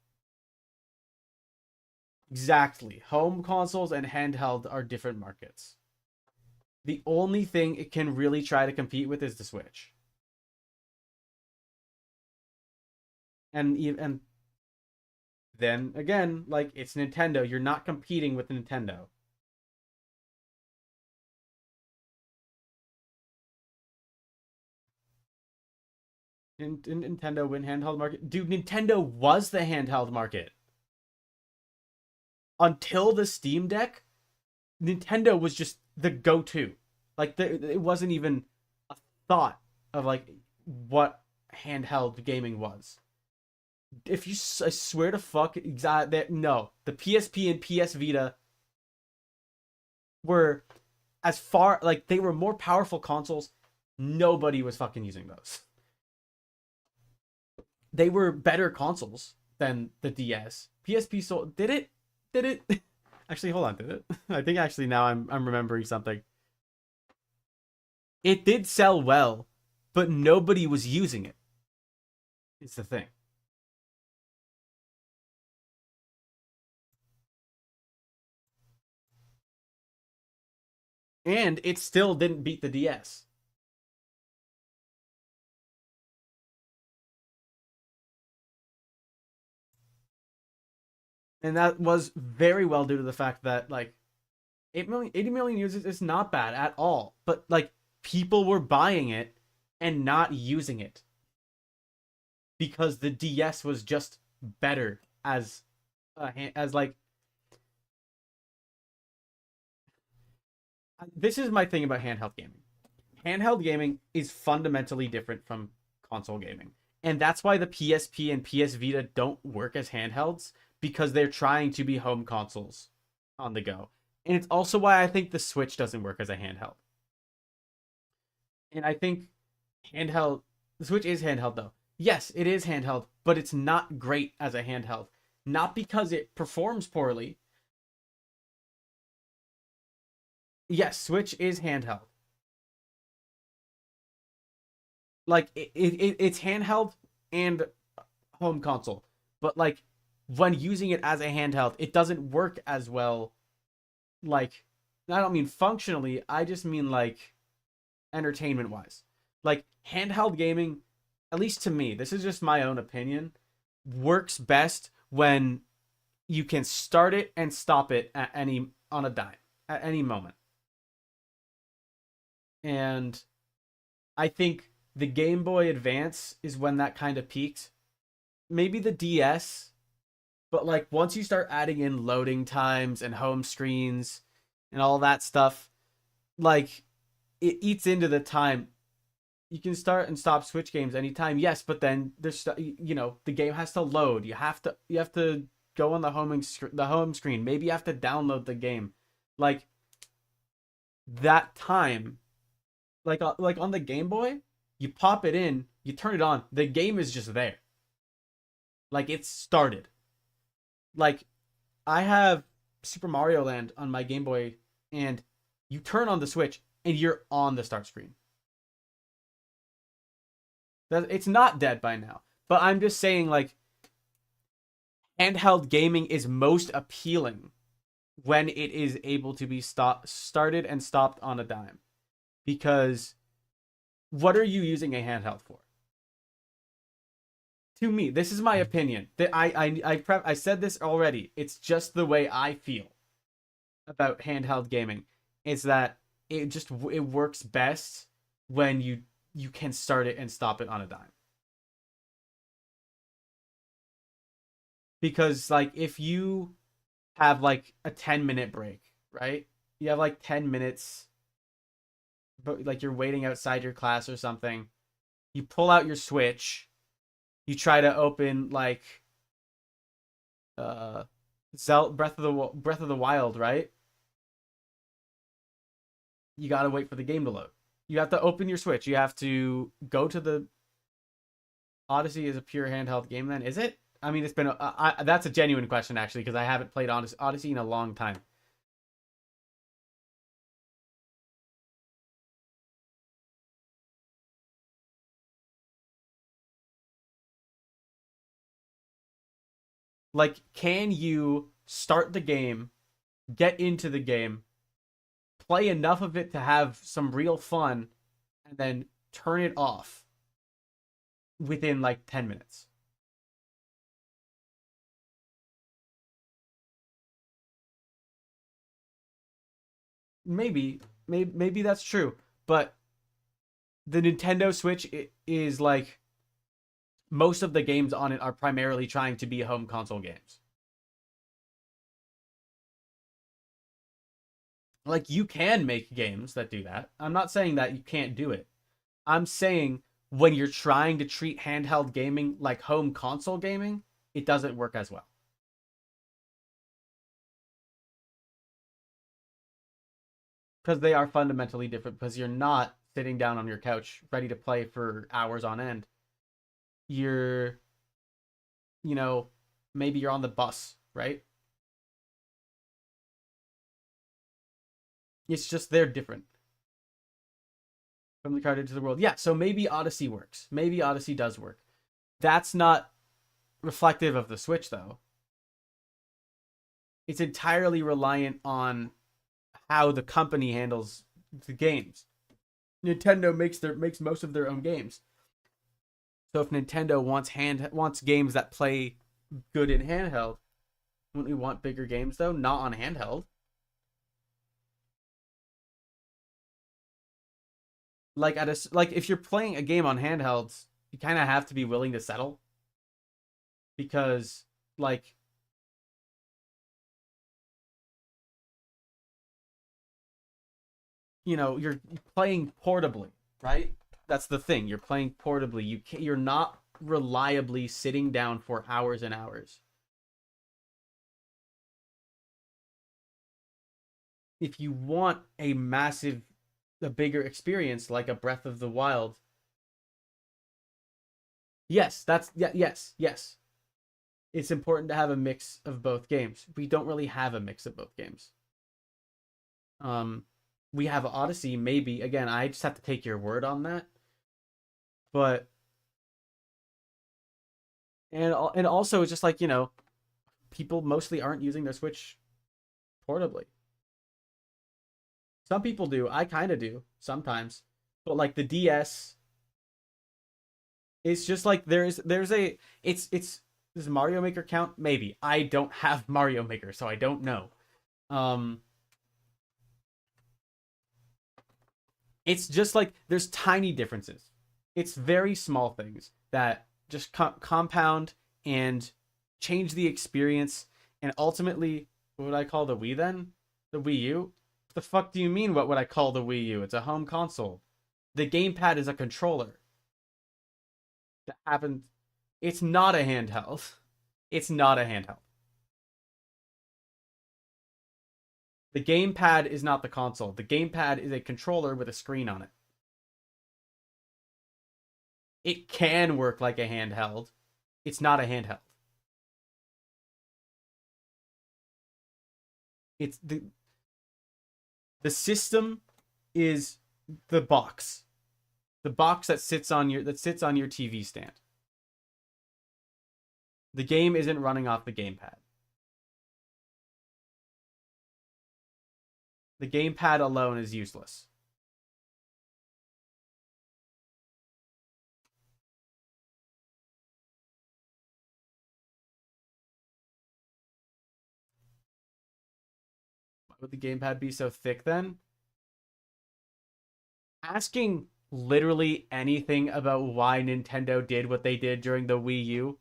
Exactly. Home consoles and handheld are different markets. The only thing it can really try to compete with is the Switch. And then again, like it's Nintendo, you're not competing with Nintendo. In Nintendo win handheld market. Dude, Nintendo was the handheld market. Until the Steam Deck, Nintendo was just the go-to. Like it wasn't even a thought of like what handheld gaming was. If you, I swear to fuck, that no, the PSP and PS Vita were as far like they were more powerful consoles. Nobody was fucking using those. They were better consoles than the DS. PSP sold. Did it? Did it? Actually, hold on. Did it? I think actually now I'm remembering something. It did sell well, but nobody was using it. It's the thing. And it still didn't beat the DS. And that was very well due to the fact that like 80 million users is not bad at all. But like people were buying it and not using it because the DS was just better as like this is my thing about handheld gaming. Handheld gaming is fundamentally different from console gaming. And that's why the PSP and PS Vita don't work as handhelds because they're trying to be home consoles on the go. And it's also why I think the Switch doesn't work as a handheld. And I think handheld the Switch is handheld though. Yes, it is handheld, but it's not great as a handheld. Not because it performs poorly. Yes, Switch is handheld. Like it's handheld and home console, but like when using it as a handheld, it doesn't work as well. Like I don't mean functionally, I just mean like entertainment wise. Like handheld gaming, at least to me, this is just my own opinion, works best when you can start it and stop it at any on a dime at any moment. And I think the Game Boy Advance is when that kind of peaked. Maybe the DS, but like once you start adding in loading times and home screens and all that stuff, like it eats into the time. You can start and stop Switch games anytime, yes, but then there's the game has to load. You have to go on the home screen. Maybe you have to download the game. Like that time, like on the Game Boy, you pop it in, you turn it on, the game is just there. Like it's started. Like I have Super Mario Land on my Game Boy, and you turn on the Switch and you're on the start screen. It's not dead by now. But I'm just saying, like, handheld gaming is most appealing when it is able to be started and stopped on a dime. Because what are you using a handheld for? To me, this is my opinion. That I said this already. It's just the way I feel about handheld gaming. Is that it works best when you can start it and stop it on a dime. Because like if you have like a 10-minute break, right? You have like 10 minutes, but like you're waiting outside your class or something. You pull out your Switch, you try to open like uh Breath of the Wild, right? You got to wait for the game to load. You have to open your Switch. You have to go to the Odyssey is a pure handheld game then, is it? I mean, it's been that's a genuine question actually because I haven't played Odyssey in a long time. Like, can you start the game, get into the game, play enough of it to have some real fun, and then turn it off within like 10 minutes? Maybe that's true, but the Nintendo Switch is like most of the games on it are primarily trying to be home console games. Like you can make games that do that. I'm not saying that you can't do it. I'm saying when you're trying to treat handheld gaming like home console gaming, it doesn't work as well. Because they are fundamentally different because you're not sitting down on your couch ready to play for hours on end. You're, you know, maybe you're on the bus, right? It's just they're different from the card into the world. Yeah, so maybe Odyssey works. Maybe Odyssey does work. That's not reflective of the Switch though. It's entirely reliant on how the company handles the games. Nintendo makes most of their own games. So if Nintendo wants games that play good in handheld, wouldn't we want bigger games though? Not on handheld. Like if you're playing a game on handhelds, you kind of have to be willing to settle because like you're playing portably, right? That's the thing. You're playing portably. You're not reliably sitting down for hours and hours. If you want a bigger experience like a Breath of the Wild, yes, yes. It's important to have a mix of both games. We don't really have a mix of both games. Um, we have Odyssey, maybe. Again, I just have to take your word on that. But and also it's just like people mostly aren't using their Switch portably. Some people do. I kind of do sometimes. But like the DS, it's just like there's a it's does Mario Maker count? Maybe. I don't have Mario Maker, so I don't know. Um it's just like there's tiny differences. It's very small things that just compound and change the experience and ultimately what would I call the Wii then? The Wii U? What the fuck do you mean what would I call the Wii U? It's a home console. The gamepad is a controller. That happened. It's not a handheld. It's not a handheld. The gamepad is not the console. The gamepad is a controller with a screen on it. It can work like a handheld. It's not a handheld. It's the system is the box. The box that sits on your TV stand. The game isn't running off the gamepad. The gamepad alone is useless. Why would the gamepad be so thick then? Asking literally anything about why Nintendo did what they did during the Wii U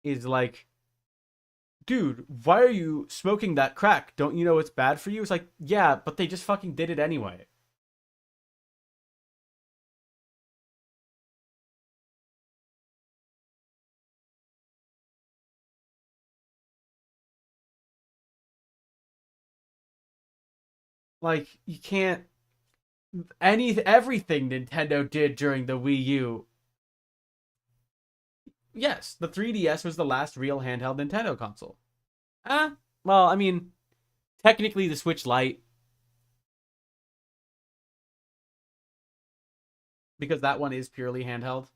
is like, dude, why are you smoking that crack? Don't you know it's bad for you? It's like, yeah, but they just fucking did it anyway. Like, you can't everything Nintendo did during the Wii U. Yes, the 3DS was the last real handheld Nintendo console. Well, I mean, technically the Switch Lite, because that one is purely handheld.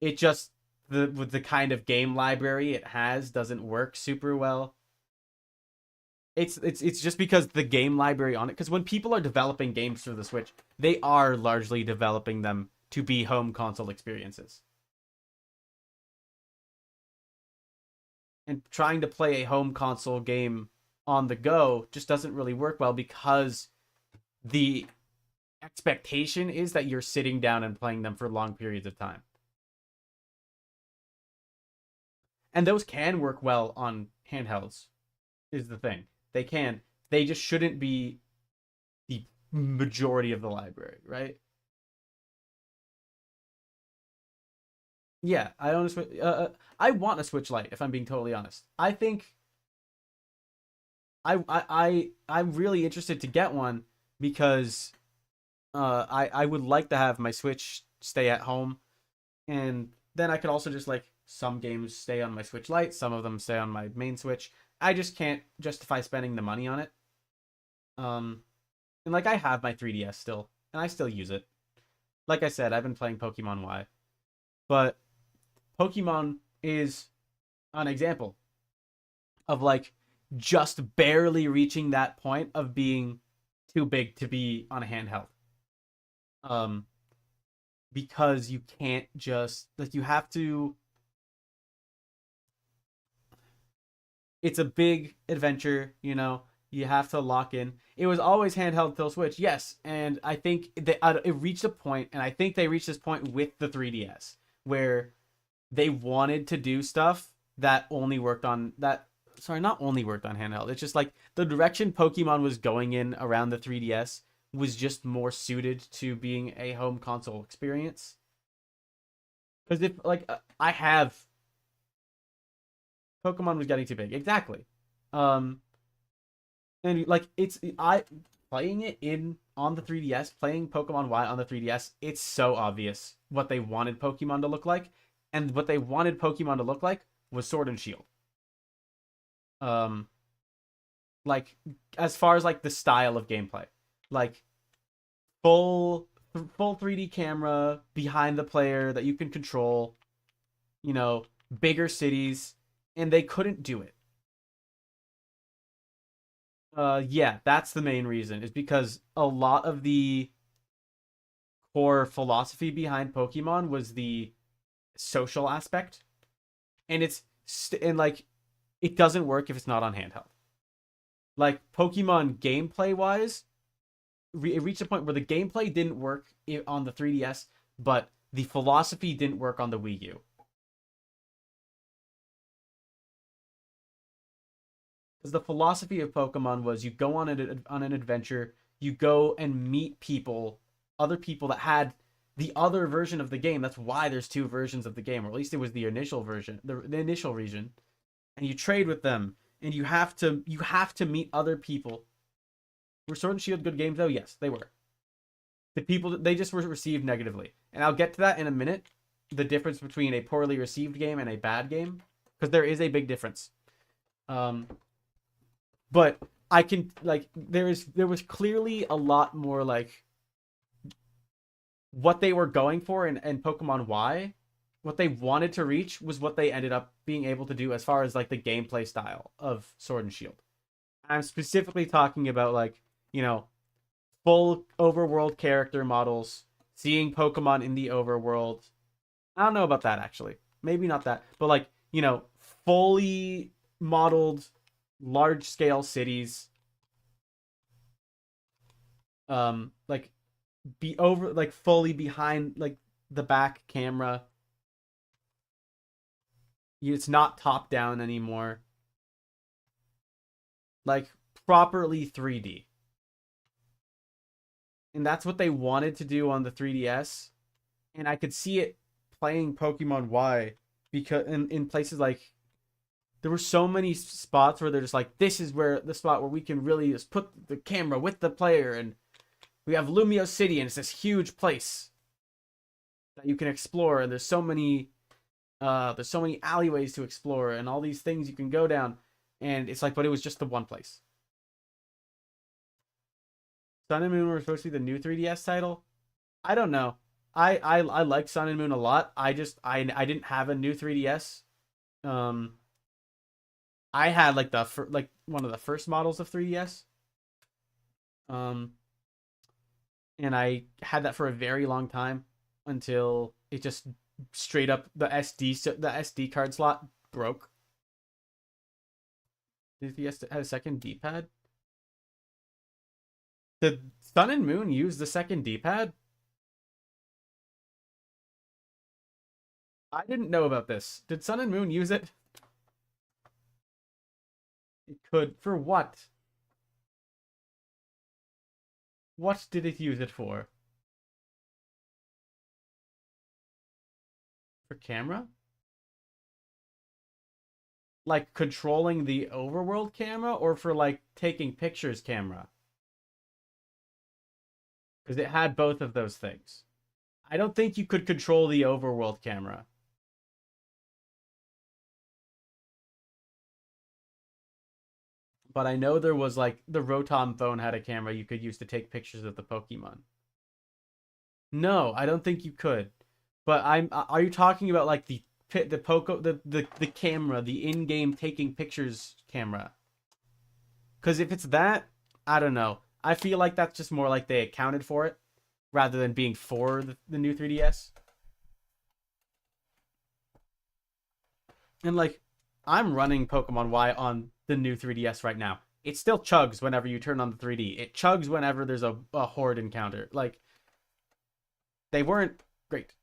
It just with the kind of game library it has doesn't work super well. It's just because the game library on it, because when people are developing games for the Switch, they are largely developing them to be home console experiences. And trying to play a home console game on the go just doesn't really work well, because the expectation is that you're sitting down and playing them for long periods of time. And those can work well on handhelds, is the thing. They can. They just shouldn't be the majority of the library, right? Yeah, I own a Switch. I want a Switch Lite, if I'm being totally honest. I think I'm really interested to get one, because I would like to have my Switch stay at home, and then I could also just, like, some games stay on my Switch Lite, some of them stay on my main Switch. I just can't justify spending the money on it. Um, and like, I have my 3DS still, and I still use it. Like I said, I've been playing Pokemon Y, but Pokemon is an example of, like, just barely reaching that point of being too big to be on a handheld. Um, because you can't just, like, you have to. It's a big adventure, you know. You have to lock in. It was always handheld till Switch, yes, and I think that it reached a point, and I think they reached this point with the 3DS, where they wanted to do stuff that only worked on that. Sorry, not only worked on handheld. It's just like the direction Pokemon was going in around the 3DS was just more suited to being a home console experience. Because if, like, I have Pokemon was getting too big, exactly. Um, and like, it's I playing it in on the 3DS, playing Pokemon Y on the 3DS. It's so obvious what they wanted Pokemon to look like, and what they wanted Pokemon to look like was Sword and Shield. Um, like, as far as, like, the style of gameplay, like, full full 3D camera behind the player that you can control, you know, bigger cities, and they couldn't do it. Yeah, that's the main reason, is because a lot of the core philosophy behind Pokemon was the social aspect, and like, it doesn't work if it's not on handheld. Like, Pokemon gameplay wise, it reached a point where the gameplay didn't work on the 3DS, but the philosophy didn't work on the Wii U. Because the philosophy of Pokemon was, you go on an adventure, you go and meet people, other people that had the other version of the game. That's why there's two versions of the game, or at least it was the initial version, the initial region, and you trade with them, and you have to meet other people. Were Sword and Shield good games though? Yes, they were. The people, they just were received negatively, and I'll get to that in a minute. The difference between a poorly received game and a bad game, because there is a big difference. Um, But I can like there was clearly a lot more like what they were going for in Pokemon Y. What they wanted to reach was what they ended up being able to do as far as like the gameplay style of Sword and Shield. I'm specifically talking about like, you know, full overworld character models, seeing Pokemon in the overworld. I don't know about that actually. Maybe not that, but like, you know, fully modeled large scale cities, like be over like fully behind like the back camera. It's not top down anymore. Like properly 3D. And that's what they wanted to do on the 3DS. And I could see it playing Pokemon Y because in places like there were so many spots where they're just like, this is where the spot where we can really just put the camera with the player, and we have Lumio City, and it's this huge place that you can explore, and there's so many alleyways to explore and all these things you can go down, and it's like, but it was just the one place. Sun and Moon were supposed to be the new 3DS title. I don't know. I like Sun and Moon a lot. I didn't have a new 3DS. Um, I had like like one of the first models of 3DS. Um, and I had that for a very long time until it just straight up the SD card slot broke. Did he have a second D-pad? Did Sun and Moon use the second D-pad? I didn't know about this. Did Sun and Moon use it? It could. For what? What did it use it for? For camera? Like controlling the overworld camera, or for like taking pictures camera? Because it had both of those things. I don't think you could control the overworld camera. But I know there was like the Rotom phone had a camera you could use to take pictures of the Pokemon. No, I don't think you could. But are you talking about like the camera, the in-game taking pictures camera? Cuz if it's that, I don't know. I feel like that's just more like they accounted for it rather than being for the new 3DS. And like I'm running Pokemon Y on the new 3DS right now. It still chugs whenever you turn on the 3D. It chugs whenever there's a horde encounter. Like they weren't great.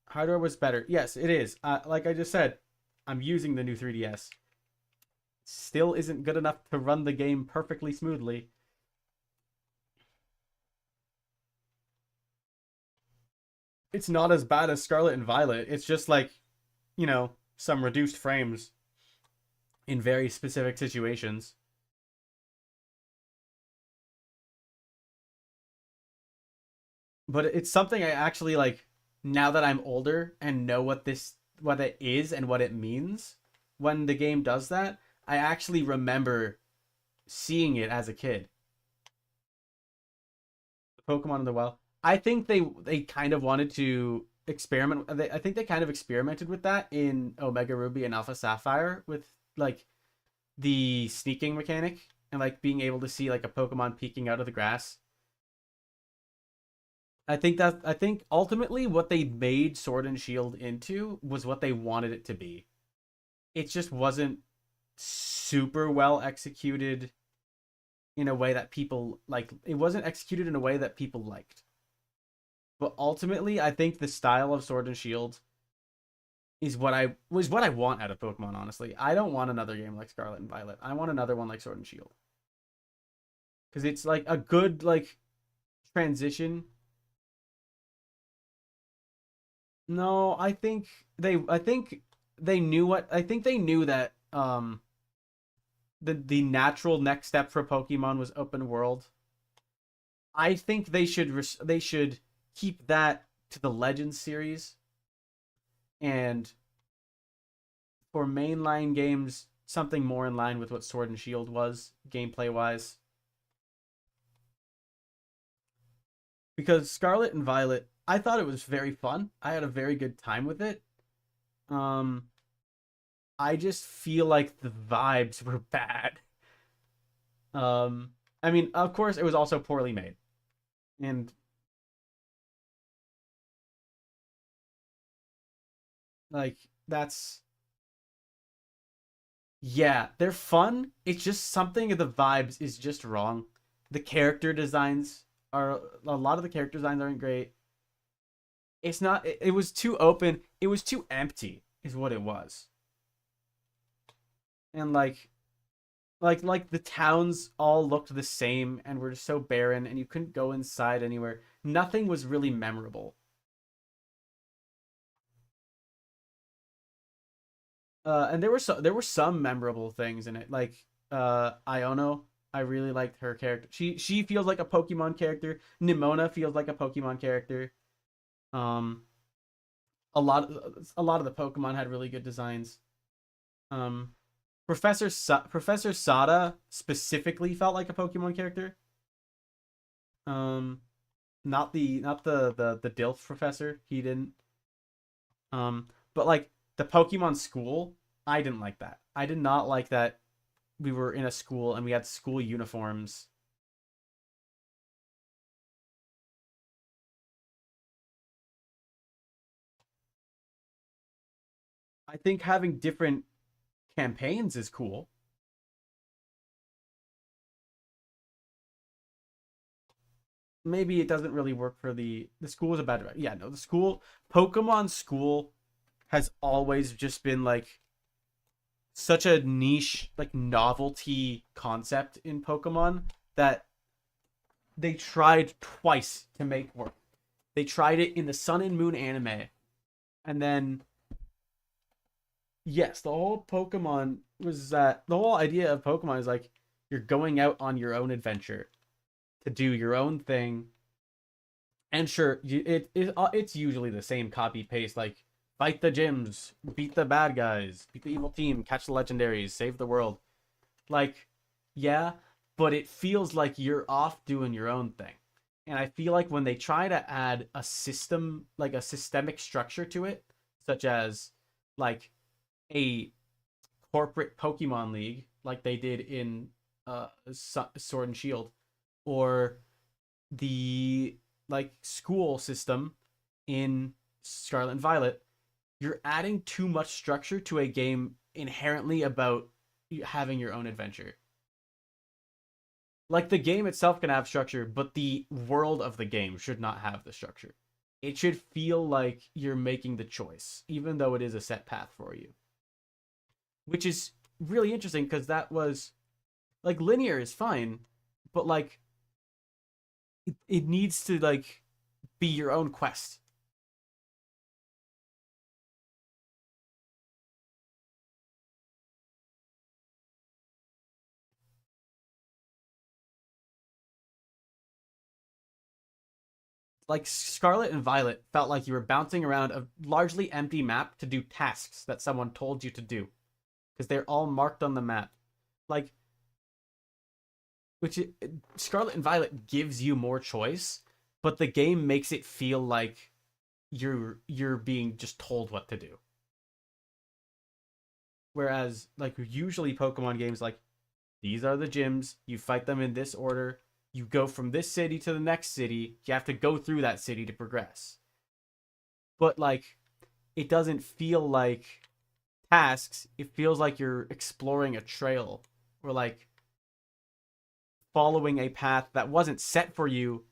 Hardware was better. Yes, it is. Like I just said, I'm using the new 3DS. Still isn't good enough to run the game perfectly smoothly. It's not as bad as Scarlet and Violet. It's just like, you know, some reduced frames in very specific situations. But it's something I actually like now that I'm older and know what it is and what it means when the game does that. I actually remember seeing it as a kid. Pokemon in the Wild. I think they kind of wanted to experiment. I think they kind of experimented with that in Omega Ruby and Alpha Sapphire with like the sneaking mechanic and like being able to see like a Pokemon peeking out of the grass. I think ultimately what they made Sword and Shield into was what they wanted it to be. It just wasn't super well executed in a way that people like. It wasn't executed in a way that people liked. But ultimately, I think the style of Sword and Shield is what I want out of Pokemon. Honestly, I don't want another game like Scarlet and Violet. I want another one like Sword and Shield because it's like a good like transition. No, I think they knew what I think they knew that the natural next step for Pokemon was open world. I think they should keep that to the Legends series, and for mainline games something more in line with what Sword and Shield was gameplay wise. Because Scarlet and Violet, I thought it was very fun. I had a very good time with it. Um, I just feel like the vibes were bad. Um, I mean, of course, it was also poorly made, and like that's yeah, they're fun. It's just something of the vibes is just wrong. The character designs are a lot of the character designs aren't great. It's not. It was too open. It was too empty, is what it was. And like the towns all looked the same and were just so barren, and you couldn't go inside anywhere. Nothing was really memorable. And there were some memorable things in it, like Iono. I really liked her character. She feels like a Pokemon character. Nimona feels like a Pokemon character. Um, a lot of the Pokemon had really good designs. Um, Professor Sada specifically felt like a Pokemon character. Um, not the Dilf professor. He didn't. But like the Pokemon school, I didn't like that. I did not like that we were in a school and we had school uniforms. I think having different campaigns is cool. Maybe it doesn't really work for the school is a bad. Yeah, no, the school Pokemon school has always just been like such a niche like novelty concept in Pokemon that they tried twice to make work. They tried it in the Sun and Moon anime, and then yes, the whole Pokemon was that the whole idea of Pokemon is like you're going out on your own adventure to do your own thing. And sure, it's usually the same copy paste like fight the gyms, beat the bad guys, beat the evil team, catch the legendaries, save the world. Like, yeah, but it feels like you're off doing your own thing. And I feel like when they try to add a system, like a systemic structure to it, such as like a corporate Pokemon League, like they did in Sword and Shield, or the like school system in Scarlet and Violet, you're adding too much structure to a game inherently about having your own adventure. Like the game itself can have structure, but the world of the game should not have the structure. It should feel like you're making the choice, even though it is a set path for you. Which is really interesting because that was like linear is fine, but like it needs to like be your own quest. Like Scarlet and Violet felt like you were bouncing around a largely empty map to do tasks that someone told you to do because they're all marked on the map. Like which Scarlet and Violet gives you more choice, but the game makes it feel like you're being just told what to do. Whereas like usually Pokemon games like these are the gyms, you fight them in this order, you go from this city to the next city, you have to go through that city to progress. But like it doesn't feel like tasks, it feels like you're exploring a trail or like following a path that wasn't set for you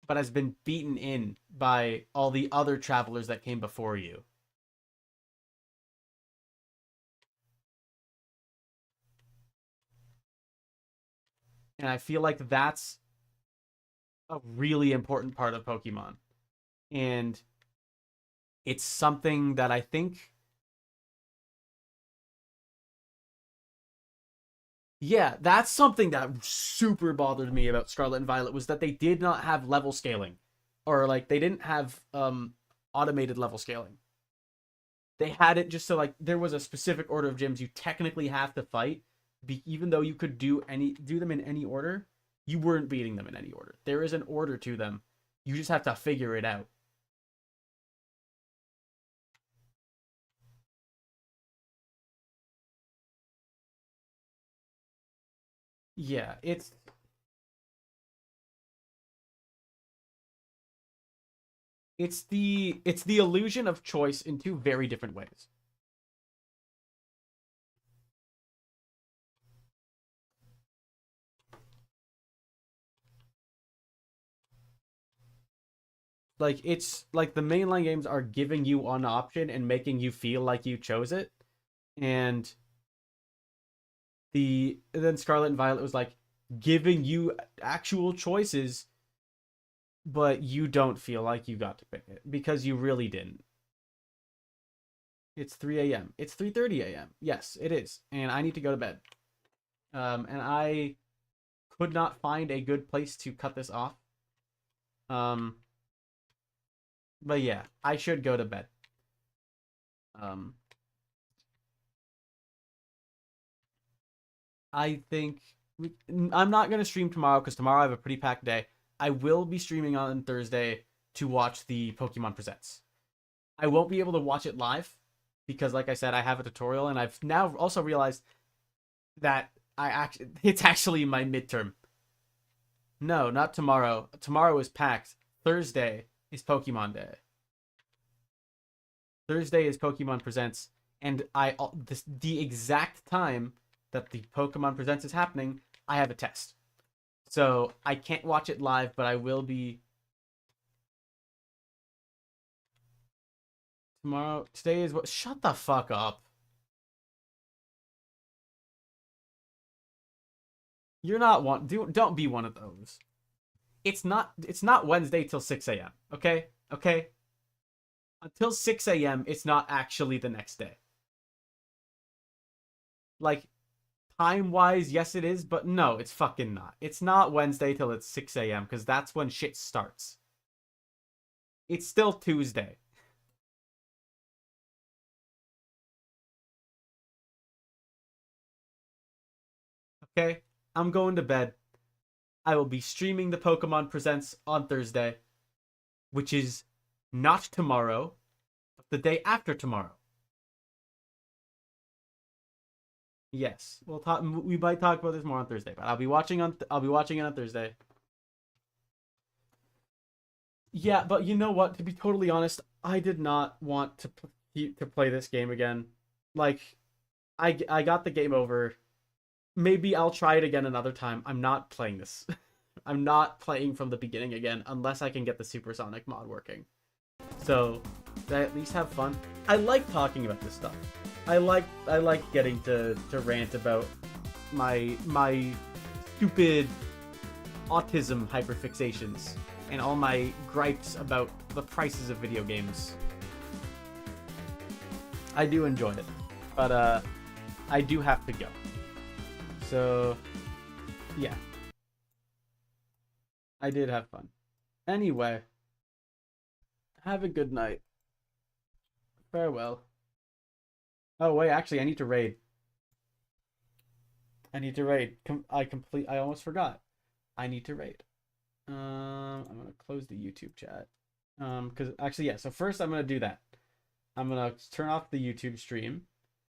but has been beaten in by all the other travelers that came before you. And I feel like that's a really important part of Pokemon. And it's something that I think, yeah, that's something that super bothered me about Scarlet and Violet was that they did not have level scaling or like they didn't have automated level scaling. They had it just so like there was a specific order of gyms you technically have to fight, even though you could do them in any order, you weren't beating them in any order. There is an order to them. You just have to figure it out. Yeah, it's the illusion of choice in two very different ways. Like it's like the mainline games are giving you an option and making you feel like you chose it, and then Scarlet and Violet was like giving you actual choices, but you don't feel like you got to pick it because you really didn't. It's 3 a.m. It's 3:30 a.m. Yes, it is, and I need to go to bed. And I could not find a good place to cut this off. Um, but yeah, I should go to bed. Um, I think I'm not gonna stream tomorrow because tomorrow I have a pretty packed day. I will be streaming on Thursday to watch the Pokemon Presents. I won't be able to watch it live because, like I said, I have a tutorial, and I've now also realized that it's actually my midterm. No, not tomorrow. Tomorrow is packed. Thursday is Pokemon Day. Thursday is Pokemon Presents, and the exact time that the Pokemon Presents is happening, I have a test. So I can't watch it live, but I will be tomorrow. Today is what? Shut the fuck up. You're not one. Don't be one of those. It's not Wednesday till 6 a.m. Okay? Okay? Until 6 a.m. it's not actually the next day. Like time-wise, yes it is, but no, it's fucking not. It's not Wednesday till it's 6 a.m. because that's when shit starts. It's still Tuesday. Okay? I'm going to bed. I will be streaming the Pokemon Presents on Thursday, which is not tomorrow, but the day after tomorrow. Yes, we'll talk. We might talk about this more on Thursday, but I'll be watching it on Thursday. Yeah, but you know what? To be totally honest, I did not want to play this game again. Like, I got the game over. Maybe I'll try it again another time. I'm not playing this. I'm not playing from the beginning again unless I can get the Supersonic mod working. So, I at least have fun. I like talking about this stuff. I like getting to rant about my stupid autism hyperfixations and all my gripes about the prices of video games. I do enjoy it, but I do have to go. So, yeah, I did have fun. Anyway, have a good night. Farewell. Oh wait, actually, I need to raid. I need to raid. I almost forgot. I need to raid. I'm gonna close the YouTube chat. Because actually, yeah. So first, I'm gonna do that. I'm gonna turn off the YouTube stream.